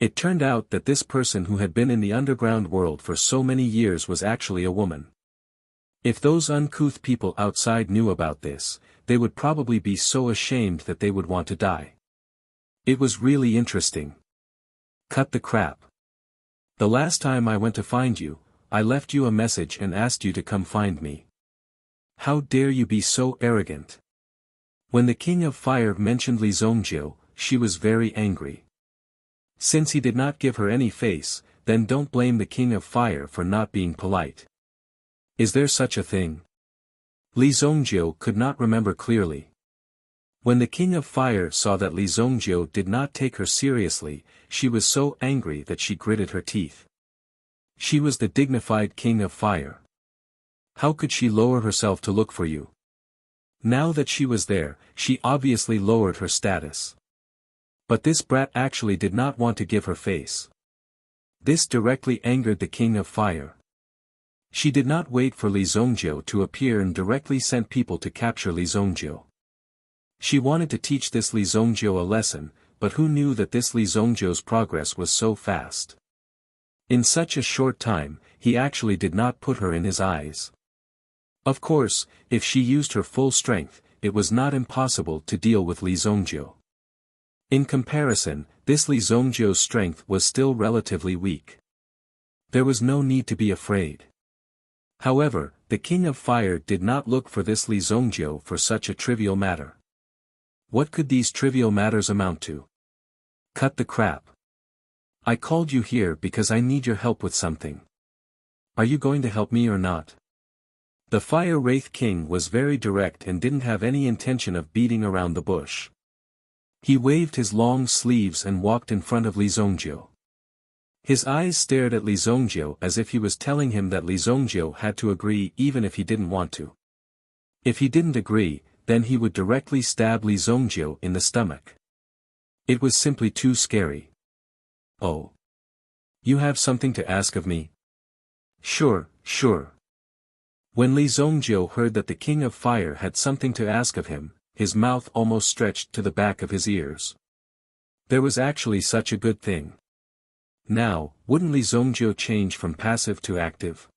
It turned out that this person who had been in the underground world for so many years was actually a woman. If those uncouth people outside knew about this, they would probably be so ashamed that they would want to die. It was really interesting. Cut the crap. The last time I went to find you, I left you a message and asked you to come find me. How dare you be so arrogant? When the King of Fire mentioned Li Zongjiu, she was very angry. Since he did not give her any face, then don't blame the King of Fire for not being polite. Is there such a thing? Li Zongjiu could not remember clearly. When the King of Fire saw that Li Zongjiu did not take her seriously, she was so angry that she gritted her teeth. She was the dignified King of Fire. How could she lower herself to look for you? Now that she was there, she obviously lowered her status. But this brat actually did not want to give her face. This directly angered the King of Fire. She did not wait for Li Zongjiu to appear and directly sent people to capture Li Zongjiu. She wanted to teach this Li Zongjiu a lesson, but who knew that this Li Zongjiu's progress was so fast? In such a short time, he actually did not put her in his eyes. Of course, if she used her full strength, it was not impossible to deal with Li Zongjiu. In comparison, this Li Zongjiu's strength was still relatively weak. There was no need to be afraid. However, the King of Fire did not look for this Li Zongjiu for such a trivial matter. What could these trivial matters amount to? Cut the crap. I called you here because I need your help with something. Are you going to help me or not? The Fire Wraith King was very direct and didn't have any intention of beating around the bush. He waved his long sleeves and walked in front of Li Zongjiu. His eyes stared at Li Zongjiu as if he was telling him that Li Zongjiu had to agree even if he didn't want to. If he didn't agree, then he would directly stab Li Zongjiu in the stomach. It was simply too scary. Oh. You have something to ask of me? Sure, sure. When Li Zongjiu heard that the King of Fire had something to ask of him, his mouth almost stretched to the back of his ears. There was actually such a good thing. Now, wouldn't Li Zongjiu change from passive to active?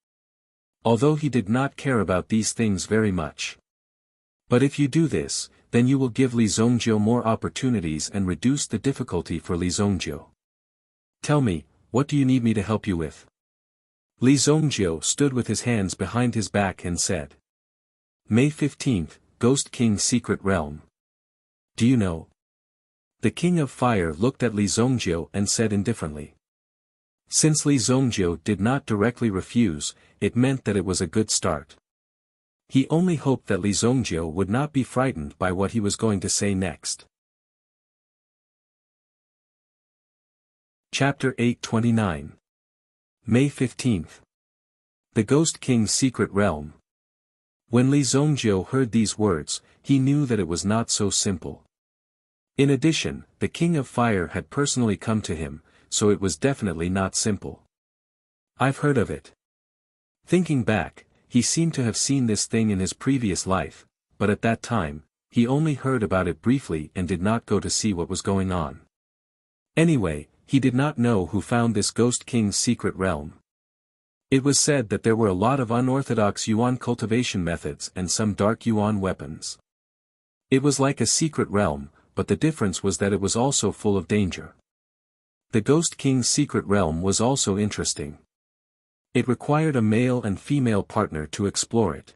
Although he did not care about these things very much. But if you do this, then you will give Li Zongjiu more opportunities and reduce the difficulty for Li Zongjiu. Tell me, what do you need me to help you with? Li Zongjiu stood with his hands behind his back and said. May 15th, Ghost King's Secret Realm. Do you know? The King of Fire looked at Li Zongjiu and said indifferently. Since Li Zongjiu did not directly refuse, it meant that it was a good start. He only hoped that Li Zongjiu would not be frightened by what he was going to say next. Chapter 829. May 15th. The Ghost King's Secret Realm. When Li Zongjiu heard these words, he knew that it was not so simple. In addition, the King of Fire had personally come to him, so it was definitely not simple. I've heard of it. Thinking back, he seemed to have seen this thing in his previous life, but at that time, he only heard about it briefly and did not go to see what was going on. Anyway, he did not know who found this Ghost King's secret realm. It was said that there were a lot of unorthodox yuan cultivation methods and some dark yuan weapons. It was like a secret realm, but the difference was that it was also full of danger. The Ghost King's secret realm was also interesting. It required a male and female partner to explore it.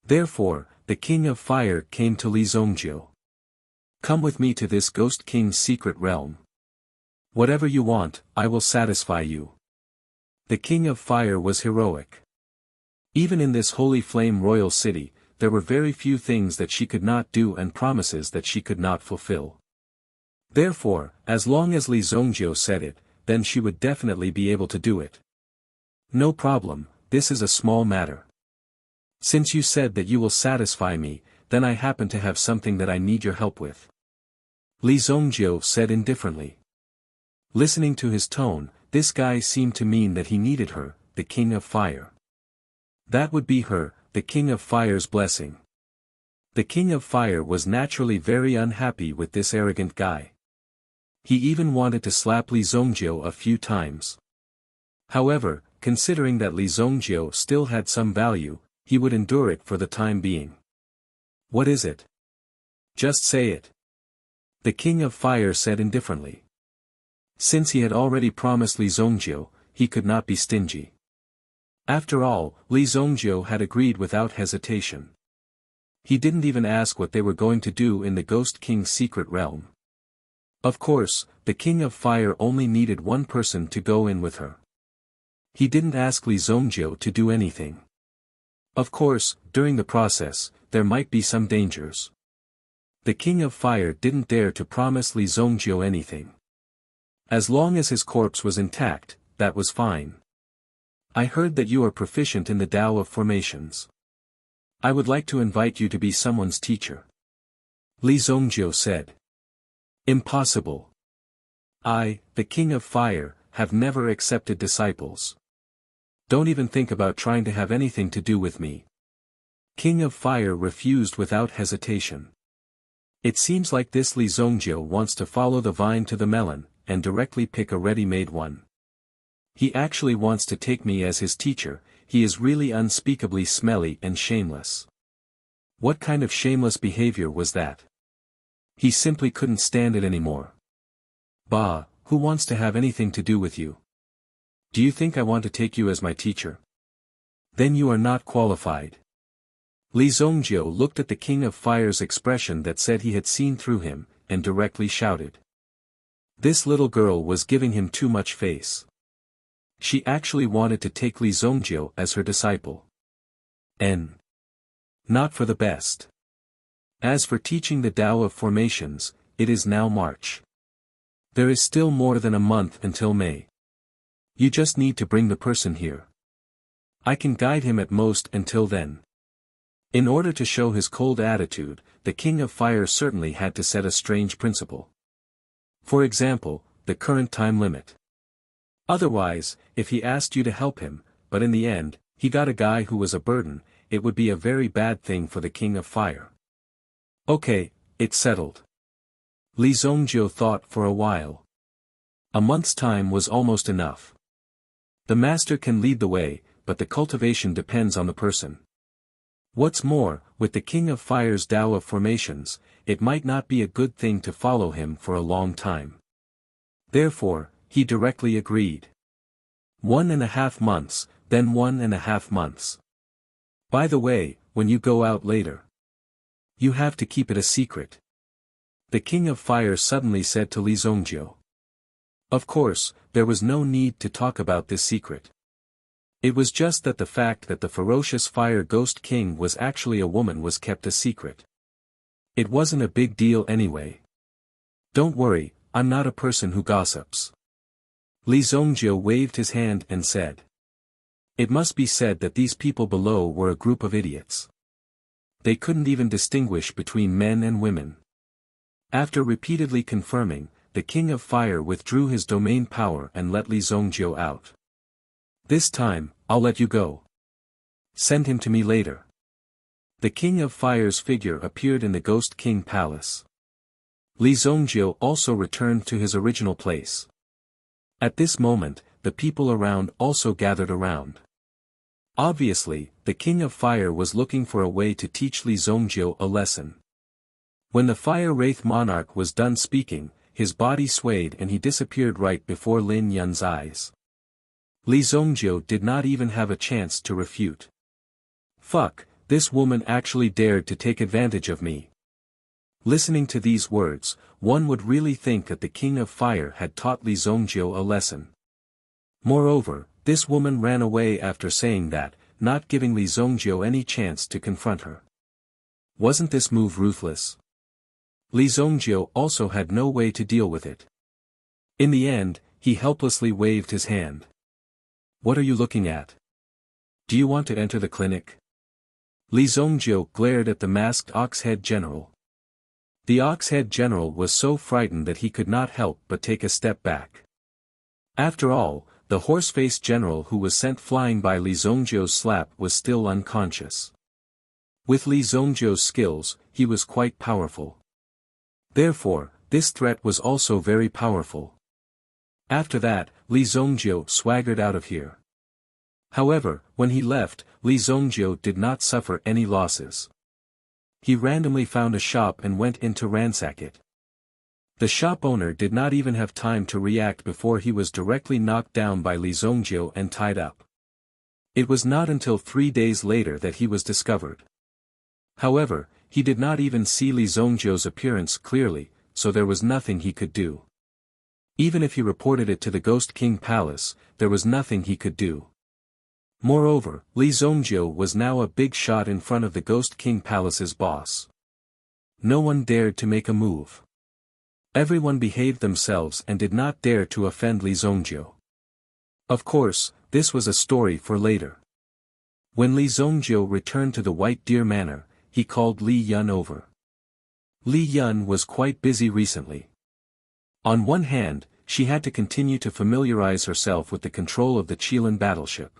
Therefore, the King of Fire came to Li Zongjiu. Come with me to this Ghost King's secret realm. Whatever you want, I will satisfy you. The King of Fire was heroic. Even in this holy flame royal city, there were very few things that she could not do and promises that she could not fulfill. Therefore, as long as Li Zongjiu said it, then she would definitely be able to do it. No problem, this is a small matter. Since you said that you will satisfy me, then I happen to have something that I need your help with. Li Zongjiu said indifferently. Listening to his tone, this guy seemed to mean that he needed her, the King of Fire. That would be her, the King of Fire's blessing. The King of Fire was naturally very unhappy with this arrogant guy. He even wanted to slap Li Zongjiu a few times. However, considering that Li Zongjiu still had some value, he would endure it for the time being. What is it? Just say it. The King of Fire said indifferently. Since he had already promised Li Zongjiu, he could not be stingy. After all, Li Zongjiu had agreed without hesitation. He didn't even ask what they were going to do in the Ghost King's secret realm. Of course, the King of Fire only needed one person to go in with her. He didn't ask Li Zongjiu to do anything. Of course, during the process, there might be some dangers. The King of Fire didn't dare to promise Li Zongjiu anything. As long as his corpse was intact, that was fine. I heard that you are proficient in the Tao of Formations. I would like to invite you to be someone's teacher. Li Zongjiu said. Impossible. I, the King of Fire, have never accepted disciples. Don't even think about trying to have anything to do with me. King of Fire refused without hesitation. It seems like this Li Zongjiu wants to follow the vine to the melon, and directly pick a ready-made one. He actually wants to take me as his teacher. He is really unspeakably smelly and shameless. What kind of shameless behavior was that? He simply couldn't stand it anymore. Bah, who wants to have anything to do with you? Do you think I want to take you as my teacher? Then you are not qualified. Li Zongjiu looked at the King of Fire's expression that said he had seen through him, and directly shouted. This little girl was giving him too much face. She actually wanted to take Li Zongjiu as her disciple. Not for the best. As for teaching the Tao of Formations, it is now March. There is still more than a month until May. You just need to bring the person here. I can guide him at most until then. In order to show his cold attitude, the King of Fire certainly had to set a strange principle. For example, the current time limit. Otherwise, if he asked you to help him, but in the end, he got a guy who was a burden, it would be a very bad thing for the King of Fire. Okay, it's settled. Li Zongjiu thought for a while. A month's time was almost enough. The master can lead the way, but the cultivation depends on the person. What's more, with the King of Fire's Tao of Formations, it might not be a good thing to follow him for a long time. Therefore, he directly agreed. 1.5 months, then 1.5 months. By the way, when you go out later, you have to keep it a secret. The King of Fire suddenly said to Li Zongjiu. Of course, there was no need to talk about this secret. It was just that the fact that the ferocious Fire Ghost King was actually a woman was kept a secret. It wasn't a big deal anyway. Don't worry, I'm not a person who gossips. Li Zongjiu waved his hand and said. It must be said that these people below were a group of idiots. They couldn't even distinguish between men and women. After repeatedly confirming, the King of Fire withdrew his domain power and let Li Zongjiu out. This time, I'll let you go. Send him to me later. The King of Fire's figure appeared in the Ghost King Palace. Li Zongjiu also returned to his original place. At this moment, the people around also gathered around. Obviously, the King of Fire was looking for a way to teach Li Zongjiu a lesson. When the Fire Wraith Monarch was done speaking, his body swayed and he disappeared right before Lin Yun's eyes. Li Zongjiu did not even have a chance to refute. Fuck, this woman actually dared to take advantage of me. Listening to these words, one would really think that the King of Fire had taught Li Zongjiu a lesson. Moreover, this woman ran away after saying that, not giving Li Zongjiu any chance to confront her. Wasn't this move ruthless? Li Zongjiu also had no way to deal with it. In the end, he helplessly waved his hand. "What are you looking at? Do you want to enter the clinic?" Li Zongjiu glared at the masked ox-head general. The ox-head general was so frightened that he could not help but take a step back. After all, the horse-faced general who was sent flying by Li Zongjiu's slap was still unconscious. With Li Zongjiu's skills, he was quite powerful. Therefore, this threat was also very powerful. After that, Li Zongjiu swaggered out of here. However, when he left, Li Zongjiu did not suffer any losses. He randomly found a shop and went in to ransack it. The shop owner did not even have time to react before he was directly knocked down by Li Zongjiu and tied up. It was not until 3 days later that he was discovered. However, he did not even see Li Zongjiu's appearance clearly, so there was nothing he could do. Even if he reported it to the Ghost King Palace, there was nothing he could do. Moreover, Li Zongjiu was now a big shot in front of the Ghost King Palace's boss. No one dared to make a move. Everyone behaved themselves and did not dare to offend Li Zongjiu. Of course, this was a story for later. When Li Zongjiu returned to the White Deer Manor, he called Li Yun over. Li Yun was quite busy recently. On one hand, she had to continue to familiarize herself with the control of the Qilin battleship.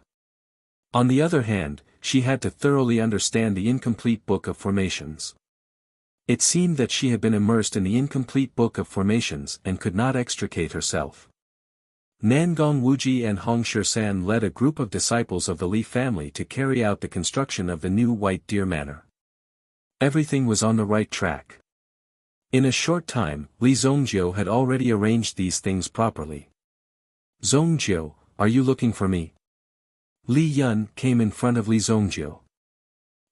On the other hand, she had to thoroughly understand the incomplete Book of Formations. It seemed that she had been immersed in the incomplete Book of Formations and could not extricate herself. Nangong Wuji and Hong Shisan led a group of disciples of the Li family to carry out the construction of the new White Deer Manor. Everything was on the right track. In a short time, Li Zongjiu had already arranged these things properly. "Zongjiu, are you looking for me?" Li Yun came in front of Li Zongjiu.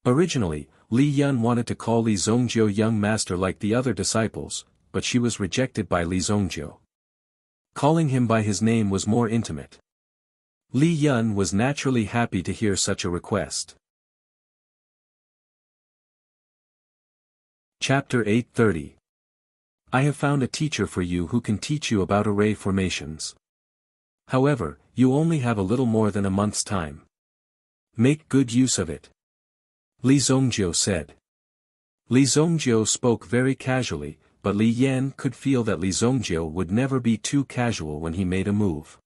Originally, Li Yun wanted to call Li Zongjiu young master like the other disciples, but she was rejected by Li Zongjiu. Calling him by his name was more intimate. Li Yun was naturally happy to hear such a request. Chapter 830. I have found a teacher for you who can teach you about array formations. However, you only have a little more than a month's time. Make good use of it. Li Zongjiu said. Li Zongjiu spoke very casually, but Li Yan could feel that Li Zongjiu would never be too casual when he made a move.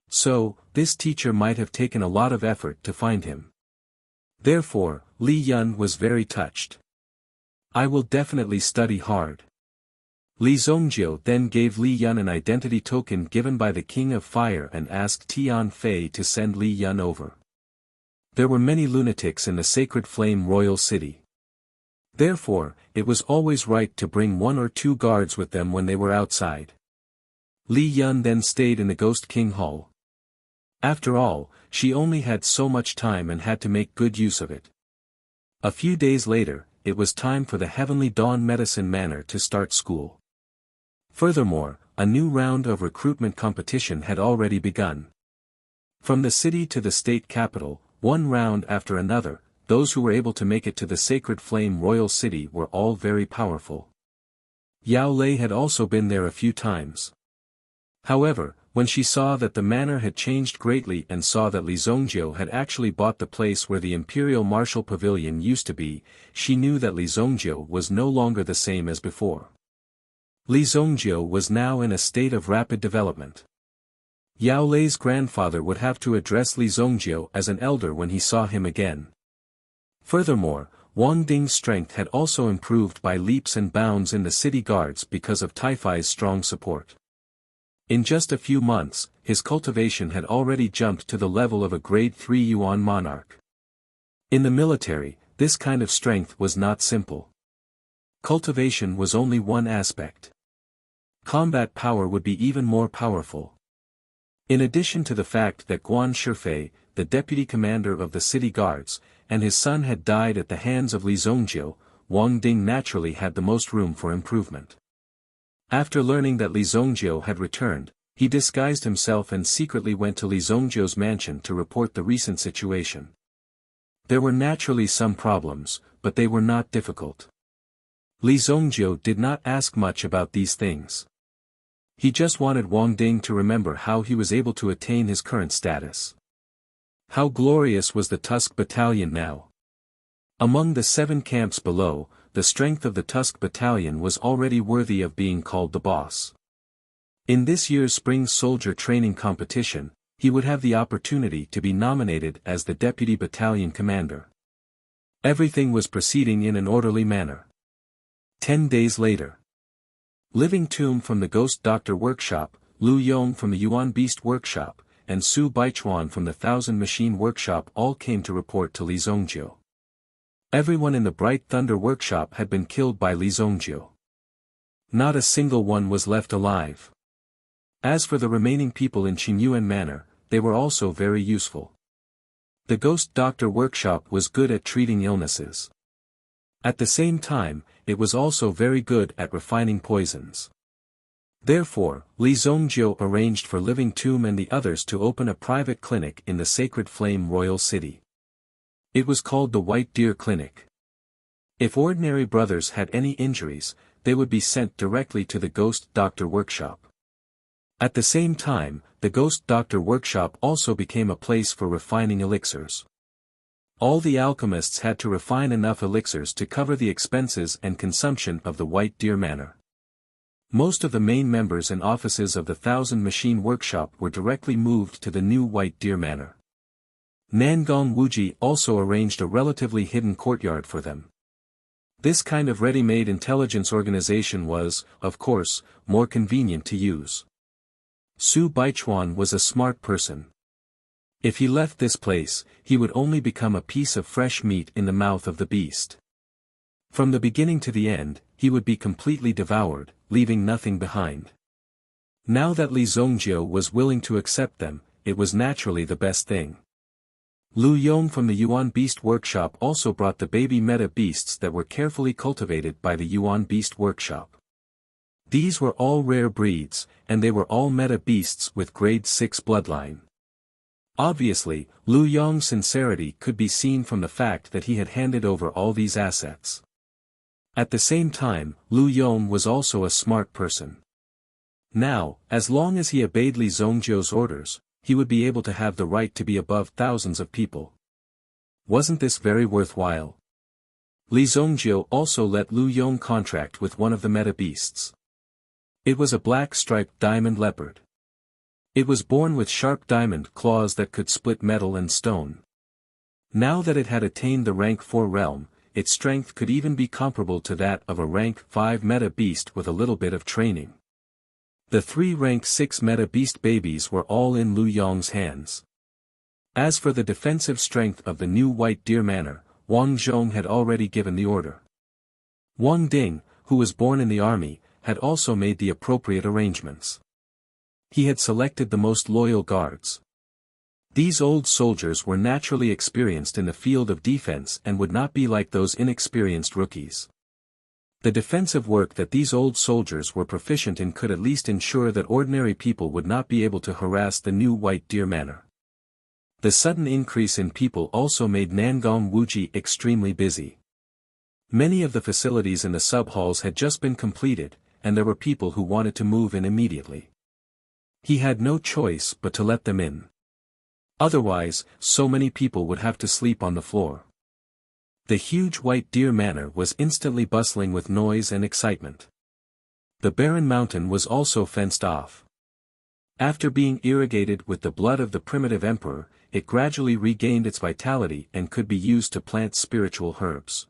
So, this teacher might have taken a lot of effort to find him. Therefore, Li Yun was very touched. I will definitely study hard. Li Zongjiu then gave Li Yun an identity token given by the King of Fire and asked Tian Fei to send Li Yun over. There were many lunatics in the Sacred Flame Royal City. Therefore, it was always right to bring 1 or 2 guards with them when they were outside. Li Yun then stayed in the Ghost King Hall. After all, she only had so much time and had to make good use of it. A few days later, it was time for the Heavenly Dawn Medicine Manor to start school. Furthermore, a new round of recruitment competition had already begun. From the city to the state capital, one round after another, those who were able to make it to the Sacred Flame Royal City were all very powerful. Yao Lei had also been there a few times. However, when she saw that the manor had changed greatly and saw that Li Zongjiu had actually bought the place where the Imperial Martial Pavilion used to be, she knew that Li Zongjiu was no longer the same as before. Li Zongjiu was now in a state of rapid development. Yao Lei's grandfather would have to address Li Zongjiu as an elder when he saw him again. Furthermore, Wang Ding's strength had also improved by leaps and bounds in the city guards because of Taifai's strong support. In just a few months, his cultivation had already jumped to the level of a grade 3 Yuan monarch. In the military, this kind of strength was not simple. Cultivation was only one aspect. Combat power would be even more powerful. In addition to the fact that Guan Shifei, the deputy commander of the city guards, and his son had died at the hands of Li Zongjiu, Wang Ding naturally had the most room for improvement. After learning that Li Zongjiu had returned, he disguised himself and secretly went to Li Zongjiu's mansion to report the recent situation. There were naturally some problems, but they were not difficult. Li Zongjiu did not ask much about these things. He just wanted Wang Ding to remember how he was able to attain his current status. How glorious was the Tusk Battalion now! Among the 7 camps below, the strength of the Tusk Battalion was already worthy of being called the boss. In this year's spring soldier training competition, he would have the opportunity to be nominated as the deputy battalion commander. Everything was proceeding in an orderly manner. 10 days later. Living Tomb from the Ghost Doctor Workshop, Lu Yong from the Yuan Beast Workshop, and Su Baichuan from the Thousand Machine Workshop all came to report to Li Zongjiu. Everyone in the Bright Thunder Workshop had been killed by Li Zongjiu. Not a single one was left alive. As for the remaining people in Qingyuan Manor, they were also very useful. The Ghost Doctor Workshop was good at treating illnesses. At the same time, it was also very good at refining poisons. Therefore, Li Zongjiu arranged for Living Tomb and the others to open a private clinic in the Sacred Flame Royal City. It was called the White Deer Clinic. If ordinary brothers had any injuries, they would be sent directly to the Ghost Doctor Workshop. At the same time, the Ghost Doctor Workshop also became a place for refining elixirs. All the alchemists had to refine enough elixirs to cover the expenses and consumption of the White Deer Manor. Most of the main members and offices of the Thousand Machine Workshop were directly moved to the new White Deer Manor. Nangong Wuji also arranged a relatively hidden courtyard for them. This kind of ready-made intelligence organization was, of course, more convenient to use. Su Baichuan was a smart person. If he left this place, he would only become a piece of fresh meat in the mouth of the beast. From the beginning to the end, he would be completely devoured, leaving nothing behind. Now that Li Zongjiu was willing to accept them, it was naturally the best thing. Lu Yong from the Yuan Beast Workshop also brought the baby meta beasts that were carefully cultivated by the Yuan Beast Workshop. These were all rare breeds, and they were all meta beasts with grade 6 bloodline. Obviously, Lu Yong's sincerity could be seen from the fact that he had handed over all these assets. At the same time, Lu Yong was also a smart person. Now, as long as he obeyed Li Zongjiu's orders, he would be able to have the right to be above thousands of people. Wasn't this very worthwhile? Li Zongjiu also let Lu Yong contract with one of the meta beasts. It was a black-striped diamond leopard. It was born with sharp diamond claws that could split metal and stone. Now that it had attained the rank 4 realm, its strength could even be comparable to that of a rank 5 meta beast with a little bit of training. The 3 rank 6 meta beast babies were all in Lu Yong's hands. As for the defensive strength of the new White Deer Manor, Wang Zhong had already given the order. Wang Ding, who was born in the army, had also made the appropriate arrangements. He had selected the most loyal guards. These old soldiers were naturally experienced in the field of defense and would not be like those inexperienced rookies. The defensive work that these old soldiers were proficient in could at least ensure that ordinary people would not be able to harass the new White Deer Manor. The sudden increase in people also made Nangong Wuji extremely busy. Many of the facilities in the sub-halls had just been completed, and there were people who wanted to move in immediately. He had no choice but to let them in. Otherwise, so many people would have to sleep on the floor. The huge White Deer Manor was instantly bustling with noise and excitement. The barren mountain was also fenced off. After being irrigated with the blood of the primitive emperor, it gradually regained its vitality and could be used to plant spiritual herbs.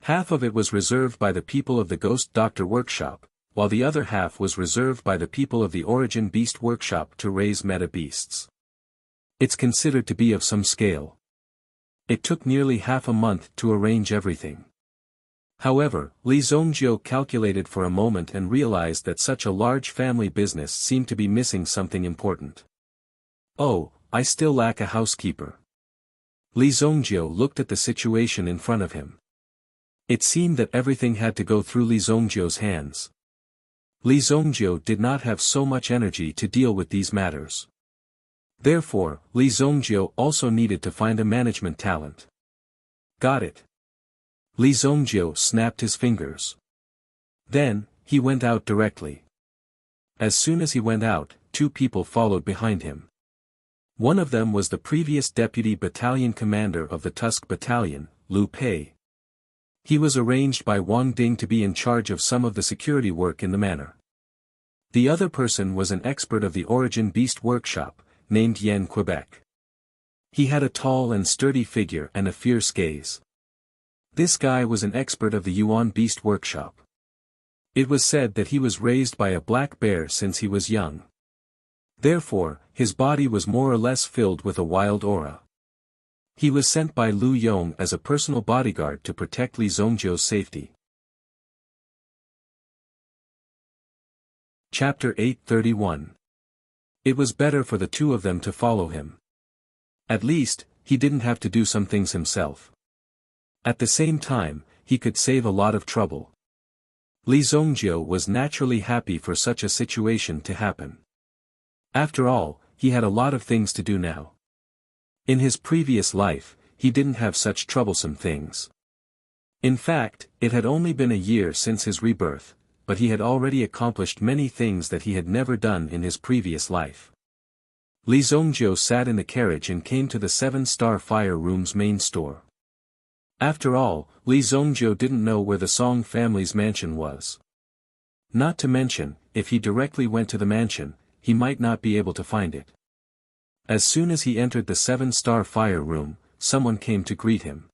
Half of it was reserved by the people of the Ghost Doctor Workshop, while the other half was reserved by the people of the Origin Beast Workshop to raise meta beasts. It's considered to be of some scale. It took nearly half a month to arrange everything. However, Li Zongjiu calculated for a moment and realized that such a large family business seemed to be missing something important. Oh, I still lack a housekeeper. Li Zongjiu looked at the situation in front of him. It seemed that everything had to go through Li Zongjiu's hands. Li Zongjiu did not have so much energy to deal with these matters. Therefore, Li Zongjiu also needed to find a management talent. Got it. Li Zongjiu snapped his fingers. Then, he went out directly. As soon as he went out, two people followed behind him. One of them was the previous deputy battalion commander of the Tusk Battalion, Liu Pei. He was arranged by Wang Ding to be in charge of some of the security work in the manor. The other person was an expert of the Origin Beast workshop, named Yen Quebec. He had a tall and sturdy figure and a fierce gaze. This guy was an expert of the Yuan Beast workshop. It was said that he was raised by a black bear since he was young. Therefore, his body was more or less filled with a wild aura. He was sent by Lu Yong as a personal bodyguard to protect Li Zongjiu's safety. Chapter 831. It was better for the two of them to follow him. At least, he didn't have to do some things himself. At the same time, he could save a lot of trouble. Li Zongjiu was naturally happy for such a situation to happen. After all, he had a lot of things to do now. In his previous life, he didn't have such troublesome things. In fact, it had only been a year since his rebirth, but he had already accomplished many things that he had never done in his previous life. Li Zongjiu sat in the carriage and came to the 7-Star Fire Room's main store. After all, Li Zongjiu didn't know where the Song family's mansion was. Not to mention, if he directly went to the mansion, he might not be able to find it. As soon as he entered the 7-Star Fire Room, someone came to greet him.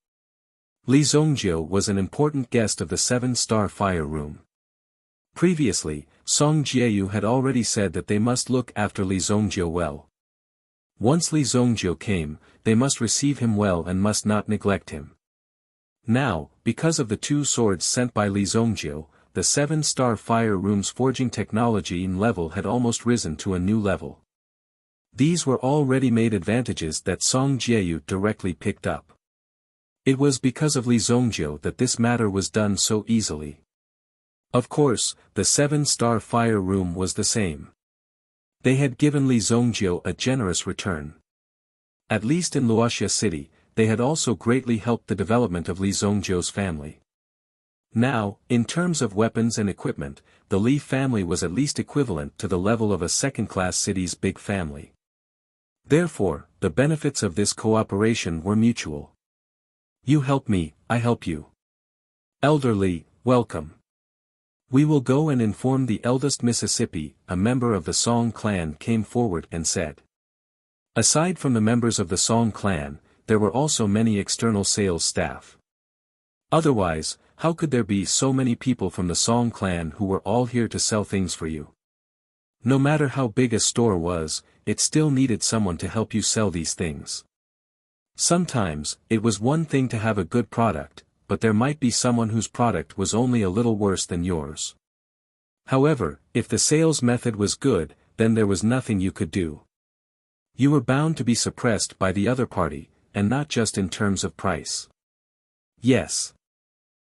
Li Zongjiu was an important guest of the 7-Star Fire Room. Previously, Song Jieyu had already said that they must look after Li Zongjiu well. Once Li Zongjiu came, they must receive him well and must not neglect him. Now, because of the 2 swords sent by Li Zongjiu, the 7-Star Fire Room's forging technology and level had almost risen to a new level. These were all ready-made advantages that Song Jieyu directly picked up. It was because of Li Zongjiu that this matter was done so easily. Of course, the 7-Star Fire Room was the same. They had given Li Zongjiu a generous return. At least in Wuxia City, they had also greatly helped the development of Li Zongjiu's family. Now, in terms of weapons and equipment, the Li family was at least equivalent to the level of a second-class city's big family. Therefore, the benefits of this cooperation were mutual. You help me, I help you. Elder Li, welcome. We will go and inform the eldest Mississippi, a member of the Song clan came forward and said. Aside from the members of the Song clan, there were also many external sales staff. Otherwise, how could there be so many people from the Song clan who were all here to sell things for you? No matter how big a store was, it still needed someone to help you sell these things. Sometimes, it was one thing to have a good product, but there might be someone whose product was only a little worse than yours. However, if the sales method was good, then there was nothing you could do. You were bound to be suppressed by the other party, and not just in terms of price. Yes.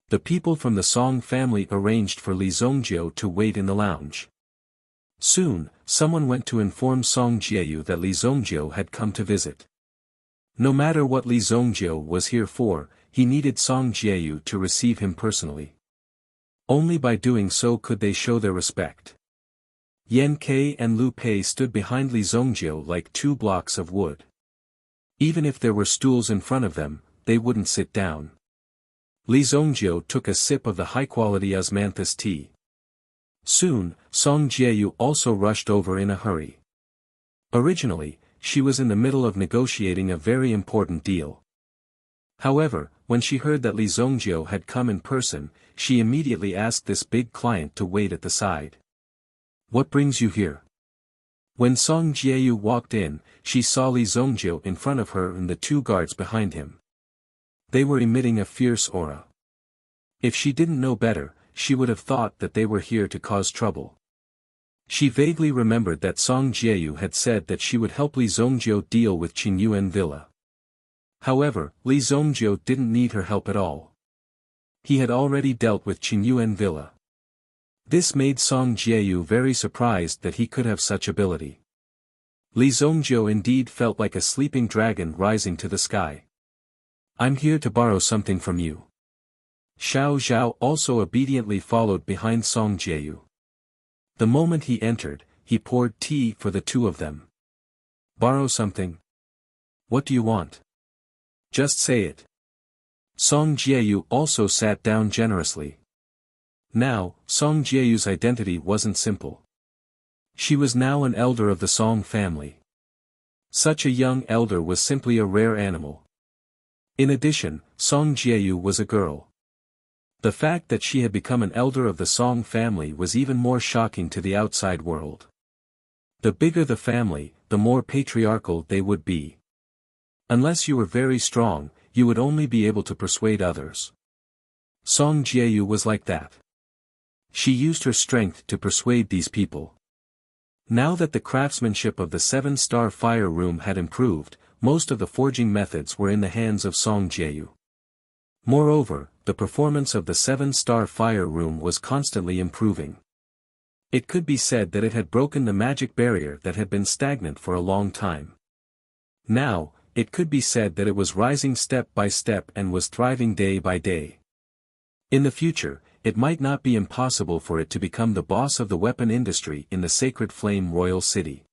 The people from the Song family arranged for Li Zongjiu to wait in the lounge. Soon, someone went to inform Song Jieyu that Li Zongjiu had come to visit. No matter what Li Zongjiu was here for, he needed Song Jieyu to receive him personally. Only by doing so could they show their respect. Yan Ke and Liu Pei stood behind Li Zongjiu like 2 blocks of wood. Even if there were stools in front of them, they wouldn't sit down. Li Zongjiu took a sip of the high-quality osmanthus tea. Soon, Song Jieyu also rushed over in a hurry. Originally, she was in the middle of negotiating a very important deal. However, when she heard that Li Zongjiu had come in person, she immediately asked this big client to wait at the side. What brings you here? When Song Jieyu walked in, she saw Li Zongjiu in front of her and the 2 guards behind him. They were emitting a fierce aura. If she didn't know better, she would have thought that they were here to cause trouble. She vaguely remembered that Song Jieyu had said that she would help Li Zongjiu deal with Qingyuan Villa. However, Li Zongjiu didn't need her help at all. He had already dealt with Qingyuan Villa. This made Song Jieyu very surprised that he could have such ability. Li Zongjiu indeed felt like a sleeping dragon rising to the sky. I'm here to borrow something from you. Xiao Zhao also obediently followed behind Song Jieyu. The moment he entered, he poured tea for the two of them. "Borrow something? What do you want? Just say it." Song Jiayu also sat down generously. Now, Song Jiayu's identity wasn't simple. She was now an elder of the Song family. Such a young elder was simply a rare animal. In addition, Song Jiayu was a girl. The fact that she had become an elder of the Song family was even more shocking to the outside world. The bigger the family, the more patriarchal they would be. Unless you were very strong, you would only be able to persuade others. Song Jiayu was like that. She used her strength to persuade these people. Now that the craftsmanship of the 7-star fire room had improved, most of the forging methods were in the hands of Song Jiayu. Moreover, the performance of the 7-star fire room was constantly improving. It could be said that it had broken the magic barrier that had been stagnant for a long time. Now, it could be said that it was rising step by step and was thriving day by day. In the future, it might not be impossible for it to become the boss of the weapon industry in the Sacred Flame Royal City.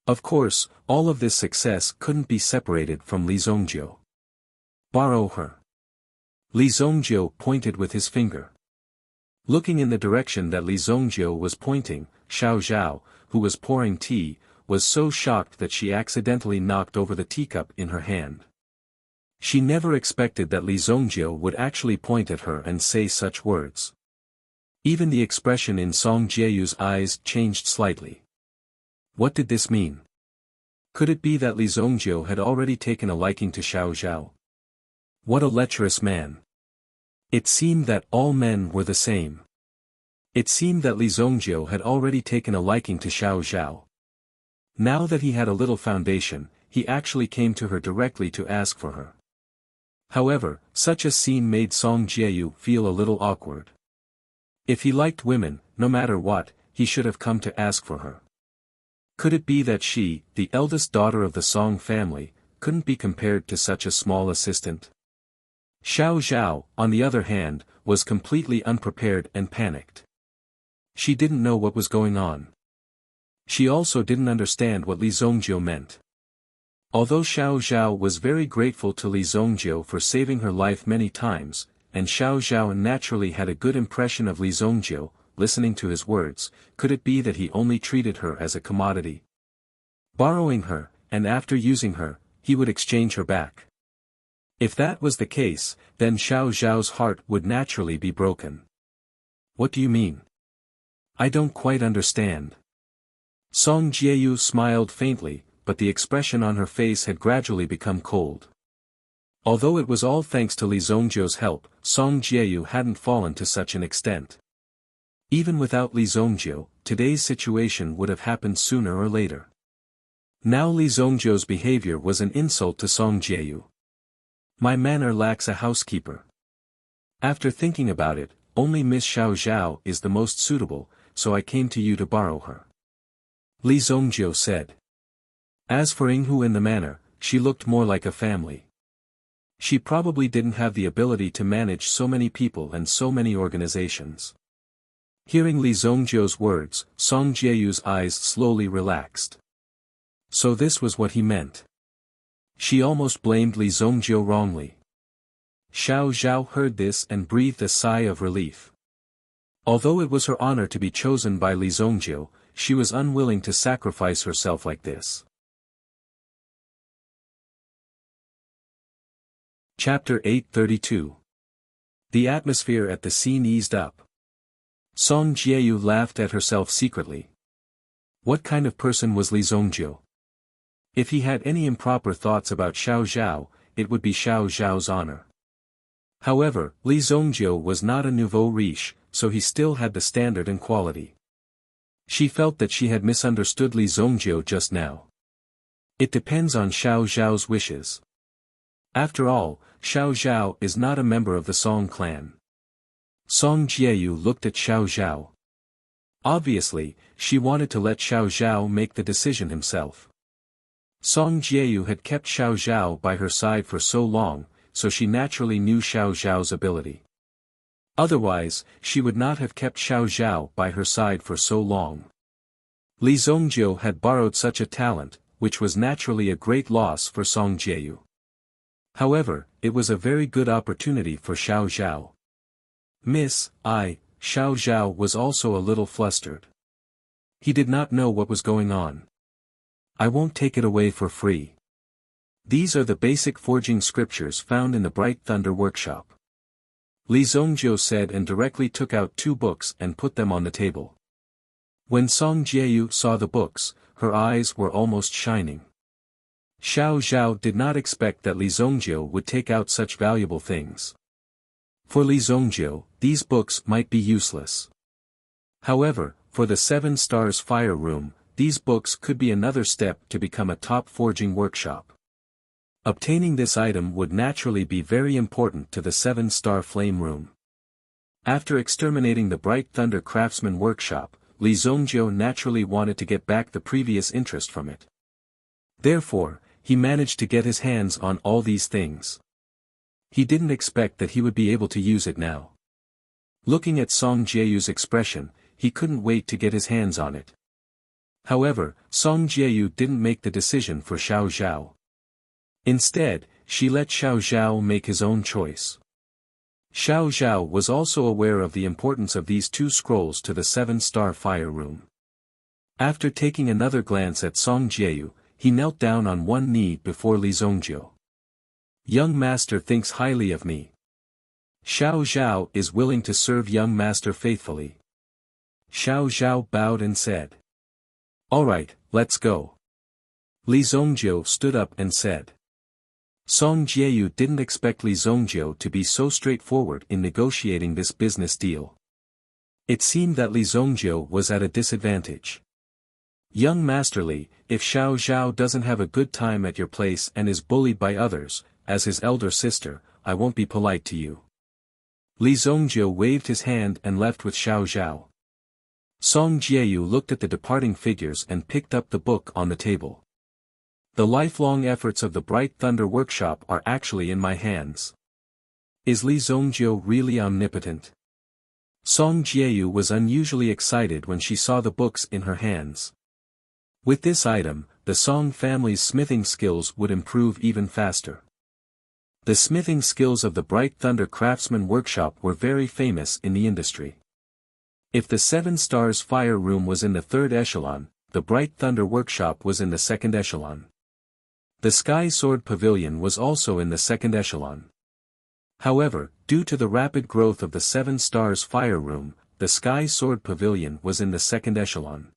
Of course, all of this success couldn't be separated from Li Zongjiu. Borrow her. Li Zongjiu pointed with his finger. Looking in the direction that Li Zongjiu was pointing, Xiao Zhao, who was pouring tea, was so shocked that she accidentally knocked over the teacup in her hand. She never expected that Li Zongjiu would actually point at her and say such words. Even the expression in Song Jiayu's eyes changed slightly. What did this mean? Could it be that Li Zongjiu had already taken a liking to Xiao Zhao? What a lecherous man. It seemed that all men were the same. It seemed that Li Zongjiu had already taken a liking to Xiao Zhao. Now that he had a little foundation, he actually came to her directly to ask for her. However, such a scene made Song Jiayu feel a little awkward. If he liked women, no matter what, he should have come to ask for her. Could it be that she, the eldest daughter of the Song family, couldn't be compared to such a small assistant? Xiao Zhao, on the other hand, was completely unprepared and panicked. She didn't know what was going on. She also didn't understand what Li Zongjiu meant. Although Xiao Zhao was very grateful to Li Zongjiu for saving her life many times, and Xiao Zhao naturally had a good impression of Li Zongjiu, listening to his words, could it be that he only treated her as a commodity? Borrowing her, and after using her, he would exchange her back. If that was the case, then Xiao Zhao's heart would naturally be broken. What do you mean? I don't quite understand. Song Jiayu smiled faintly, but the expression on her face had gradually become cold. Although it was all thanks to Li Zongjiu's help, Song Jiayu hadn't fallen to such an extent. Even without Li Zongjiu, today's situation would have happened sooner or later. Now Li Zongjiu's behavior was an insult to Song Jiayu. My manor lacks a housekeeper. After thinking about it, only Miss Xiao Zhao is the most suitable, so I came to you to borrow her. Li Zongjiu said. As for Yinghu in the manor, she looked more like a family. She probably didn't have the ability to manage so many people and so many organizations. Hearing Li Zongjiu's words, Song Jiayu's eyes slowly relaxed. So this was what he meant. She almost blamed Li Zongjiu wrongly. Xiao Zhao heard this and breathed a sigh of relief. Although it was her honor to be chosen by Li Zongjiu, she was unwilling to sacrifice herself like this. Chapter 832. The atmosphere at the scene eased up. Song Jiayu laughed at herself secretly. What kind of person was Li Zongjiu? If he had any improper thoughts about Xiao Zhao, it would be Xiao Zhao's honor. However, Li Zongjiu was not a nouveau riche, so he still had the standard and quality. She felt that she had misunderstood Li Zongjiu just now. It depends on Xiao Zhao's wishes. After all, Xiao Zhao is not a member of the Song clan. Song Jiayu looked at Xiao Zhao. Obviously, she wanted to let Xiao Zhao make the decision himself. Song Jiayu had kept Xiao Zhao by her side for so long, so she naturally knew Xiao Zhao's ability. Otherwise, she would not have kept Xiao Zhao by her side for so long. Li Zongjiu had borrowed such a talent, which was naturally a great loss for Song Jieyu. However, it was a very good opportunity for Xiao Zhao. Xiao Zhao was also a little flustered. He did not know what was going on. I won't take it away for free. These are the basic forging scriptures found in the Bright Thunder workshop. Li Zongjiu said and directly took out 2 books and put them on the table. When Song Jieyu saw the books, her eyes were almost shining. Xiao Zhao did not expect that Li Zongjiu would take out such valuable things. For Li Zongjiu, these books might be useless. However, for the 7 Stars Fire Room, these books could be another step to become a top forging workshop. Obtaining this item would naturally be very important to the 7-Star Flame Room. After exterminating the Bright Thunder Craftsman workshop, Li Zongjiu naturally wanted to get back the previous interest from it. Therefore, he managed to get his hands on all these things. He didn't expect that he would be able to use it now. Looking at Song Jieyu's expression, he couldn't wait to get his hands on it. However, Song Jieyu didn't make the decision for Xiao Zhao. Instead, she let Xiao Zhao make his own choice. Xiao Zhao was also aware of the importance of these 2 scrolls to the 7-Star Fire Room. After taking another glance at Song Jieyu, he knelt down on one knee before Li Zongjiu. Young master thinks highly of me. Xiao Zhao is willing to serve young master faithfully. Xiao Zhao bowed and said. Alright, let's go. Li Zongjiu stood up and said. Song Jieyu didn't expect Li Zongjiu to be so straightforward in negotiating this business deal. It seemed that Li Zongjiu was at a disadvantage. Young Master Li, if Xiao Zhao doesn't have a good time at your place and is bullied by others, as his elder sister, I won't be polite to you. Li Zongjiu waved his hand and left with Xiao Zhao. Song Jieyu looked at the departing figures and picked up the book on the table. The lifelong efforts of the Bright Thunder Workshop are actually in my hands. Is Li Zongjiu really omnipotent? Song Jieyu was unusually excited when she saw the books in her hands. With this item, the Song family's smithing skills would improve even faster. The smithing skills of the Bright Thunder Craftsman Workshop were very famous in the industry. If the 7 Stars Fire Room was in the 3rd echelon, the Bright Thunder Workshop was in the 2nd echelon. The Sky Sword Pavilion was also in the 2nd echelon. However, due to the rapid growth of the 7 Stars Fire Room, the Sky Sword Pavilion was in the 2nd echelon.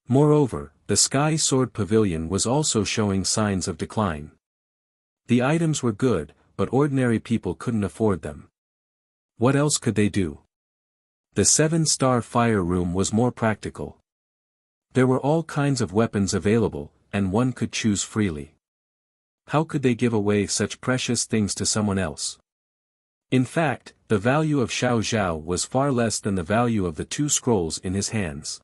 Moreover, the Sky Sword Pavilion was also showing signs of decline. The items were good, but ordinary people couldn't afford them. What else could they do? The 7-Star Fire Room was more practical. There were all kinds of weapons available, and one could choose freely. How could they give away such precious things to someone else? In fact, the value of Xiao Zhao was far less than the value of the 2 scrolls in his hands.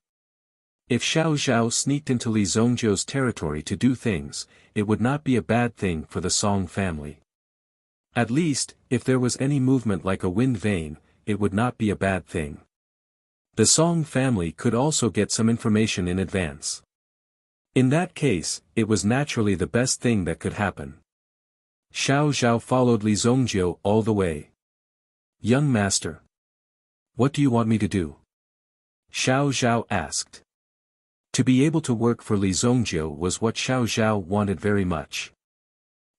If Xiao Zhao sneaked into Li Zongjiu's territory to do things, it would not be a bad thing for the Song family. At least, if there was any movement like a wind vane, it would not be a bad thing. The Song family could also get some information in advance. In that case, it was naturally the best thing that could happen. Xiao Zhao followed Li Zongjiu all the way. Young master. What do you want me to do? Xiao Zhao asked. To be able to work for Li Zongjiu was what Xiao Zhao wanted very much.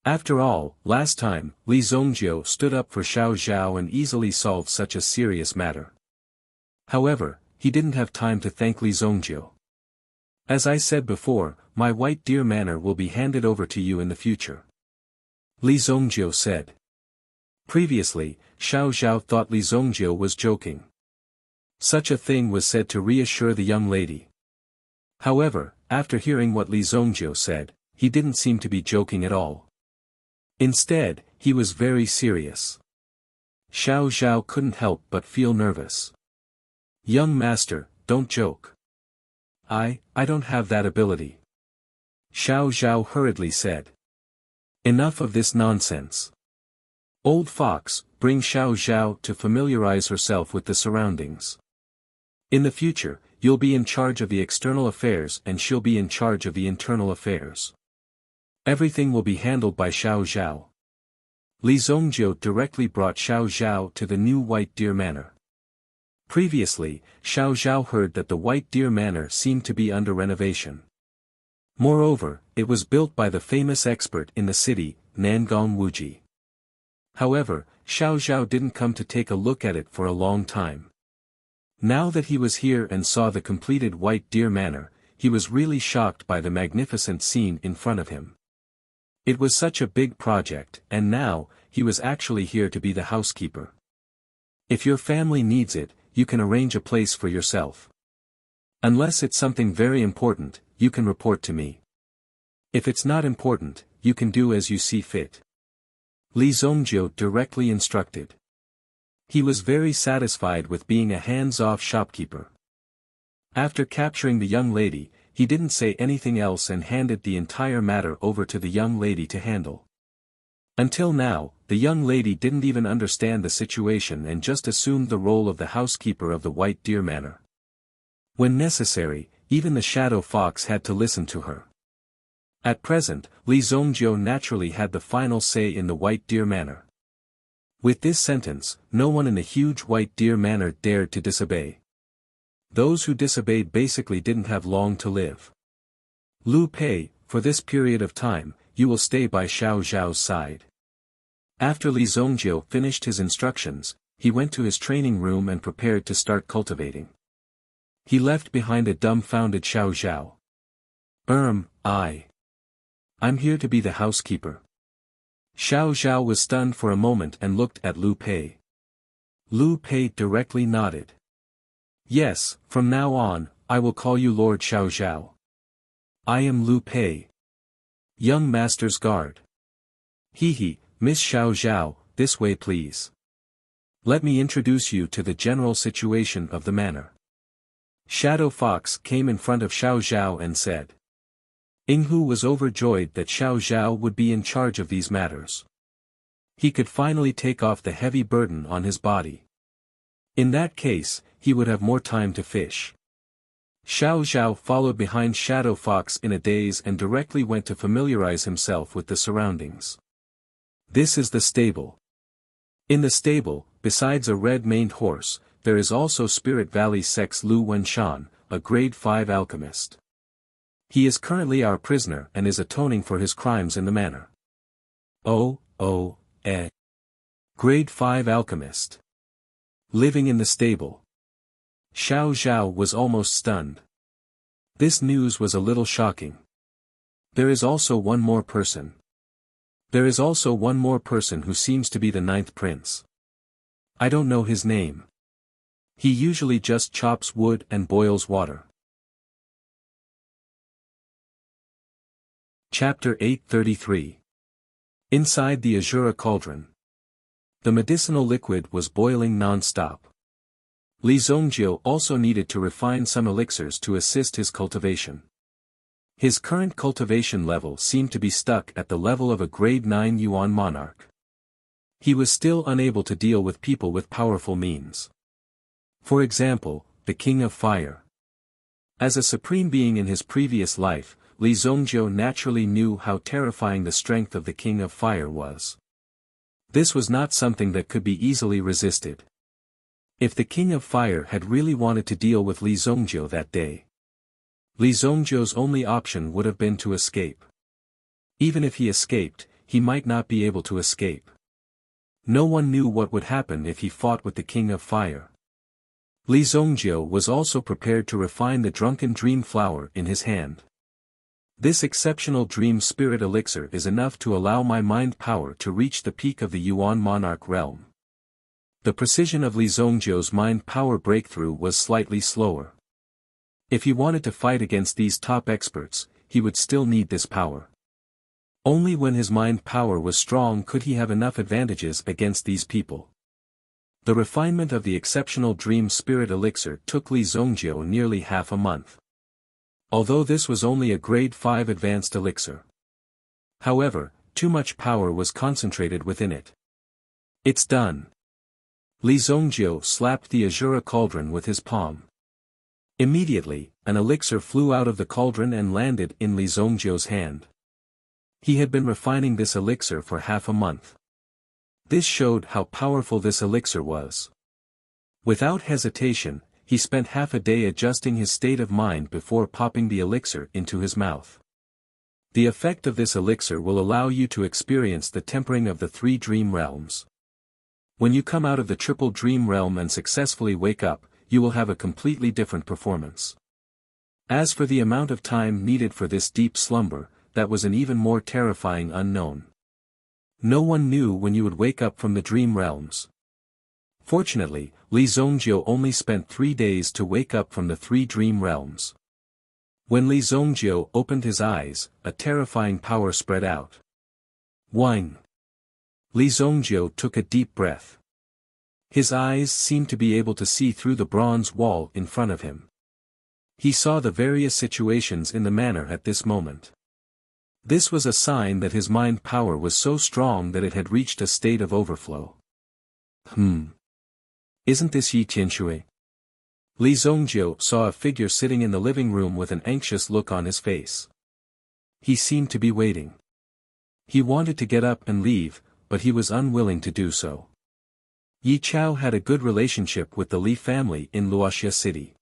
After all, last time, Li Zongjiu stood up for Xiao Zhao and easily solved such a serious matter. However, he didn't have time to thank Li Zongjiu. As I said before, my white deer manor will be handed over to you in the future. Li Zongjiu said. Previously, Xiao Zhao thought Li Zongjiu was joking. Such a thing was said to reassure the young lady. However, after hearing what Li Zongjiu said, he didn't seem to be joking at all. Instead, he was very serious. Xiao Zhao couldn't help but feel nervous. Young master, don't joke. I don't have that ability. Xiao Zhao hurriedly said. Enough of this nonsense. Old Fox, bring Xiao Zhao to familiarize herself with the surroundings. In the future, you'll be in charge of the external affairs and she'll be in charge of the internal affairs. Everything will be handled by Xiao Zhao. Li Zongjiu directly brought Xiao Zhao to the new White Deer Manor. Previously, Xiao Zhao heard that the White Deer Manor seemed to be under renovation. Moreover, it was built by the famous expert in the city, Nangong Wuji. However, Xiao Zhao didn't come to take a look at it for a long time. Now that he was here and saw the completed White Deer Manor, he was really shocked by the magnificent scene in front of him. It was such a big project, and now, he was actually here to be the housekeeper. If your family needs it, you can arrange a place for yourself. Unless it's something very important, you can report to me. If it's not important, you can do as you see fit. Li Zongjiu directly instructed. He was very satisfied with being a hands-off shopkeeper. After capturing the young lady, he didn't say anything else and handed the entire matter over to the young lady to handle. Until now, the young lady didn't even understand the situation and just assumed the role of the housekeeper of the White Deer Manor. When necessary, even the Shadow Fox had to listen to her. At present, Li Zongjiu naturally had the final say in the White Deer Manor. With this sentence, no one in the huge White Deer Manor dared to disobey. Those who disobeyed basically didn't have long to live. Lu Pei, for this period of time, you will stay by Xiao Zhao's side. After Li Zongjiu finished his instructions, he went to his training room and prepared to start cultivating. He left behind a dumbfounded Xiao Zhao. I'm here to be the housekeeper. Xiao Zhao was stunned for a moment and looked at Lu Pei. Lu Pei directly nodded. Yes, from now on, I will call you Lord Xiao Zhao. I am Lu Pei. Young Master's Guard. Miss Xiao Zhao, this way please. Let me introduce you to the general situation of the manor. Shadow Fox came in front of Xiao Zhao and said. Yinghu was overjoyed that Xiao Zhao would be in charge of these matters. He could finally take off the heavy burden on his body. In that case, he would have more time to fish. Xiao Zhao followed behind Shadow Fox in a daze and directly went to familiarize himself with the surroundings. This is the stable. In the stable, besides a red-maned horse, there is also Spirit Valley Sec's Lu Wenshan, a grade 5 alchemist. He is currently our prisoner and is atoning for his crimes in the manor. Grade 5 alchemist. Living in the stable. Xiao Zhao was almost stunned. This news was a little shocking. There is also one more person. There is also one more person who seems to be the 9th prince. I don't know his name. He usually just chops wood and boils water. Chapter 833. Inside the Azura Cauldron. The medicinal liquid was boiling non-stop. Li Zongjiu also needed to refine some elixirs to assist his cultivation. His current cultivation level seemed to be stuck at the level of a grade 9 Yuan monarch. He was still unable to deal with people with powerful means. For example, the King of Fire. As a supreme being in his previous life, Li Zongjiu naturally knew how terrifying the strength of the King of Fire was. This was not something that could be easily resisted. If the King of Fire had really wanted to deal with Li Zongjiu that day, Li Zongjiu's only option would have been to escape. Even if he escaped, he might not be able to escape. No one knew what would happen if he fought with the King of Fire. Li Zongjiu was also prepared to refine the drunken dream flower in his hand. This exceptional dream spirit elixir is enough to allow my mind power to reach the peak of the Yuan monarch realm. The precision of Li Zongjiu's mind power breakthrough was slightly slower. If he wanted to fight against these top experts, he would still need this power. Only when his mind power was strong could he have enough advantages against these people. The refinement of the exceptional dream spirit elixir took Li Zongjiu nearly half a month. Although this was only a grade 5 advanced elixir. However, too much power was concentrated within it. It's done. Li Zongjiu slapped the azure cauldron with his palm. Immediately, an elixir flew out of the cauldron and landed in Li Zongjiu's hand. He had been refining this elixir for half a month. This showed how powerful this elixir was. Without hesitation, he spent half a day adjusting his state of mind before popping the elixir into his mouth. The effect of this elixir will allow you to experience the tempering of the 3 dream realms. When you come out of the triple dream realm and successfully wake up, you will have a completely different performance. As for the amount of time needed for this deep slumber, that was an even more terrifying unknown. No one knew when you would wake up from the dream realms. Fortunately, Li Zongjiu only spent 3 days to wake up from the 3 dream realms. When Li Zongjiu opened his eyes, a terrifying power spread out. Whine. Li Zongjiu took a deep breath. His eyes seemed to be able to see through the bronze wall in front of him. He saw the various situations in the manor at this moment. This was a sign that his mind power was so strong that it had reached a state of overflow. Isn't this Yi Qianshui? Li Zongjiu saw a figure sitting in the living room with an anxious look on his face. He seemed to be waiting. He wanted to get up and leave, but he was unwilling to do so. Yi Chao had a good relationship with the Li family in Wuxia city.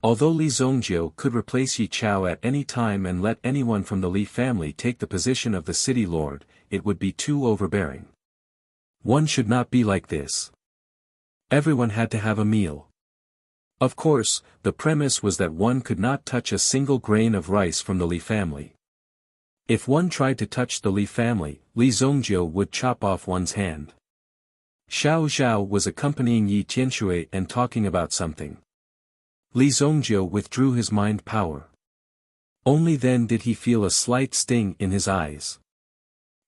Although Li Zongjiu could replace Yi Chao at any time and let anyone from the Li family take the position of the city lord, it would be too overbearing. One should not be like this. Everyone had to have a meal. Of course, the premise was that one could not touch a single grain of rice from the Li family. If one tried to touch the Li family, Li Zongjiu would chop off one's hand. Xiao Zhao was accompanying Yi Qianshui and talking about something. Li Zongjiu withdrew his mind power. Only then did he feel a slight sting in his eyes.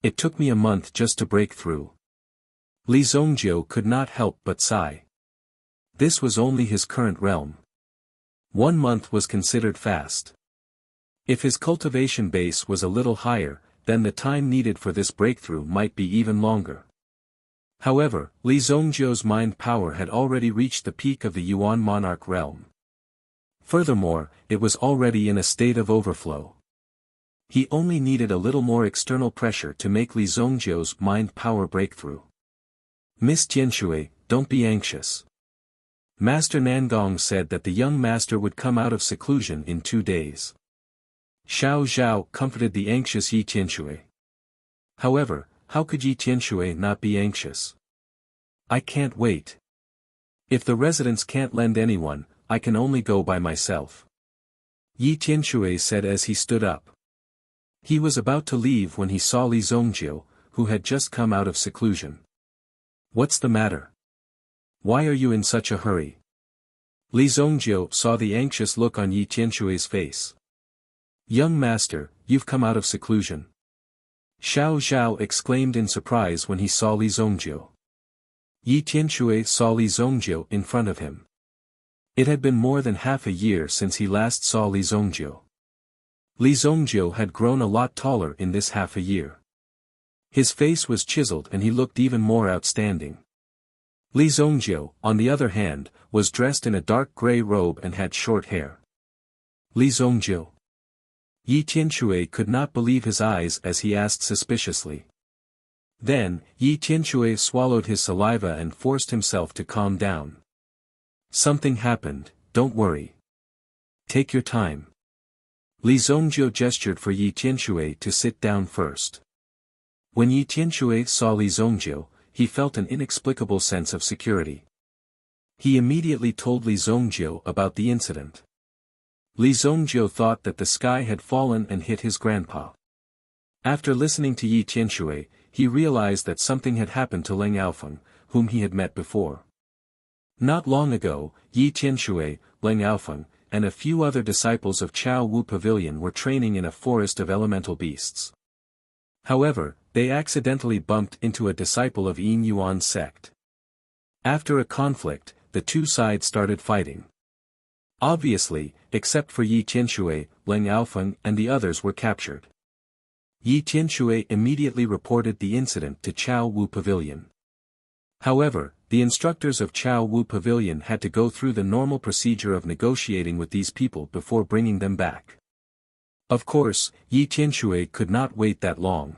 It took me a month just to break through. Li Zongjiu could not help but sigh. This was only his current realm. 1 month was considered fast. If his cultivation base was a little higher, then the time needed for this breakthrough might be even longer. However, Li Zongjiu's mind power had already reached the peak of the Yuan monarch realm. Furthermore, it was already in a state of overflow. He only needed a little more external pressure to make Li Zongjiu's mind power breakthrough. Miss Qianshui, don't be anxious. Master Nangong said that the young master would come out of seclusion in 2 days. Xiao Zhao comforted the anxious Yi Qianshui. However, how could Yi Qianshui not be anxious? I can't wait. If the residents can't lend anyone, I can only go by myself. Yi Qianshui said as he stood up. He was about to leave when he saw Li Zongjiu, who had just come out of seclusion. What's the matter? Why are you in such a hurry? Li Zongjiu saw the anxious look on Yi Qianshui's face. Young master, you've come out of seclusion. Xiao Zhao exclaimed in surprise when he saw Li Zongjiu. Yi Qianshui saw Li Zongjiu in front of him. It had been more than half a year since he last saw Li Zongjiu. Li Zongjiu had grown a lot taller in this half a year. His face was chiseled and he looked even more outstanding. Li Zongjiu, on the other hand, was dressed in a dark gray robe and had short hair. Li Zongjiu. Yi Qianshui could not believe his eyes as he asked suspiciously. Then, Yi Qianshui swallowed his saliva and forced himself to calm down. Something happened, don't worry. Take your time. Li Zongjiu gestured for Yi Qianshui to sit down first. When Yi Qianshui saw Li Zongjiu, he felt an inexplicable sense of security. He immediately told Li Zongjiu about the incident. Li Zongjiu thought that the sky had fallen and hit his grandpa. After listening to Yi Qianshui, he realized that something had happened to Leng Yaofeng, whom he had met before. Not long ago, Yi Qianshui, Leng Yaofeng, and a few other disciples of Chao Wu Pavilion were training in a forest of elemental beasts. However, they accidentally bumped into a disciple of Yin Yuan's sect. After a conflict, the two sides started fighting. Obviously, except for Yi Qianshui, Leng Yaofeng and the others were captured. Yi Qianshui immediately reported the incident to Chao Wu Pavilion. However, the instructors of Chao Wu Pavilion had to go through the normal procedure of negotiating with these people before bringing them back. Of course, Yi Tianshui could not wait that long.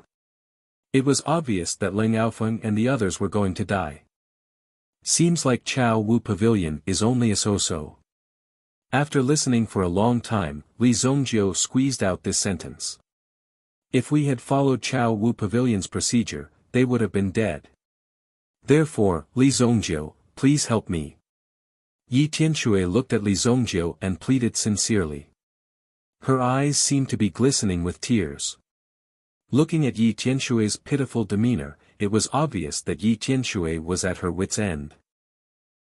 It was obvious that Leng Yaofeng and the others were going to die. Seems like Chao Wu Pavilion is only a so-so. After listening for a long time, Li Zongjiu squeezed out this sentence. If we had followed Chao Wu Pavilion's procedure, they would have been dead. Therefore, Li Zongjiu, please help me. Yi Tianshui looked at Li Zongjiu and pleaded sincerely. Her eyes seemed to be glistening with tears. Looking at Yi Tianshui's pitiful demeanor, it was obvious that Yi Tianshui was at her wit's end.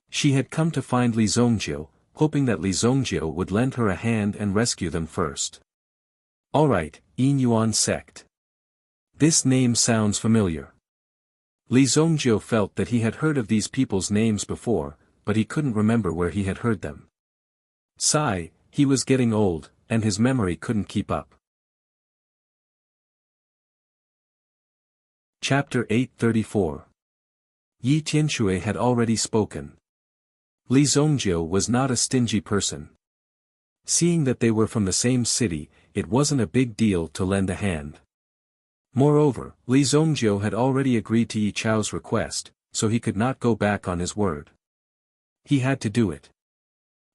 She had come to find Li Zongjiu, hoping that Li Zongjiu would lend her a hand and rescue them first. Alright, Yin Yuan sect. This name sounds familiar. Li Zongjiu felt that he had heard of these people's names before, but he couldn't remember where he had heard them. Sigh, he was getting old, and his memory couldn't keep up. Chapter 834. Yi Tianshui had already spoken. Li Zongjiu was not a stingy person. Seeing that they were from the same city, it wasn't a big deal to lend a hand. Moreover, Li Zongjiu had already agreed to Yi Chao's request, so he could not go back on his word. He had to do it.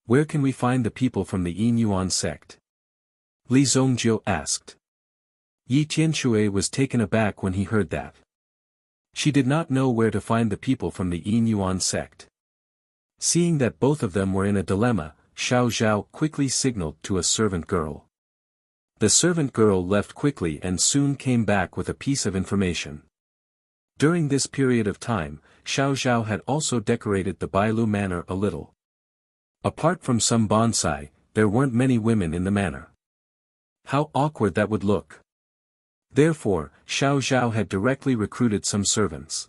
Where can we find the people from the Yin Yuan sect? Li Zongjiu asked. Yi Tianshui was taken aback when he heard that. She did not know where to find the people from the Yin Yuan sect. Seeing that both of them were in a dilemma, Xiao Zhao quickly signaled to a servant girl. The servant girl left quickly and soon came back with a piece of information. During this period of time, Xiao Zhao had also decorated the Bailu manor a little. Apart from some bonsai, there weren't many women in the manor. How awkward that would look. Therefore, Xiao Zhao had directly recruited some servants.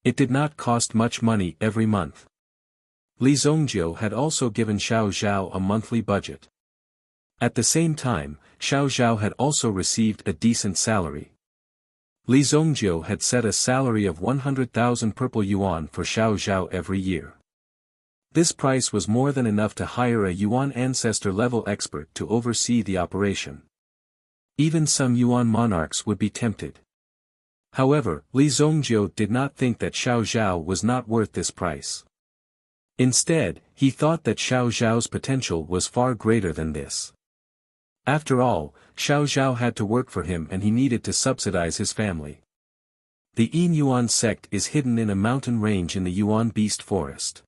It did not cost much money every month. Li Zongjiu had also given Xiao Zhao a monthly budget. At the same time, Xiao Zhao had also received a decent salary. Li Zongjiu had set a salary of 100,000 purple yuan for Xiao Zhao every year. This price was more than enough to hire a Yuan ancestor-level expert to oversee the operation. Even some Yuan monarchs would be tempted. However, Li Zongjiu did not think that Xiao Zhao was not worth this price. Instead, he thought that Xiao Zhao's potential was far greater than this. After all, Xiao Zhao had to work for him and he needed to subsidize his family. The Yin Yuan sect is hidden in a mountain range in the Yuan Beast Forest.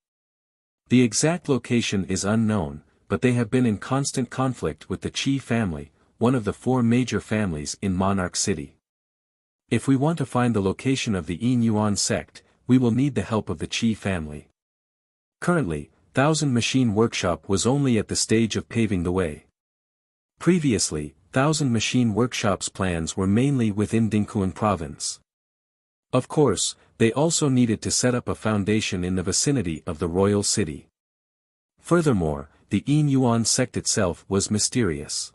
The exact location is unknown, but they have been in constant conflict with the Qi family, one of the four major families in Monarch City. If we want to find the location of the Yin Yuan sect, we will need the help of the Qi family. Currently, Thousand Machine Workshop was only at the stage of paving the way. Previously, Thousand Machine Workshop's plans were mainly within Dingquan province. Of course, they also needed to set up a foundation in the vicinity of the royal city. Furthermore, the Yin Yuan sect itself was mysterious.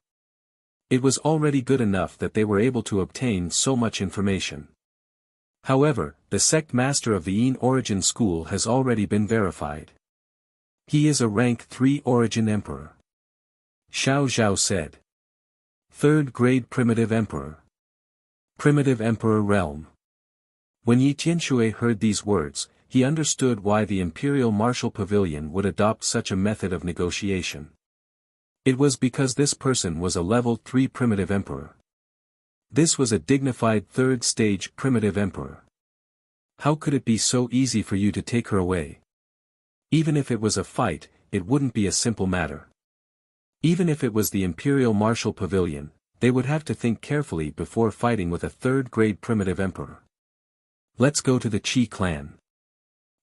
It was already good enough that they were able to obtain so much information. However, the sect master of the Yin Origin School has already been verified. He is a rank 3 Origin Emperor. Xiao Zhao said. 3rd grade Primitive Emperor. Primitive Emperor Realm. When Yi Tianshui heard these words, he understood why the Imperial Martial Pavilion would adopt such a method of negotiation. It was because this person was a level 3 Primitive Emperor. This was a dignified 3rd stage Primitive Emperor. How could it be so easy for you to take her away? Even if it was a fight, it wouldn't be a simple matter. Even if it was the Imperial Martial Pavilion, they would have to think carefully before fighting with a 3rd grade Primitive Emperor. Let's go to the Qi clan.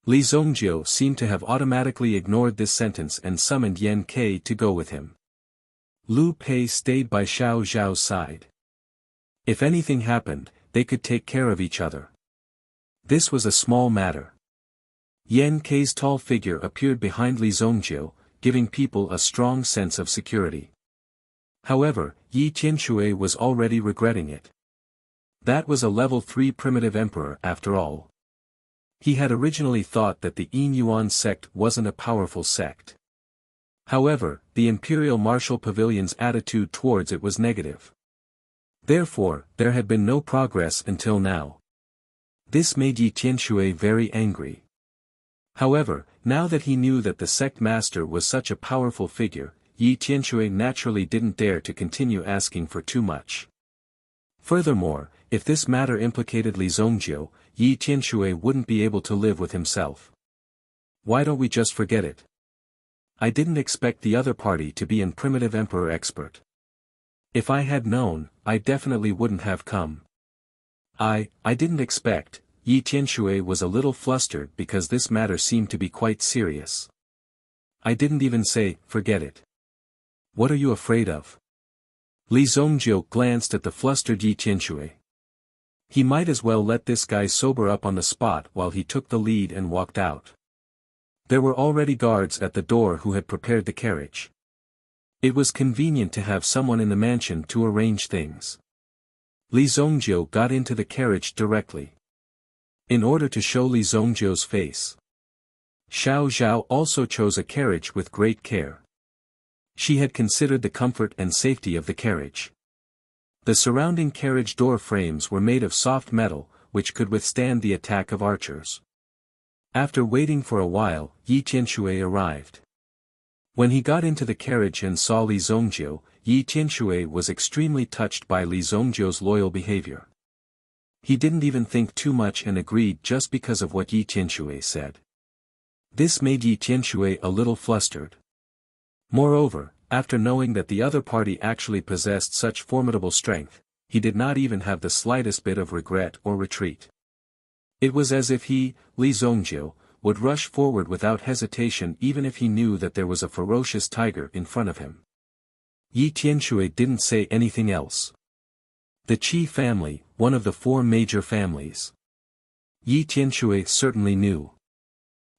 Li Zongjiu seemed to have automatically ignored this sentence and summoned Yan Ke to go with him. Lu Pei stayed by Xiao Zhao's side. If anything happened, they could take care of each other. This was a small matter. Yan Ke's tall figure appeared behind Li Zongjiu, giving people a strong sense of security. However, Yi Tianshui was already regretting it. That was a level 3 Primitive Emperor after all. He had originally thought that the Yin Yuan sect wasn't a powerful sect. However, the Imperial Martial Pavilion's attitude towards it was negative. Therefore, there had been no progress until now. This made Yi Tianshui very angry. However, now that he knew that the sect master was such a powerful figure, Yi Tianshui naturally didn't dare to continue asking for too much. Furthermore, if this matter implicated Li Zongjiu, Yi Tianshui wouldn't be able to live with himself. Why don't we just forget it? I didn't expect the other party to be an primitive emperor expert. If I had known, I definitely wouldn't have come. I didn't expect. Yi Tianshui was a little flustered because this matter seemed to be quite serious. I didn't even say, forget it. What are you afraid of? Li Zongjiu glanced at the flustered Yi Tianshui. He might as well let this guy sober up on the spot while he took the lead and walked out. There were already guards at the door who had prepared the carriage. It was convenient to have someone in the mansion to arrange things. Li Zongjiu got into the carriage directly. In order to show Li Zongjiu's face, Xiao Zhao also chose a carriage with great care. She had considered the comfort and safety of the carriage. The surrounding carriage door frames were made of soft metal, which could withstand the attack of archers. After waiting for a while, Yi Tianshui arrived. When he got into the carriage and saw Li Zongjiu, Yi Tianshui was extremely touched by Li Zongjiu's loyal behavior. He didn't even think too much and agreed just because of what Yi Tianshui said. This made Yi Tianshui a little flustered. Moreover, after knowing that the other party actually possessed such formidable strength, he did not even have the slightest bit of regret or retreat. It was as if he, Li Zongjiu, would rush forward without hesitation even if he knew that there was a ferocious tiger in front of him. Yi Tianshui didn't say anything else. The Qi family, one of the four major families. Yi Tianshui certainly knew.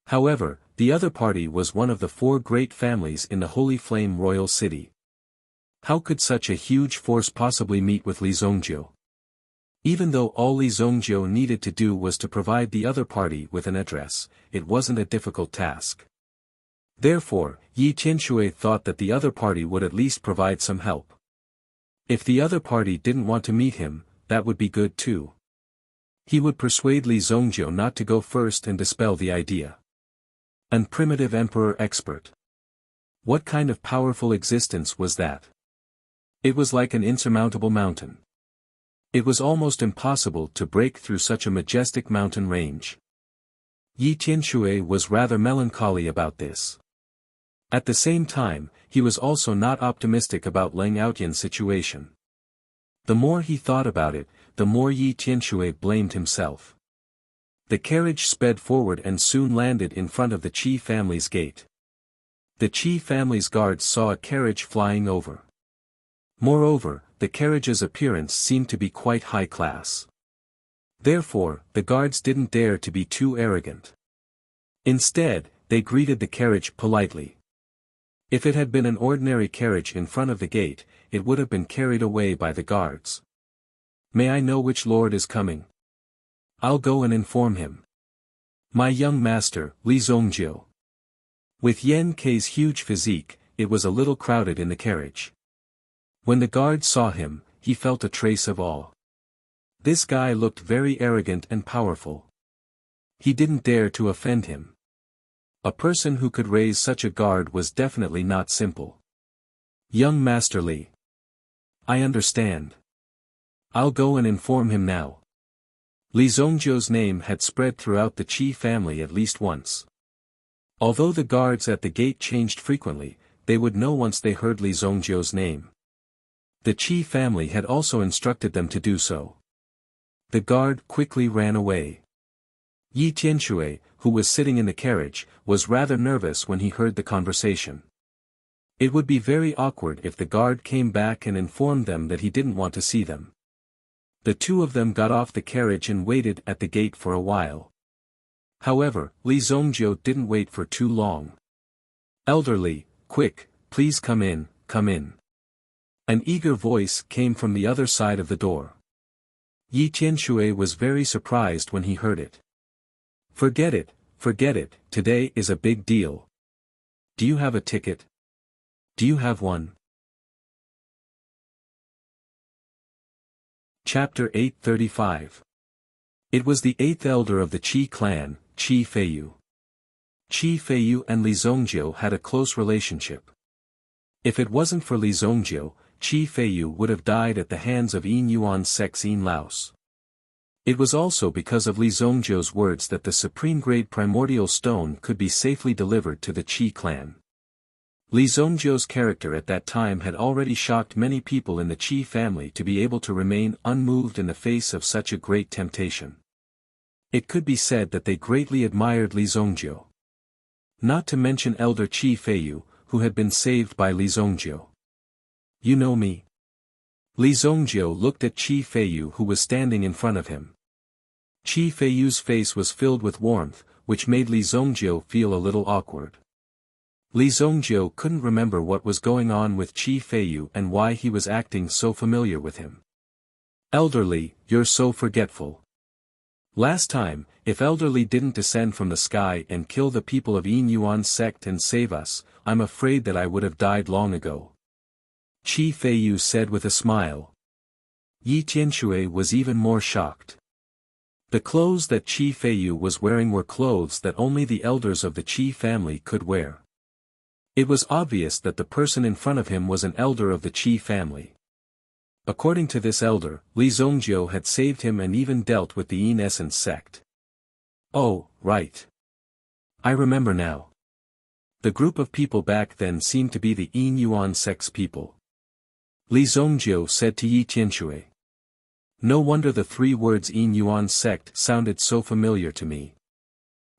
However, the other party was one of the four great families in the Holy Flame Royal City. How could such a huge force possibly meet with Li Zongjiu? Even though all Li Zongjiu needed to do was to provide the other party with an address, it wasn't a difficult task. Therefore, Yi Tianshui thought that the other party would at least provide some help. If the other party didn't want to meet him, that would be good too. He would persuade Li Zongjiu not to go first and dispel the idea. An primitive emperor expert. What kind of powerful existence was that? It was like an insurmountable mountain. It was almost impossible to break through such a majestic mountain range. Yi Tianshui was rather melancholy about this. At the same time, he was also not optimistic about Leng Outyan's situation. The more he thought about it, the more Yi Tianshui blamed himself. The carriage sped forward and soon landed in front of the Qi family's gate. The Qi family's guards saw a carriage flying over. Moreover, the carriage's appearance seemed to be quite high class. Therefore, the guards didn't dare to be too arrogant. Instead, they greeted the carriage politely. If it had been an ordinary carriage in front of the gate, it would have been carried away by the guards. May I know which lord is coming? I'll go and inform him. My young master, Li Zongjiu. With Yan Kei's huge physique, it was a little crowded in the carriage. When the guard saw him, he felt a trace of awe. This guy looked very arrogant and powerful. He didn't dare to offend him. A person who could raise such a guard was definitely not simple. Young Master Li. I understand. I'll go and inform him now. Li Zongjiu's name had spread throughout the Qi family at least once. Although the guards at the gate changed frequently, they would know once they heard Li Zongjiu's name. The Qi family had also instructed them to do so. The guard quickly ran away. Yi Tianshui, who was sitting in the carriage, was rather nervous when he heard the conversation. It would be very awkward if the guard came back and informed them that he didn't want to see them. The two of them got off the carriage and waited at the gate for a while. However, Li Zongjiu didn't wait for too long. Elderly, quick, please come in, come in. An eager voice came from the other side of the door. Yi Tianshui was very surprised when he heard it. Forget it, today is a big deal. Do you have a ticket? Do you have one? Chapter 835. It was the 8th elder of the Qi clan, Qi Feiyu. Qi Feiyu and Li Zongjiu had a close relationship. If it wasn't for Li Zongjiu, Qi Feiyu would have died at the hands of Yin Yuan's sex Yin Laos. It was also because of Li Zongjiu's words that the supreme-grade primordial stone could be safely delivered to the Qi clan. Li Zongjiu's character at that time had already shocked many people in the Qi family to be able to remain unmoved in the face of such a great temptation. It could be said that they greatly admired Li Zongjiu. Not to mention elder Qi Feiyu, who had been saved by Li Zongjiu. You know me? Li Zongjiu looked at Qi Feiyu who was standing in front of him. Qi Feiyu's face was filled with warmth, which made Li Zongjiu feel a little awkward. Li Zongjiu couldn't remember what was going on with Qi Feiyu and why he was acting so familiar with him. Elder Li, you're so forgetful. Last time, if Elder Li didn't descend from the sky and kill the people of Yin Yuan's sect and save us, I'm afraid that I would have died long ago. Qi Feiyu said with a smile. Yi Tianxue was even more shocked. The clothes that Qi Feiyu was wearing were clothes that only the elders of the Qi family could wear. It was obvious that the person in front of him was an elder of the Qi family. According to this elder, Li Zongjiu had saved him and even dealt with the Yin Essence sect. Oh, right. I remember now. The group of people back then seemed to be the Yin Yuan sect's people. Li Zongjiu said to Yi Tianxue. No wonder the 3 words Yin Yuan sect sounded so familiar to me.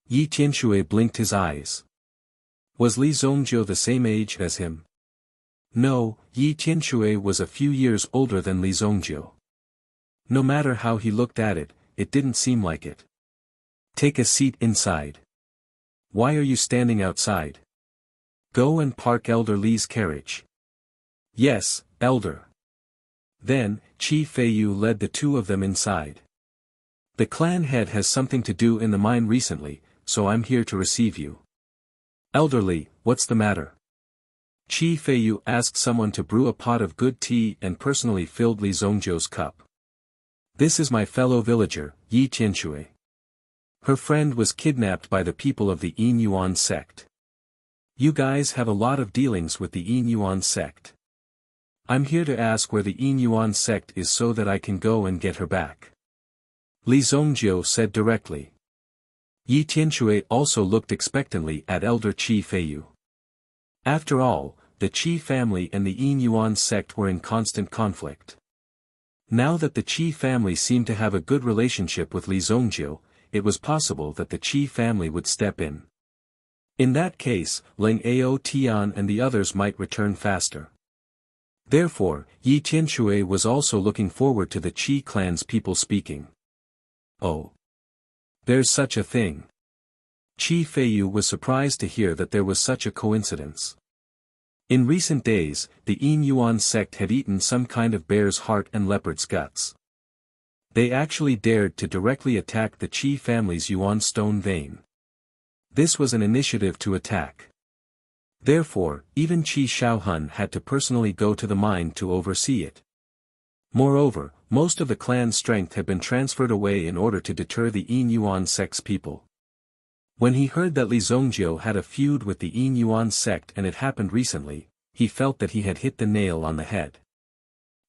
Yi Tianxue blinked his eyes. Was Li Zongjiu the same age as him? No, Yi Tianxue was a few years older than Li Zongjiu. No matter how he looked at it, it didn't seem like it. Take a seat inside. Why are you standing outside? Go and park Elder Li's carriage. Yes, Elder. Then, Qi Feiyu led the 2 of them inside. The clan head has something to do in the mine recently, so I'm here to receive you. Elder Li, what's the matter? Qi Feiyu asked someone to brew a pot of good tea and personally filled Li Zongjiu's cup. This is my fellow villager, Yi Tianxue. Her friend was kidnapped by the people of the Yin Yuan sect. You guys have a lot of dealings with the Yin Yuan sect. I'm here to ask where the Yin Yuan sect is so that I can go and get her back. Li Zongjiu said directly. Yi Tianxue also looked expectantly at Elder Qi Feiyu. After all, the Qi family and the Yin Yuan sect were in constant conflict. Now that the Qi family seemed to have a good relationship with Li Zongjiu, it was possible that the Qi family would step in. In that case, Ling Ao Tian and the others might return faster. Therefore, Yi Tianxue was also looking forward to the Qi clan's people speaking. Oh. There's such a thing. Qi Feiyu was surprised to hear that there was such a coincidence. In recent days, the Yin Yuan sect had eaten some kind of bear's heart and leopard's guts. They actually dared to directly attack the Qi family's Yuan stone vein. This was an initiative to attack. Therefore, even Qi Shaohun had to personally go to the mine to oversee it. Moreover, most of the clan's strength had been transferred away in order to deter the Yin Yuan sect's people. When he heard that Li Zongjiu had a feud with the Yin Yuan sect and it happened recently, he felt that he had hit the nail on the head.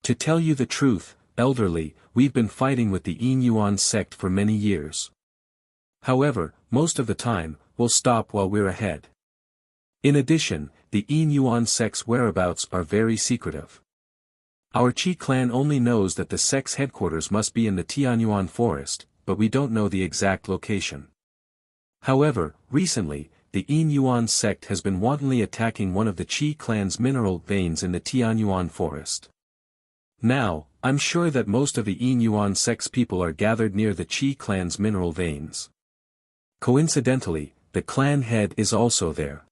To tell you the truth, Elder Li, we've been fighting with the Yin Yuan sect for many years. However, most of the time, we'll stop while we're ahead. In addition, the Yin Yuan sect's whereabouts are very secretive. Our Qi clan only knows that the sect's headquarters must be in the Tianyuan forest, but we don't know the exact location. However, recently, the Yin Yuan sect has been wantonly attacking one of the Qi clan's mineral veins in the Tianyuan forest. Now, I'm sure that most of the Yin Yuan sect's people are gathered near the Qi clan's mineral veins. Coincidentally, the clan head is also there.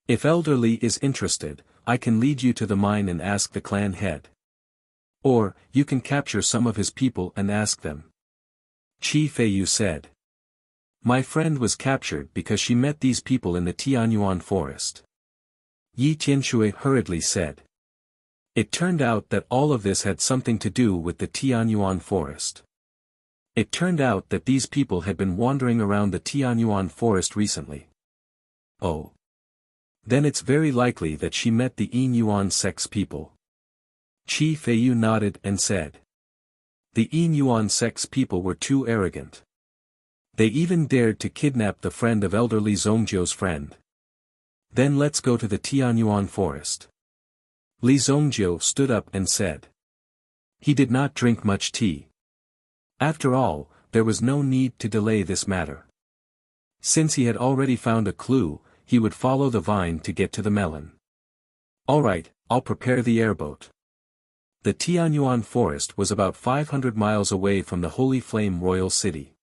If Elder Li is interested, I can lead you to the mine and ask the clan head. Or, you can capture some of his people and ask them. Qi Feiyu said. My friend was captured because she met these people in the Tianyuan forest. Yi Qianshui hurriedly said. It turned out that all of this had something to do with the Tianyuan forest. It turned out that these people had been wandering around the Tianyuan forest recently. Oh. Then it's very likely that she met the Yin Yuan sect's people. Qi Feiyu nodded and said. The Yin Yuan sect's people were too arrogant. They even dared to kidnap the friend of Elder Li Zongjiu's friend. Then let's go to the Tianyuan forest. Li Zongjiu stood up and said. He did not drink much tea. After all, there was no need to delay this matter. Since he had already found a clue, he would follow the vine to get to the melon. Alright, I'll prepare the airboat. The Tianyuan forest was about 500 miles away from the Holy Flame Royal City.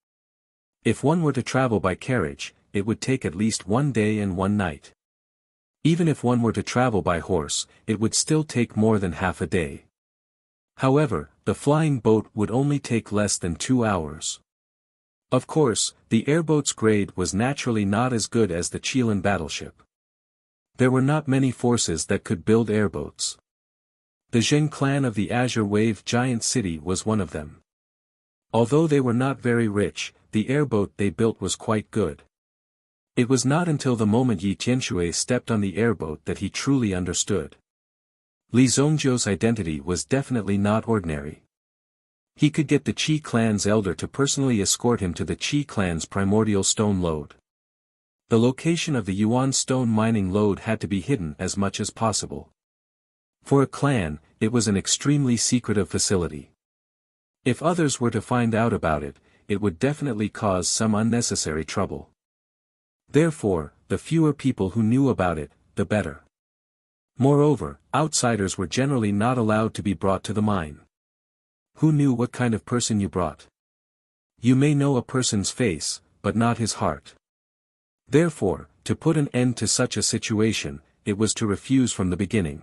If one were to travel by carriage, it would take at least 1 day and 1 night. Even if one were to travel by horse, it would still take more than half a day. However, the flying boat would only take less than 2 hours. Of course, the airboat's grade was naturally not as good as the Qilin battleship. There were not many forces that could build airboats. The Zheng clan of the Azure Wave Giant City was one of them. Although they were not very rich, the airboat they built was quite good. It was not until the moment Yi Qianshui stepped on the airboat that he truly understood. Li Zongjiu's identity was definitely not ordinary. He could get the Qi clan's elder to personally escort him to the Qi clan's primordial stone lode. The location of the Yuan stone mining lode had to be hidden as much as possible. For a clan, it was an extremely secretive facility. If others were to find out about it, it would definitely cause some unnecessary trouble. Therefore, the fewer people who knew about it, the better. Moreover, outsiders were generally not allowed to be brought to the mine. Who knew what kind of person you brought? You may know a person's face, but not his heart. Therefore, to put an end to such a situation, it was to refuse from the beginning.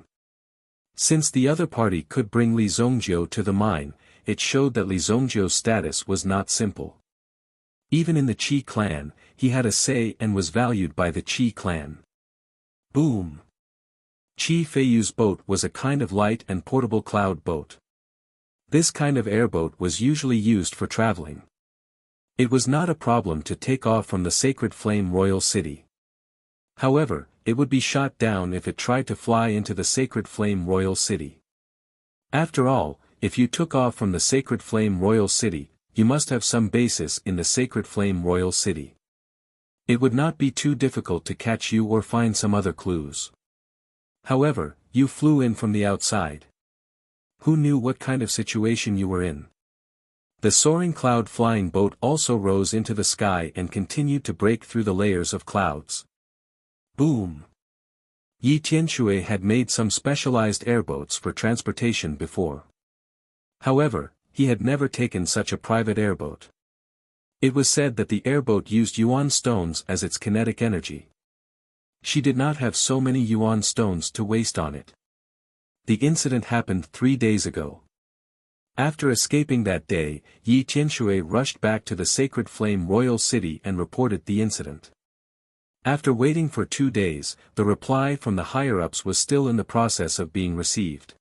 Since the other party could bring Li Zongjiu to the mine, it showed that Li Zongjiu's status was not simple. Even in the Qi clan, he had a say and was valued by the Qi clan. Boom! Qi Feiyu's boat was a kind of light and portable cloud boat. This kind of airboat was usually used for traveling. It was not a problem to take off from the Sacred Flame Royal City. However, it would be shot down if it tried to fly into the Sacred Flame Royal City. After all, if you took off from the Sacred Flame Royal City, you must have some basis in the Sacred Flame Royal City. It would not be too difficult to catch you or find some other clues. However, you flew in from the outside. Who knew what kind of situation you were in? The soaring cloud flying boat also rose into the sky and continued to break through the layers of clouds. Boom! Yi Qianshui had made some specialized airboats for transportation before. However, he had never taken such a private airboat. It was said that the airboat used yuan stones as its kinetic energy. She did not have so many yuan stones to waste on it. The incident happened 3 days ago. After escaping that day, Yi Qianshui rushed back to the Sacred Flame Royal City and reported the incident. After waiting for 2 days, the reply from the higher-ups was still in the process of being received.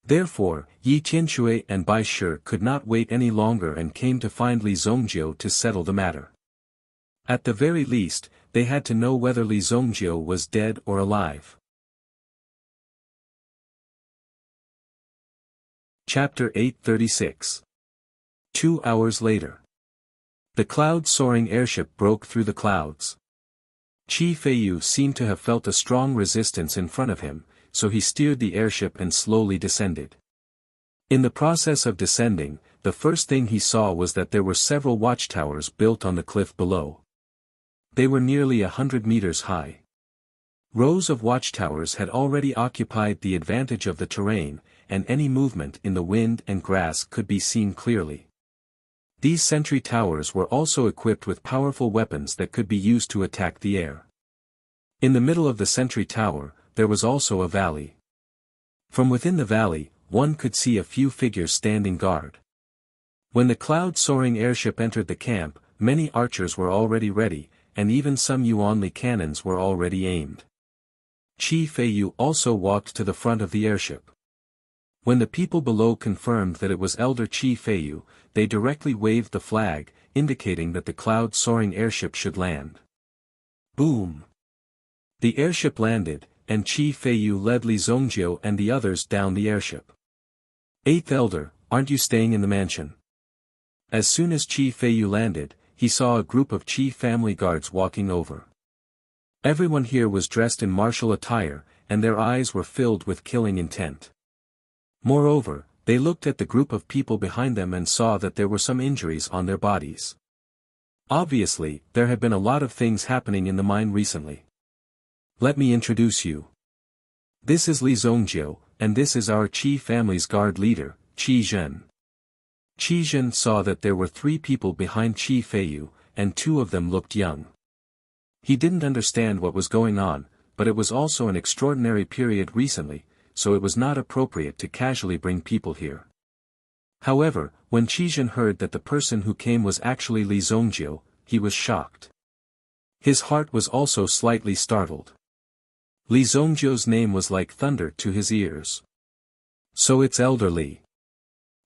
Therefore, Yi Qianshui and Bai Shi could not wait any longer and came to find Li Zongjiu to settle the matter. At the very least, they had to know whether Li Zongjiu was dead or alive. Chapter 836. 2 hours later. The cloud-soaring airship broke through the clouds. Qi Feiyu seemed to have felt a strong resistance in front of him, so he steered the airship and slowly descended. In the process of descending, the first thing he saw was that there were several watchtowers built on the cliff below. They were nearly 100 meters high. Rows of watchtowers had already occupied the advantage of the terrain, and any movement in the wind and grass could be seen clearly. These sentry towers were also equipped with powerful weapons that could be used to attack the air. In the middle of the sentry tower, there was also a valley. From within the valley, one could see a few figures standing guard. When the cloud-soaring airship entered the camp, many archers were already ready, and even some Yuanli cannons were already aimed. Qi Feiyu also walked to the front of the airship. When the people below confirmed that it was Elder Qi Feiyu, they directly waved the flag, indicating that the cloud-soaring airship should land. Boom! The airship landed, and Qi Feiyu led Li Zongjiu and the others down the airship. Eighth Elder, aren't you staying in the mansion? As soon as Qi Feiyu landed, he saw a group of Qi family guards walking over. Everyone here was dressed in martial attire, and their eyes were filled with killing intent. Moreover, they looked at the group of people behind them and saw that there were some injuries on their bodies. Obviously, there had been a lot of things happening in the mine recently. Let me introduce you. This is Li Zongjiu, and this is our Qi family's guard leader, Qi Zhen. Qi Zhen saw that there were 3 people behind Qi Feiyu, and 2 of them looked young. He didn't understand what was going on, but it was also an extraordinary period recently, so it was not appropriate to casually bring people here. However, when Qi Zhen heard that the person who came was actually Li Zongjiu, he was shocked. His heart was also slightly startled. Li Zongjiu's name was like thunder to his ears. So it's Elder Li.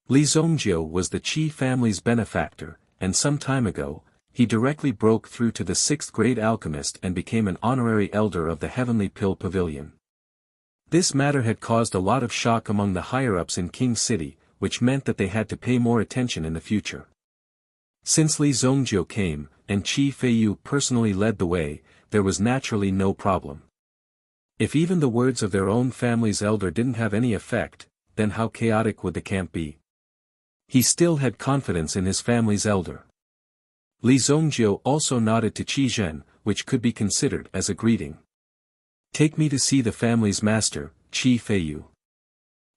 Li Zongjiu was the Qi family's benefactor, and some time ago, he directly broke through to the 6th grade alchemist and became an honorary elder of the Heavenly Pill Pavilion. This matter had caused a lot of shock among the higher-ups in King City, which meant that they had to pay more attention in the future. Since Li Zongjiu came, and Qi Feiyu personally led the way, there was naturally no problem. If even the words of their own family's elder didn't have any effect, then how chaotic would the camp be? He still had confidence in his family's elder. Li Zongjiu also nodded to Qi Zhen, which could be considered as a greeting. Take me to see the family's master, Qi Feiyu.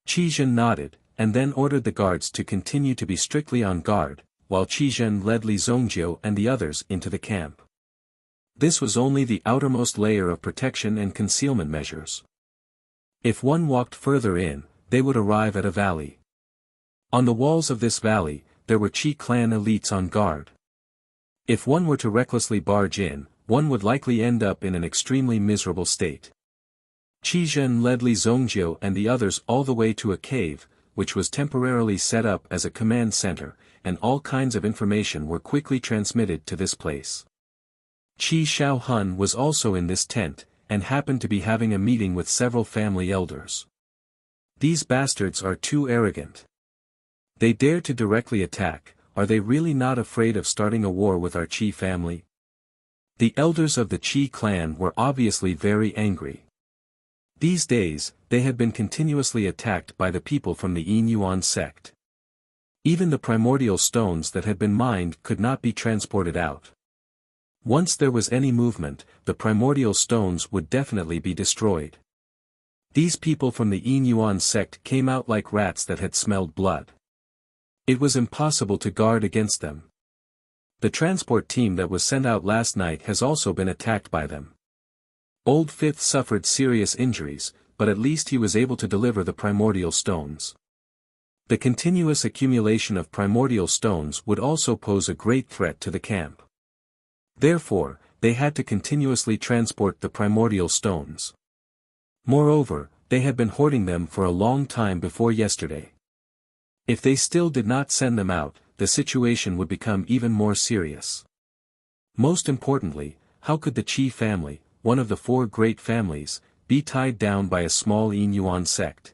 Qi Zhen nodded, and then ordered the guards to continue to be strictly on guard, while Qi Zhen led Li Zongjiu and the others into the camp. This was only the outermost layer of protection and concealment measures. If one walked further in, they would arrive at a valley. On the walls of this valley, there were Qi clan elites on guard. If one were to recklessly barge in, one would likely end up in an extremely miserable state. Qi Zhen led Li Zongjiu and the others all the way to a cave, which was temporarily set up as a command center, and all kinds of information were quickly transmitted to this place. Qi Shaohun was also in this tent, and happened to be having a meeting with several family elders. These bastards are too arrogant. They dare to directly attack. Are they really not afraid of starting a war with our Qi family? The elders of the Qi clan were obviously very angry. These days, they had been continuously attacked by the people from the Yin Yuan sect. Even the primordial stones that had been mined could not be transported out. Once there was any movement, the primordial stones would definitely be destroyed. These people from the Yin Yuan sect came out like rats that had smelled blood. It was impossible to guard against them. The transport team that was sent out last night has also been attacked by them. Old Fifth suffered serious injuries, but at least he was able to deliver the primordial stones. The continuous accumulation of primordial stones would also pose a great threat to the camp. Therefore, they had to continuously transport the primordial stones. Moreover, they had been hoarding them for a long time before yesterday. If they still did not send them out, the situation would become even more serious. Most importantly, how could the Qi family, one of the 4 great families, be tied down by a small Yin Yuan sect?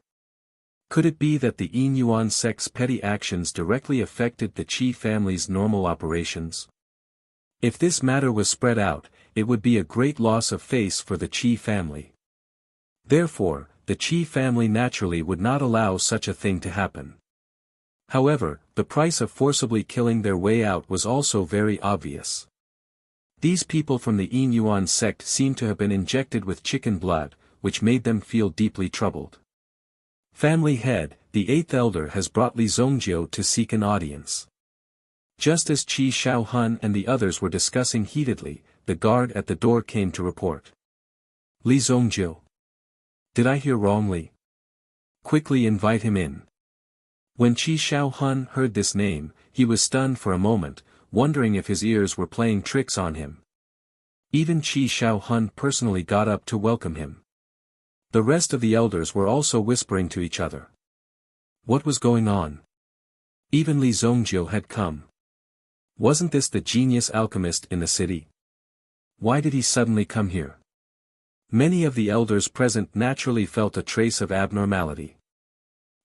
Could it be that the Yin Yuan sect's petty actions directly affected the Qi family's normal operations? If this matter was spread out, it would be a great loss of face for the Qi family. Therefore, the Qi family naturally would not allow such a thing to happen. However, the price of forcibly killing their way out was also very obvious. These people from the Yin Yuan sect seemed to have been injected with chicken blood, which made them feel deeply troubled. Family head, the 8th elder has brought Li Zongjiu to seek an audience. Just as Qi Shaohun and the others were discussing heatedly, the guard at the door came to report. Li Zongjiu. Did I hear wrongly? Quickly invite him in. When Qi Shaohun heard this name, he was stunned for a moment, wondering if his ears were playing tricks on him. Even Qi Shaohun personally got up to welcome him. The rest of the elders were also whispering to each other. What was going on? Even Li Zongjiu had come. Wasn't this the genius alchemist in the city? Why did he suddenly come here? Many of the elders present naturally felt a trace of abnormality.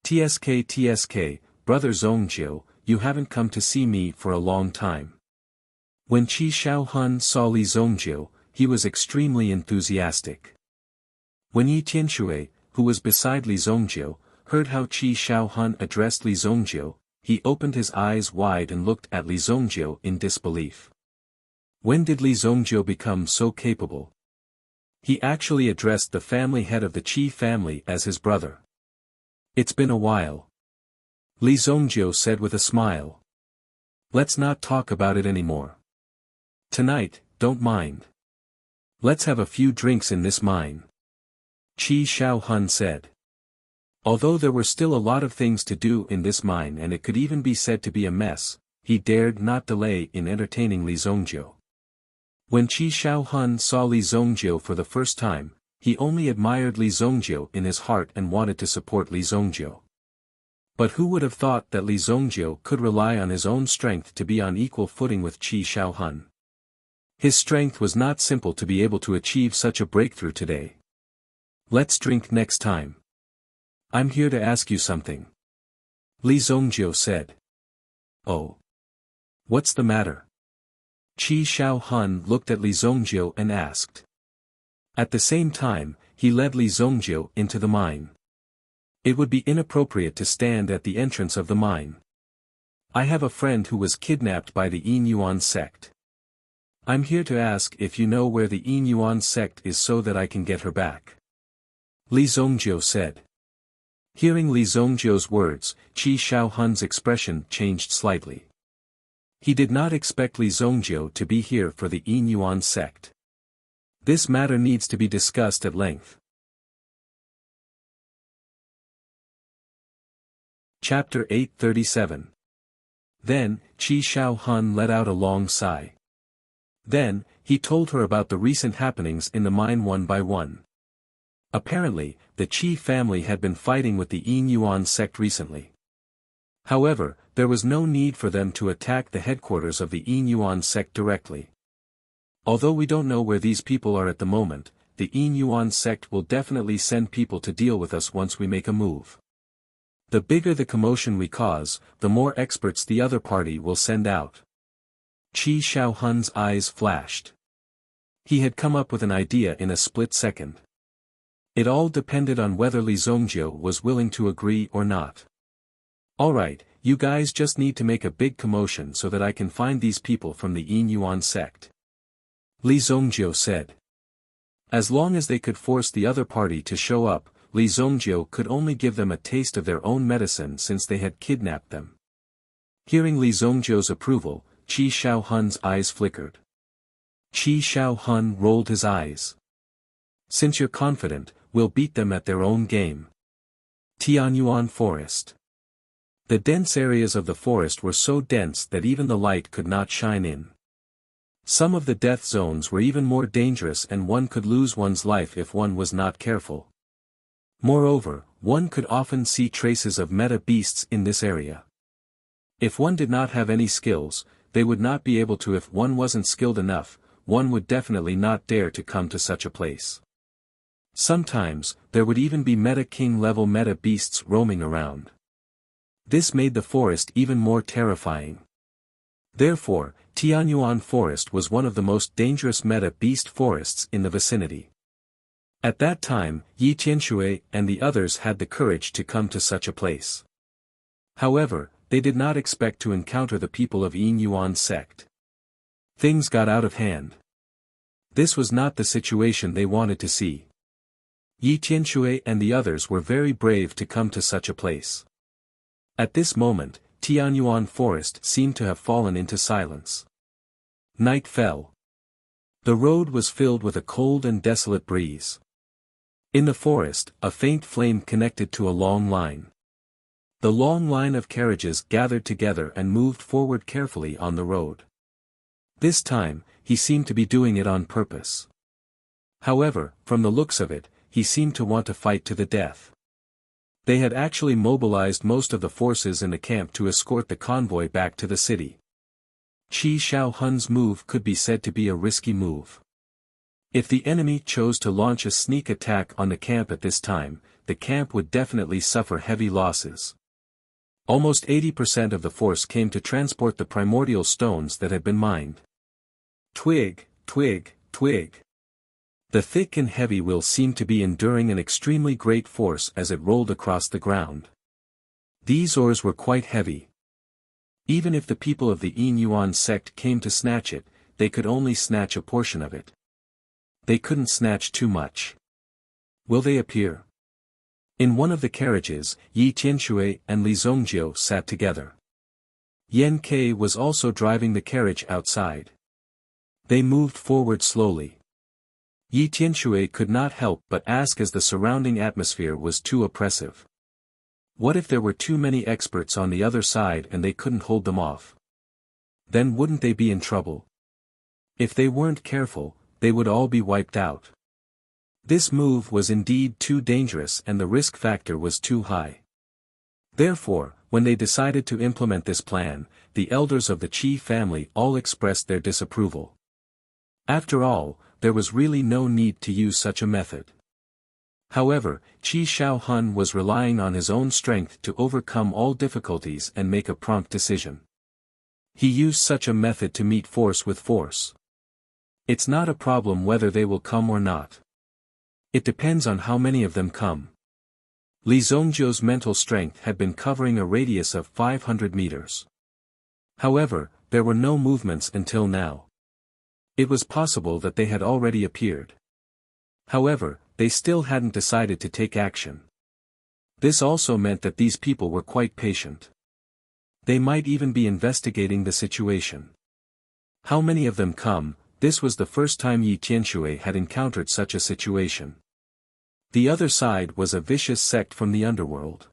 TSK, Brother Zongjiu, you haven't come to see me for a long time. When Qi Shaohun saw Li Zongjiu, he was extremely enthusiastic. When Yi Tianshui, who was beside Li Zongjiu, heard how Qi Shaohun addressed Li Zongjiu, he opened his eyes wide and looked at Li Zongjiu in disbelief. When did Li Zongjiu become so capable? He actually addressed the family head of the Qi family as his brother. It's been a while. Li Zongjiu said with a smile. Let's not talk about it anymore. Tonight, don't mind. Let's have a few drinks in this mine. Qi Shaohun said. Although there were still a lot of things to do in this mine and it could even be said to be a mess, he dared not delay in entertaining Li Zongjiu. When Qi Shaohun saw Li Zongjiu for the first time, he only admired Li Zongjiu in his heart and wanted to support Li Zongjiu. But who would have thought that Li Zongjiu could rely on his own strength to be on equal footing with Qi Shaohun? His strength was not simple to be able to achieve such a breakthrough today. Let's drink next time. I'm here to ask you something. Li Zongjiu said. Oh. What's the matter? Qi Shaohun looked at Li Zongjiu and asked. At the same time, he led Li Zongjiu into the mine. It would be inappropriate to stand at the entrance of the mine. I have a friend who was kidnapped by the Yin Yuan sect. I'm here to ask if you know where the Yin Yuan sect is so that I can get her back. Li Zongjiu said. Hearing Li Zongjiu's words, Qi Shaohun's expression changed slightly. He did not expect Li Zongjiu to be here for the Yin Yuan sect. This matter needs to be discussed at length. Chapter 837. Then, Qi Shaohun let out a long sigh. Then, he told her about the recent happenings in the mine one by one. Apparently, the Qi family had been fighting with the Yin Yuan sect recently. However, there was no need for them to attack the headquarters of the Yin Yuan sect directly. Although we don't know where these people are at the moment, the Yin Yuan sect will definitely send people to deal with us once we make a move. The bigger the commotion we cause, the more experts the other party will send out. Qi Shaohun's eyes flashed. He had come up with an idea in a split second. It all depended on whether Li Zongjiu was willing to agree or not. Alright, you guys just need to make a big commotion so that I can find these people from the Yin Yuan sect. Li Zongjiu said. As long as they could force the other party to show up, Li Zongjiu could only give them a taste of their own medicine since they had kidnapped them. Hearing Li Zongjiu's approval, Qi Shaohun's eyes flickered. Qi Shaohun rolled his eyes. Since you're confident, we'll beat them at their own game. Tianyuan Forest. The dense areas of the forest were so dense that even the light could not shine in. Some of the death zones were even more dangerous and one could lose one's life if one was not careful. Moreover, one could often see traces of meta beasts in this area. If one did not have any skills, they would not be able to. If one wasn't skilled enough, one would definitely not dare to come to such a place. Sometimes, there would even be Meta King level meta beasts roaming around. This made the forest even more terrifying. Therefore, Tianyuan Forest was one of the most dangerous meta beast forests in the vicinity. At that time, Yi Tianshui and the others had the courage to come to such a place. However, they did not expect to encounter the people of Yin Yuan sect. Things got out of hand. This was not the situation they wanted to see. Yi Tianshui and the others were very brave to come to such a place. At this moment, Tianyuan Forest seemed to have fallen into silence. Night fell. The road was filled with a cold and desolate breeze. In the forest, a faint flame connected to a long line. The long line of carriages gathered together and moved forward carefully on the road. This time, he seemed to be doing it on purpose. However, from the looks of it, he seemed to want to fight to the death. They had actually mobilized most of the forces in the camp to escort the convoy back to the city. Qi Shaohun's move could be said to be a risky move. If the enemy chose to launch a sneak attack on the camp at this time, the camp would definitely suffer heavy losses. Almost 80% of the force came to transport the primordial stones that had been mined. Twig, twig, twig. The thick and heavy will seemed to be enduring an extremely great force as it rolled across the ground. These ores were quite heavy. Even if the people of the Yin Yuan sect came to snatch it, they could only snatch a portion of it. They couldn't snatch too much. Will they appear? In one of the carriages, Yi Qianshui and Li Zongjiu sat together. Yan Ke was also driving the carriage outside. They moved forward slowly. Yi Qianshui could not help but ask as the surrounding atmosphere was too oppressive. What if there were too many experts on the other side and they couldn't hold them off? Then wouldn't they be in trouble? If they weren't careful, they would all be wiped out. This move was indeed too dangerous and the risk factor was too high. Therefore, when they decided to implement this plan, the elders of the Qi family all expressed their disapproval. After all, there was really no need to use such a method. However, Qi Shaohun was relying on his own strength to overcome all difficulties and make a prompt decision. He used such a method to meet force with force. It's not a problem whether they will come or not. It depends on how many of them come. Li Zongjiu's mental strength had been covering a radius of 500 meters. However, there were no movements until now. It was possible that they had already appeared. However, they still hadn't decided to take action. This also meant that these people were quite patient. They might even be investigating the situation. How many of them come? This was the first time Yi Qianshui had encountered such a situation. The other side was a vicious sect from the underworld.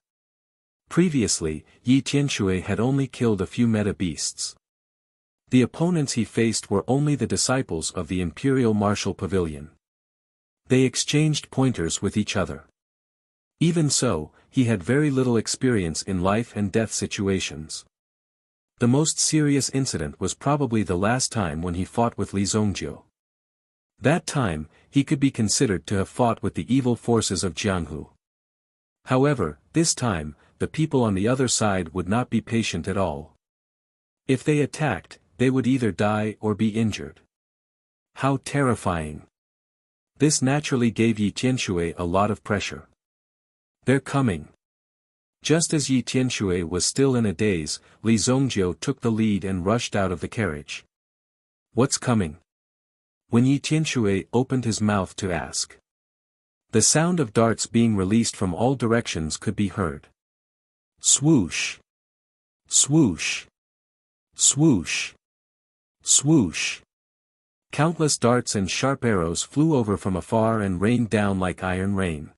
Previously, Yi Qianshui had only killed a few meta beasts. The opponents he faced were only the disciples of the Imperial Martial Pavilion. They exchanged pointers with each other. Even so, he had very little experience in life and death situations. The most serious incident was probably the last time when he fought with Li Zongjiu. That time, he could be considered to have fought with the evil forces of Jianghu. However, this time, the people on the other side would not be patient at all. If they attacked, they would either die or be injured. How terrifying! This naturally gave Yi Qianshui a lot of pressure. They're coming. Just as Yi Qianshui was still in a daze, Li Zongjiu took the lead and rushed out of the carriage. What's coming? When Yi Qianshui opened his mouth to ask. The sound of darts being released from all directions could be heard. Swoosh! Swoosh! Swoosh! Swoosh! Countless darts and sharp arrows flew over from afar and rained down like iron rain.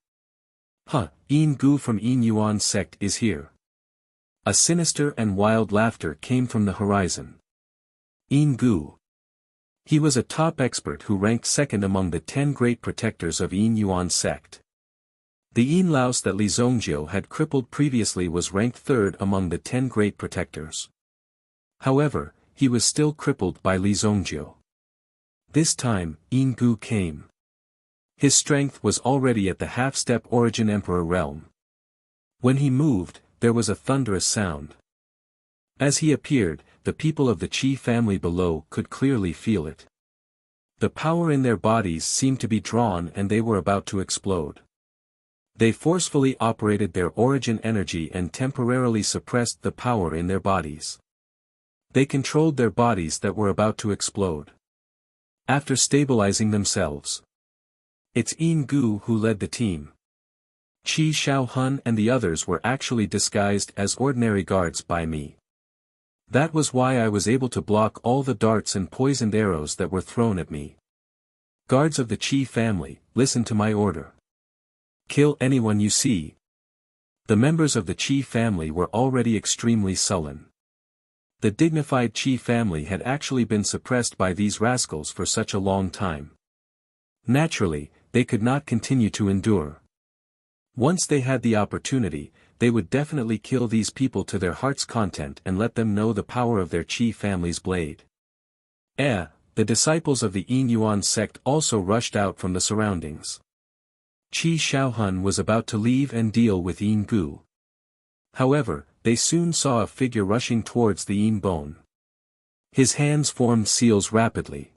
Yin Gu from Yin Yuan sect is here. A sinister and wild laughter came from the horizon. Yin Gu. He was a top expert who ranked second among the 10 great protectors of Yin Yuan sect. The Yin Laos that Li Zongjiu had crippled previously was ranked third among the 10 great protectors. However, he was still crippled by Li Zongjiu. This time, Yin Gu came. His strength was already at the half-step origin emperor realm. When he moved, there was a thunderous sound. As he appeared, the people of the Qi family below could clearly feel it. The power in their bodies seemed to be drawn and they were about to explode. They forcefully operated their origin energy and temporarily suppressed the power in their bodies. They controlled their bodies that were about to explode. After stabilizing themselves, it's Yin Gu who led the team. Qi Shaohun and the others were actually disguised as ordinary guards by me. That was why I was able to block all the darts and poisoned arrows that were thrown at me. Guards of the Qi family, listen to my order. Kill anyone you see. The members of the Qi family were already extremely sullen. The dignified Qi family had actually been suppressed by these rascals for such a long time. Naturally, they could not continue to endure. Once they had the opportunity, they would definitely kill these people to their heart's content and let them know the power of their Qi family's blade. The disciples of the Yin Yuan sect also rushed out from the surroundings. Qi Shaohun was about to leave and deal with Yin Gu. However, they soon saw a figure rushing towards the Yin bone. His hands formed seals rapidly.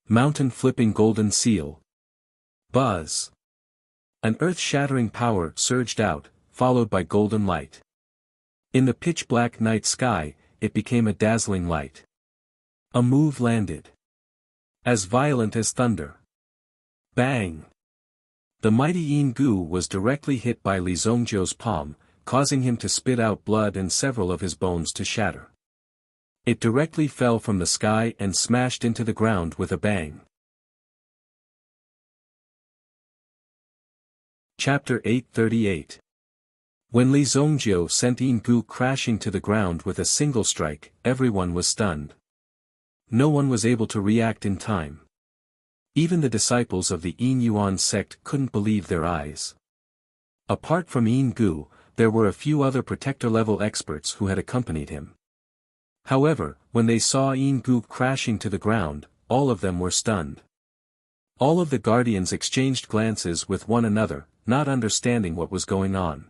Mountain-flipping golden seal. Buzz. An earth-shattering power surged out, followed by golden light. In the pitch-black night sky, it became a dazzling light. A move landed. As violent as thunder. Bang! The mighty Yin Gu was directly hit by Li Zongjiu's palm, causing him to spit out blood and several of his bones to shatter. It directly fell from the sky and smashed into the ground with a bang. Chapter 838. When Li Zongjiu sent Yin Gu crashing to the ground with a single strike, everyone was stunned. No one was able to react in time. Even the disciples of the Yin Yuan sect couldn't believe their eyes. Apart from Yin Gu, there were a few other protector-level experts who had accompanied him. However, when they saw Yin Gu crashing to the ground, all of them were stunned. All of the guardians exchanged glances with one another, not understanding what was going on.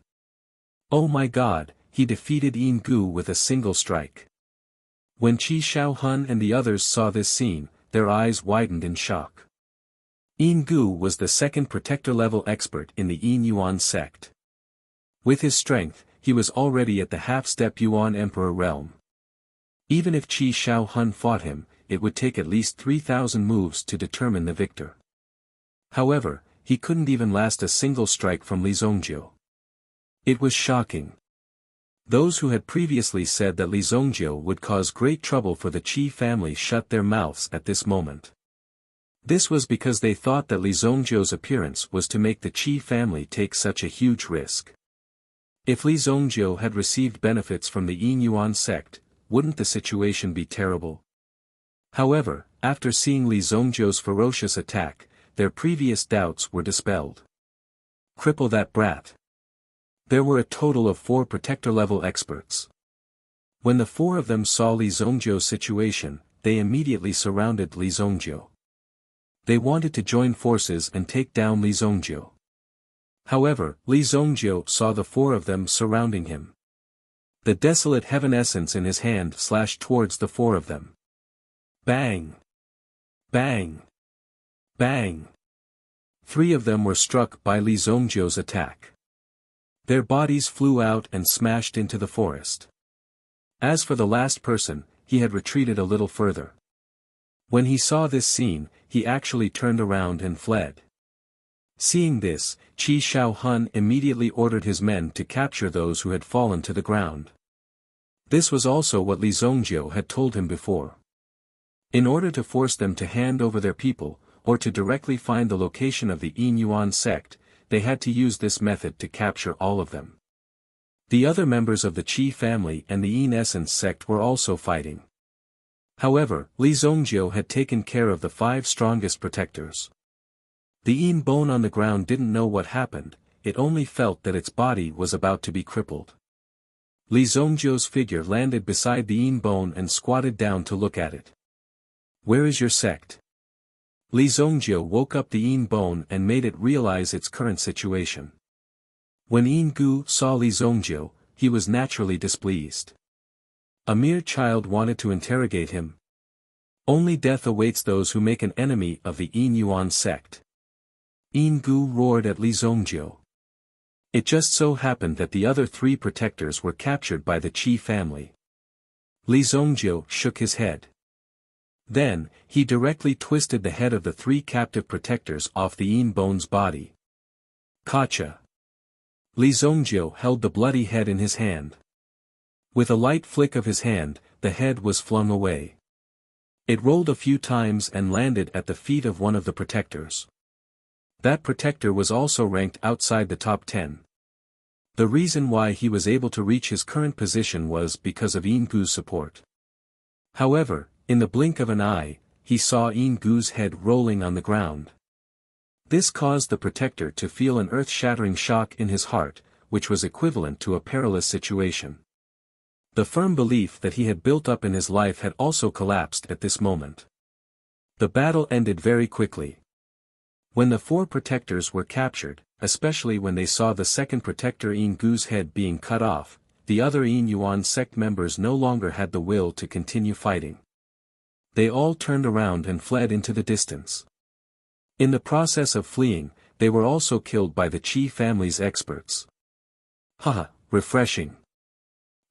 Oh my God, he defeated Yin Gu with a single strike. When Qi Shaohun and the others saw this scene, their eyes widened in shock. Yin Gu was the second protector-level expert in the Yin Yuan sect. With his strength, he was already at the half-step Yuan Emperor realm. Even if Qi Shaohun fought him, it would take at least 3,000 moves to determine the victor. However, he couldn't even last a single strike from Li Zongjiu. It was shocking. Those who had previously said that Li Zongjiu would cause great trouble for the Qi family shut their mouths at this moment. This was because they thought that Li Zongjiu's appearance was to make the Qi family take such a huge risk. If Li Zongjiu had received benefits from the Yin Yuan sect, wouldn't the situation be terrible? However, after seeing Li Zongjiu's ferocious attack, their previous doubts were dispelled. Cripple that brat. There were a total of 4 protector-level experts. When the 4 of them saw Li Zongjiu's situation, they immediately surrounded Li Zongjiu. They wanted to join forces and take down Li Zongjiu. However, Li Zongjiu saw the 4 of them surrounding him. The desolate heaven essence in his hand slashed towards the 4 of them. Bang! Bang! Bang! 3 of them were struck by Li Zongjiu's attack. Their bodies flew out and smashed into the forest. As for the last person, he had retreated a little further. When he saw this scene, he actually turned around and fled. Seeing this, Qi Shaohun immediately ordered his men to capture those who had fallen to the ground. This was also what Li Zongjiu had told him before. In order to force them to hand over their people, or to directly find the location of the Yin Yuan sect, they had to use this method to capture all of them. The other members of the Qi family and the Yin Essence sect were also fighting. However, Li Zongjiu had taken care of the 5 strongest protectors. The Yin bone on the ground didn't know what happened, it only felt that its body was about to be crippled. Li Zongjiu's figure landed beside the Yin bone and squatted down to look at it. Where is your sect? Li Zongjiu woke up the Yin bone and made it realize its current situation. When Yin Gu saw Li Zongjiu, he was naturally displeased. A mere child wanted to interrogate him. Only death awaits those who make an enemy of the Yin Yuan sect. Yin Gu roared at Li Zongjiu. It just so happened that the other 3 protectors were captured by the Qi family. Li Zongjiu shook his head. Then, he directly twisted the head of the 3 captive protectors off the Yin bone's body. Gotcha! Li Zongjiu held the bloody head in his hand. With a light flick of his hand, the head was flung away. It rolled a few times and landed at the feet of one of the protectors. That protector was also ranked outside the top 10. The reason why he was able to reach his current position was because of Yin Gu's support. However, in the blink of an eye, he saw Yin Gu's head rolling on the ground. This caused the protector to feel an earth-shattering shock in his heart, which was equivalent to a perilous situation. The firm belief that he had built up in his life had also collapsed at this moment. The battle ended very quickly. When the 4 protectors were captured, especially when they saw the second protector Yin Gu's head being cut off, the other Yin Yuan sect members no longer had the will to continue fighting. They all turned around and fled into the distance. In the process of fleeing, they were also killed by the Qi family's experts. Haha, refreshing.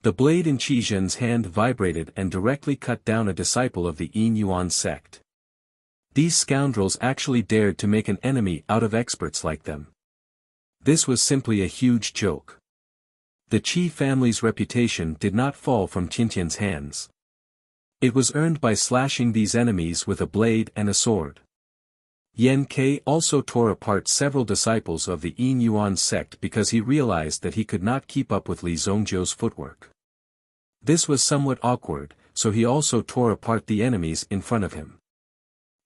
The blade in Qi Zhen's hand vibrated and directly cut down a disciple of the Yin Yuan sect. These scoundrels actually dared to make an enemy out of experts like them. This was simply a huge joke. The Qi family's reputation did not fall from Tiantian's hands. It was earned by slashing these enemies with a blade and a sword. Yan Ke also tore apart several disciples of the Yin Yuan sect because he realized that he could not keep up with Li Zongjiu's footwork. This was somewhat awkward, so he also tore apart the enemies in front of him.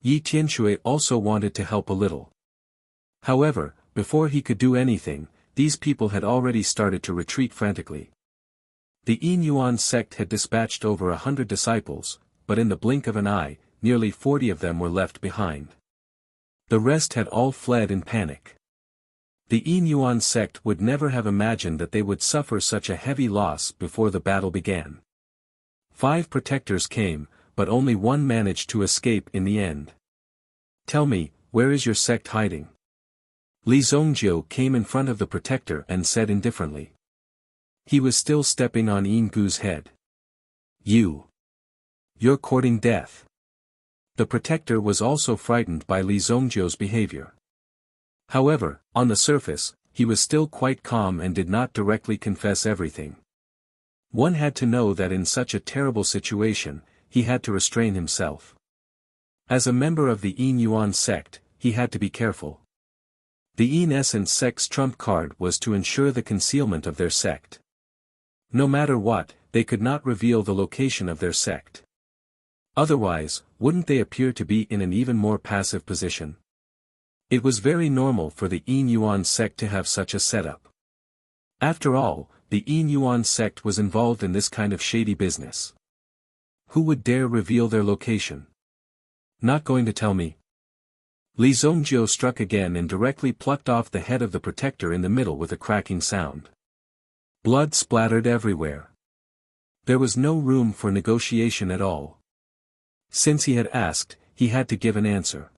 Yi Tianshui also wanted to help a little. However, before he could do anything, these people had already started to retreat frantically. The Yin Yuan sect had dispatched over 100 disciples, but in the blink of an eye, nearly 40 of them were left behind. The rest had all fled in panic. The Yin Yuan sect would never have imagined that they would suffer such a heavy loss before the battle began. 5 protectors came, but only 1 managed to escape in the end. Tell me, where is your sect hiding? Li Zongjiu came in front of the protector and said indifferently. He was still stepping on Yin Gu's head. You're courting death. The protector was also frightened by Li Zongjiu's behavior. However, on the surface, he was still quite calm and did not directly confess everything. One had to know that in such a terrible situation, he had to restrain himself. As a member of the Yin Yuan sect, he had to be careful. The Yin Essence sect's trump card was to ensure the concealment of their sect. No matter what, they could not reveal the location of their sect. Otherwise, wouldn't they appear to be in an even more passive position? It was very normal for the Yin Yuan sect to have such a setup. After all, the Yin Yuan sect was involved in this kind of shady business. Who would dare reveal their location? Not going to tell me? Li Zongjiu struck again and directly plucked off the head of the protector in the middle with a cracking sound. Blood splattered everywhere. There was no room for negotiation at all. Since he had asked, he had to give an answer.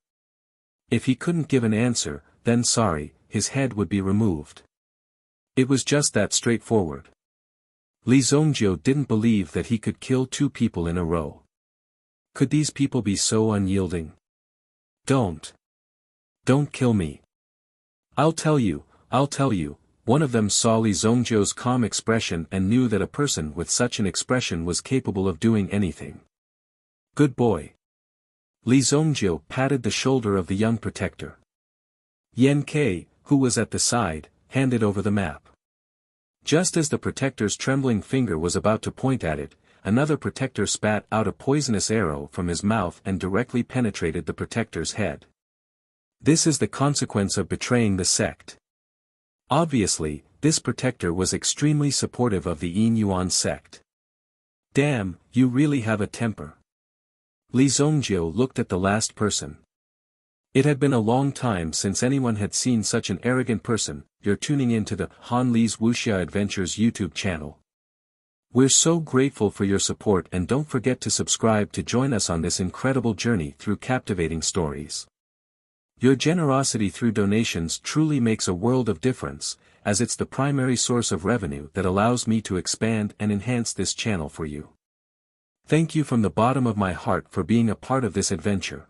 If he couldn't give an answer, then sorry, his head would be removed. It was just that straightforward. Li Zongjiu didn't believe that he could kill 2 people in a row. Could these people be so unyielding? Don't kill me. I'll tell you, one of them saw Li Zongjiu's calm expression and knew that a person with such an expression was capable of doing anything. Good boy. Li Zongjiu patted the shoulder of the young protector. Yan Ke, who was at the side, handed over the map. Just as the protector's trembling finger was about to point at it, another protector spat out a poisonous arrow from his mouth and directly penetrated the protector's head. This is the consequence of betraying the sect. Obviously, this protector was extremely supportive of the Yin Yuan sect. Damn, you really have a temper. Li Zongjiu looked at the last person. It had been a long time since anyone had seen such an arrogant person. You're tuning in to the Han Li's Wuxia Adventures YouTube channel. We're so grateful for your support and don't forget to subscribe to join us on this incredible journey through captivating stories. Your generosity through donations truly makes a world of difference, as it's the primary source of revenue that allows me to expand and enhance this channel for you. Thank you from the bottom of my heart for being a part of this adventure.